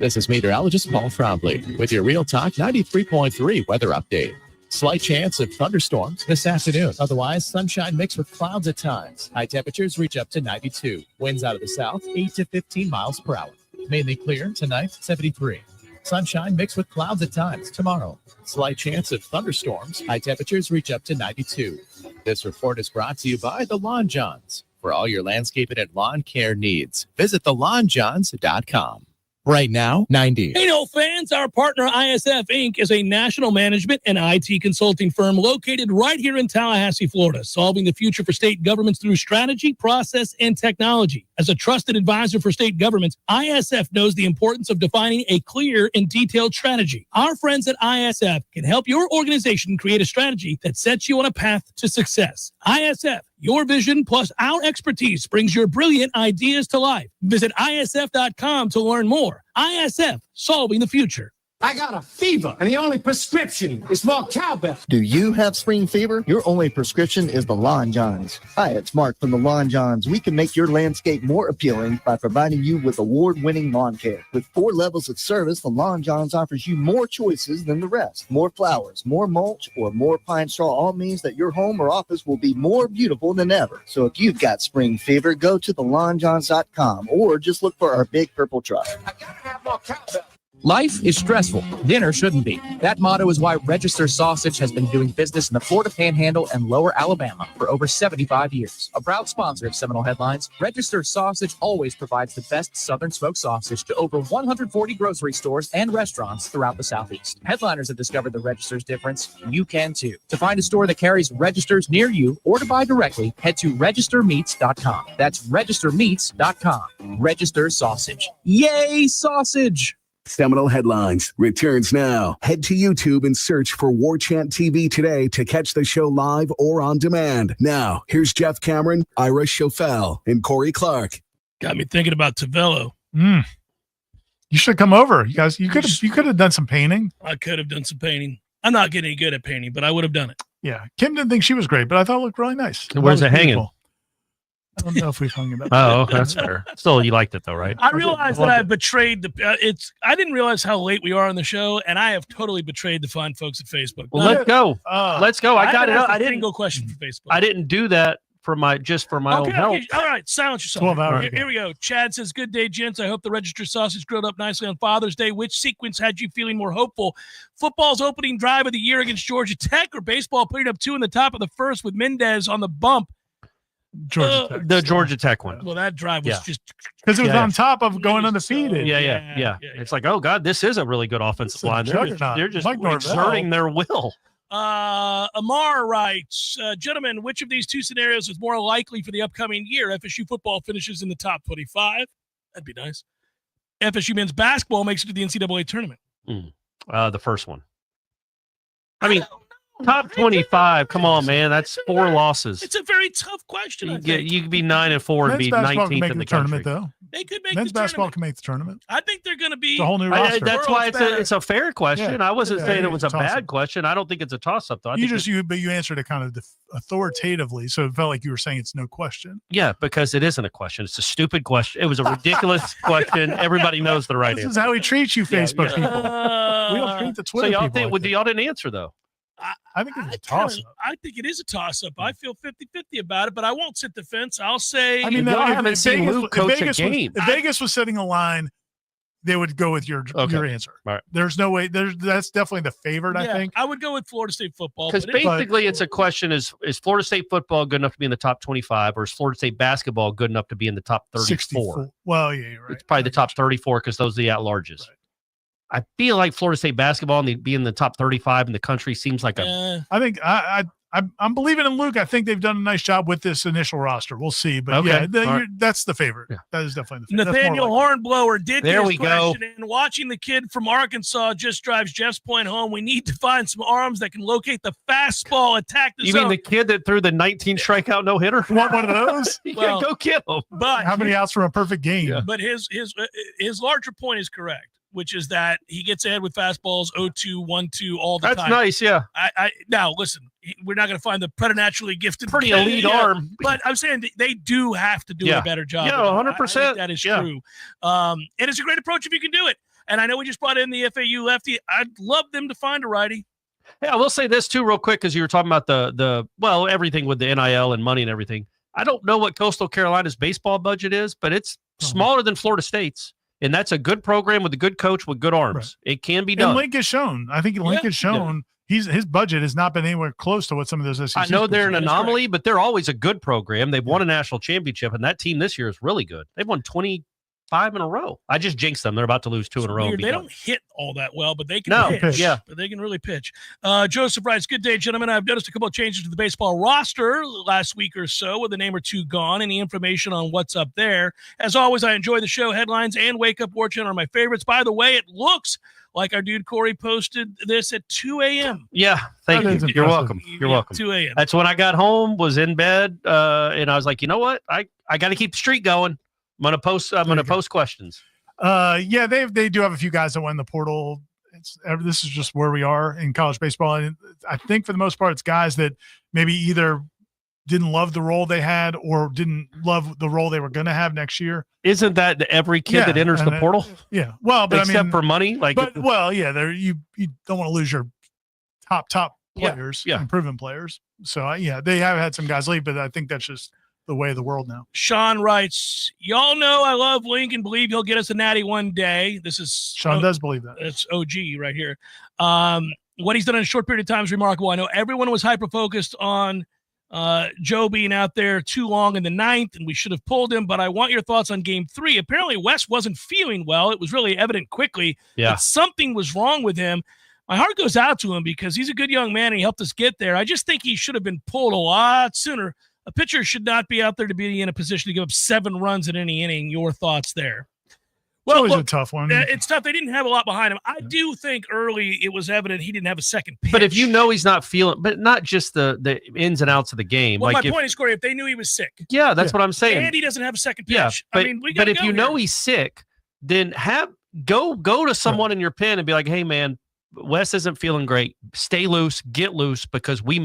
This is meteorologist Paul Trombley with your Real Talk 93.3 weather update. Slight chance of thunderstorms this afternoon. Otherwise, sunshine mixed with clouds at times. High temperatures reach up to 92. Winds out of the south, 8 to 15 miles per hour. Mainly clear tonight, 73. Sunshine mixed with clouds at times tomorrow. Slight chance of thunderstorms. High temperatures reach up to 92. This report is brought to you by the Lawn Johns. For all your landscaping and lawn care needs, visit thelawnjohns.com. Right now, 90. Hey, no fans, our partner ISF Inc. is a national management and IT consulting firm located right here in Tallahassee, Florida, solving the future for state governments through strategy, process, and technology. As a trusted advisor for state governments, ISF knows the importance of defining a clear and detailed strategy. Our friends at ISF can help your organization create a strategy that sets you on a path to success. ISF, your vision plus our expertise brings your brilliant ideas to life. Visit ISF.com to learn more. ISF, solving the future. I got a fever, and the only prescription is more cowbell. Do you have spring fever? Your only prescription is the Lawn Johns. Hi, it's Mark from the Lawn Johns. We can make your landscape more appealing by providing you with award-winning lawn care. With 4 levels of service, the Lawn Johns offers you more choices than the rest. More flowers, more mulch, or more pine straw all means that your home or office will be more beautiful than ever. So if you've got spring fever, go to thelawnjohns.com or just look for our big purple truck. I gotta have more cowbell. Life is stressful. Dinner shouldn't be. That motto is why Register Sausage has been doing business in the Florida Panhandle and Lower Alabama for over 75 years. A proud sponsor of Seminole Headlines, Register Sausage always provides the best Southern smoked sausage to over 140 grocery stores and restaurants throughout the Southeast. Headliners have discovered the Register's difference. You can too. To find a store that carries Registers near you or to buy directly, head to registermeats.com. That's registermeats.com. Register Sausage. Yay, sausage! Seminole Headlines returns now. Head to YouTube and search for Warchant TV today to catch the show live or on demand. Now, here's Jeff Cameron, Ira Schofel, and Corey Clark. Got me thinking about Tavello. You should come over. You guys, you could have done some painting. I could have done some painting. I'm not getting good at painting, but I would have done it. Yeah. Kim didn't think she was great, but I thought it looked really nice. Where's it hanging? I don't know if we've hung about. Oh, that's fair. Still, you liked it though, right? I realized that I betrayed I didn't realize how late we are on the show, and I have totally betrayed the fine folks at Facebook. Well, let's go. Let's go. I got it. I didn't go question for Facebook. I didn't do that for my own health. Okay. All right, silence yourself. 12 hours. Here we go. Chad says, "Good day, gents. I hope the Register sausage grilled up nicely on Father's Day. Which sequence had you feeling more hopeful? Football's opening drive of the year against Georgia Tech, or baseball putting up 2 in the top of the first with Mendez on the bump?" The Georgia Tech one. Well, that drive was just because it was on top of going undefeated. Yeah. It's like, oh God, this is a really good offensive line. They're just exerting their will. Amar writes, gentlemen, which of these 2 scenarios is more likely for the upcoming year? FSU football finishes in the top 25. That'd be nice. FSU men's basketball makes it to the NCAA tournament. The first one. I mean, top 25. Come on, man. That's 4 losses. It's a very tough question. You could be 9-4 and be 19th in the tournament, country. though. They could make men's the basketball tournament. can make the tournament. I think they're going to be it's a whole new roster. That's why it's a fair question. Yeah. I wasn't saying it was a bad toss-up. question. I don't think it's a toss-up, though. But you answered it kind of authoritatively, so it felt like you were saying it's no question. Yeah, because it isn't a question. It's a stupid question. It was a ridiculous question. Everybody knows the right answer. This is how we treat you, Facebook people. We don't treat the Twitter y'all people. y'all didn't answer, though. I think it's a toss-up. I think it is a toss-up. I feel 50-50 about it, but I won't sit the fence. I'll say. I mean, y'all haven't seen Luke coach a game. If Vegas was setting a line, they would go with your answer. All right. There's no way. That's definitely the favorite. I think I would go with Florida State football because basically it's a question: is Florida State football good enough to be in the top 25, or is Florida State basketball good enough to be in the top 34? 64. Well, yeah, you're right. It's probably the top 34 because those are the at-larges. Right. I feel like Florida State basketball and being in the top 35 in the country seems like I think I'm believing in Luke. I think they've done a nice job with this initial roster. We'll see, but that's the favorite. Yeah. That is definitely the favorite. Nathaniel Hornblower did there this we question, go. and watching the kid from Arkansas just drives Jeff's point home. We need to find some arms that can locate the fastball, attack the zone. zone. You mean the kid that threw the 19 strikeout no-hitter? Want one of those? Well, go get him. But how many outs from a perfect game? Yeah. But his larger point is correct, which is that he gets ahead with fastballs 0-2, 1-2 all the time. That's nice, yeah. Now, listen, we're not going to find the preternaturally gifted. Pretty elite arm. But I'm saying they do have to do a better job. Yeah, 100%. That is true. And it's a great approach if you can do it. And I know we just brought in the FAU lefty. I'd love them to find a righty. Yeah, I will say this too real quick, because you were talking about the everything with the NIL and money and everything. I don't know what Coastal Carolina's baseball budget is, but it's smaller than Florida State's. And that's a good program with a good coach with good arms. Right. It can be done. And Link has shown. I think Link has shown his budget has not been anywhere close to what some of those SEC. I know they're an anomaly, but they're always a good program. They've won a national championship, and that team this year is really good. They've won 25 in a row. I just jinxed them. They're about to lose 2 in a row. They don't hit all that well, but they can pitch. Yeah. But they can really pitch. Joseph writes, good day, gentlemen. I've noticed a couple of changes to the baseball roster last week or so with a name or two gone. Any information on what's up there? As always, I enjoy the show. Headlines and Wake Up Warchant are my favorites. By the way, it looks like our dude Corey posted this at 2 a.m. Yeah, thank you. You're welcome. You're welcome. 2 a.m. That's when I got home, was in bed, and I was like, you know what? I got to keep the streak going. I'm gonna post questions. Yeah, they do have a few guys that went in the portal. This is just where we are in college baseball, and I think for the most part, it's guys that maybe either didn't love the role they had or didn't love the role they were going to have next year. Isn't that every kid that enters the portal? Yeah. Well, but except for money, you don't want to lose your top players, proven players. So they have had some guys leave, but I think that's just the way of the world now. Sean writes, y'all know I love Link and believe he'll get us a natty one day. This is Sean does believe that. It's OG right here. What he's done in a short period of time is remarkable. I know everyone was hyper-focused on Joe being out there too long in the 9th, and we should have pulled him, but I want your thoughts on Game 3. Apparently, Wes wasn't feeling well. It was really evident quickly that something was wrong with him. My heart goes out to him because he's a good young man and he helped us get there. I just think he should have been pulled a lot sooner. A pitcher should not be out there to be in a position to give up 7 runs in any inning. Your thoughts there? Well, it's always a tough one. It's tough. They didn't have a lot behind him. I do think early it was evident he didn't have a second pitch. But if you know he's not feeling, but not just the ins and outs of the game. Well, my point is, Corey, if they knew he was sick. Yeah, that's what I'm saying. And he doesn't have a second pitch. Yeah, but, but if you know he's sick, then go to someone in your pen and be like, hey, man, Wes isn't feeling great. Stay loose, get loose, because we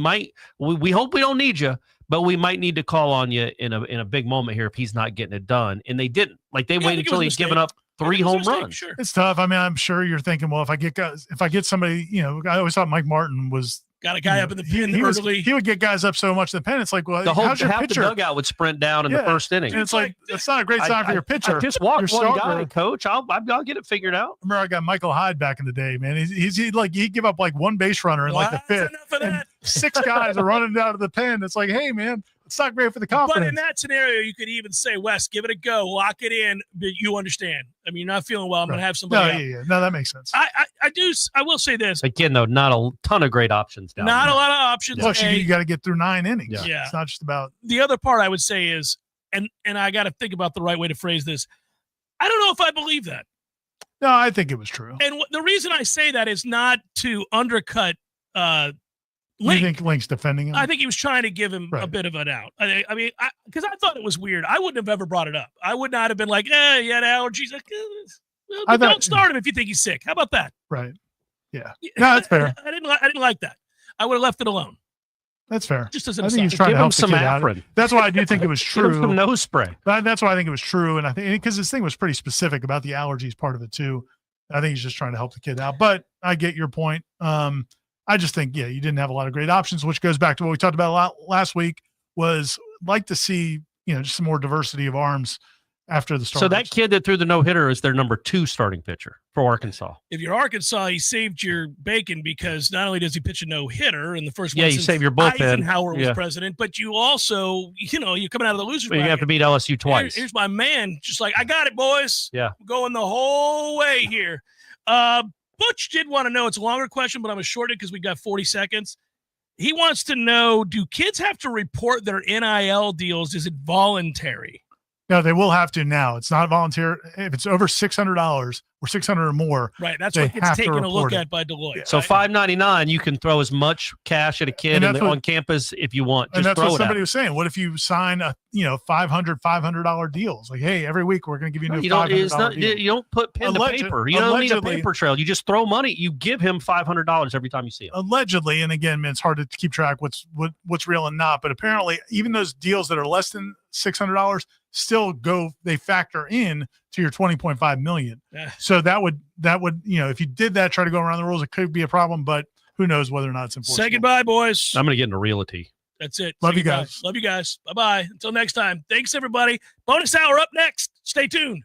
hope we don't need you. But we might need to call on you in a big moment here if he's not getting it done. And they didn't. Like they waited until he's given up 3 home runs. Sure. It's tough. I mean, I'm sure you're thinking, well, if I get somebody, I always thought Mike Martin was got a guy up in the pen early. He would get guys up so much in the pen. It's like, well, half your pitcher? The dugout would sprint down in the first inning. And it's like that's not a great sign for your pitcher. I just walked one guy, coach. I'll get it figured out. Remember, I got Michael Hyde back in the day, man. He'd give up like 1 base runner in like the 5th. And 6 guys are running down to the pen. It's like, hey, man, it's not great for the confidence. But in that scenario, you could even say, Wes, give it a go, lock it in. But you understand. I mean, you're not feeling well. I'm going to have somebody out. Yeah. No, that makes sense. I will say this. Again, though, not a ton of great options down Not there. a lot of options. Plus, you got to get through 9 innings. Yeah. It's not just about. The other part I would say is, and I got to think about the right way to phrase this. I don't know if I believe that. No, I think it was true. And the reason I say that is not to undercut Link. You think Link's defending him? I think he was trying to give him a bit of an out. I mean, because I thought it was weird. I wouldn't have ever brought it up. I would not have been like, he had allergies. Like, don't start him if you think he's sick. How about that? Right. Yeah. No, that's fair. I didn't like that. I would have left it alone. That's fair. Just as an I think aside. he's trying to help the kid out. That's why I do think it was true. Give him some nose spray. That's why I think it was true. And I think because this thing was pretty specific about the allergies part of it too. I think he's just trying to help the kid out. But I get your point. I just think, you didn't have a lot of great options, which goes back to what we talked about last week. Was like to see, just some more diversity of arms after the start. So that kid that threw the no-hitter is their number 2 starting pitcher for Arkansas. If you're Arkansas, he saved your bacon because not only does he pitch a no-hitter in the first one, you save your bullpen. Eisenhower was president, but you also, you're coming out of the loser's bracket. You have to beat LSU twice. Here's my man, just like, I got it, boys. Yeah. I'm going the whole way here. Butch did want to know, it's a longer question, but I'm going to shorten it because we got 40 seconds. He wants to know, do kids have to report their NIL deals? Is it voluntary? No, they will have to now. It's not volunteer. If it's over $600 or 600 or more, right? That's what gets taken a look at by Deloitte. So $5.99, you can throw as much cash at a kid on campus if you want. Just and that's throw what somebody was saying. What if you sign a $500 deals? Like, hey, every week we're going to give you a new $500 deal. You don't put pen to paper. You don't need a paper trail. You just throw money. You give him $500 every time you see him. Allegedly, and again, man, it's hard to keep track what's real and not. But apparently, even those deals that are less than $600 still they factor in to your 20.5 million. Yeah. So that would, if you did that, try to go around the rules, it could be a problem, but who knows whether or not it's enforceable. Say goodbye, boys. I'm going to get into realty. That's it. Love Say you goodbye. guys. Love you guys. Bye-bye. Until next time. Thanks, everybody. Bonus hour up next. Stay tuned.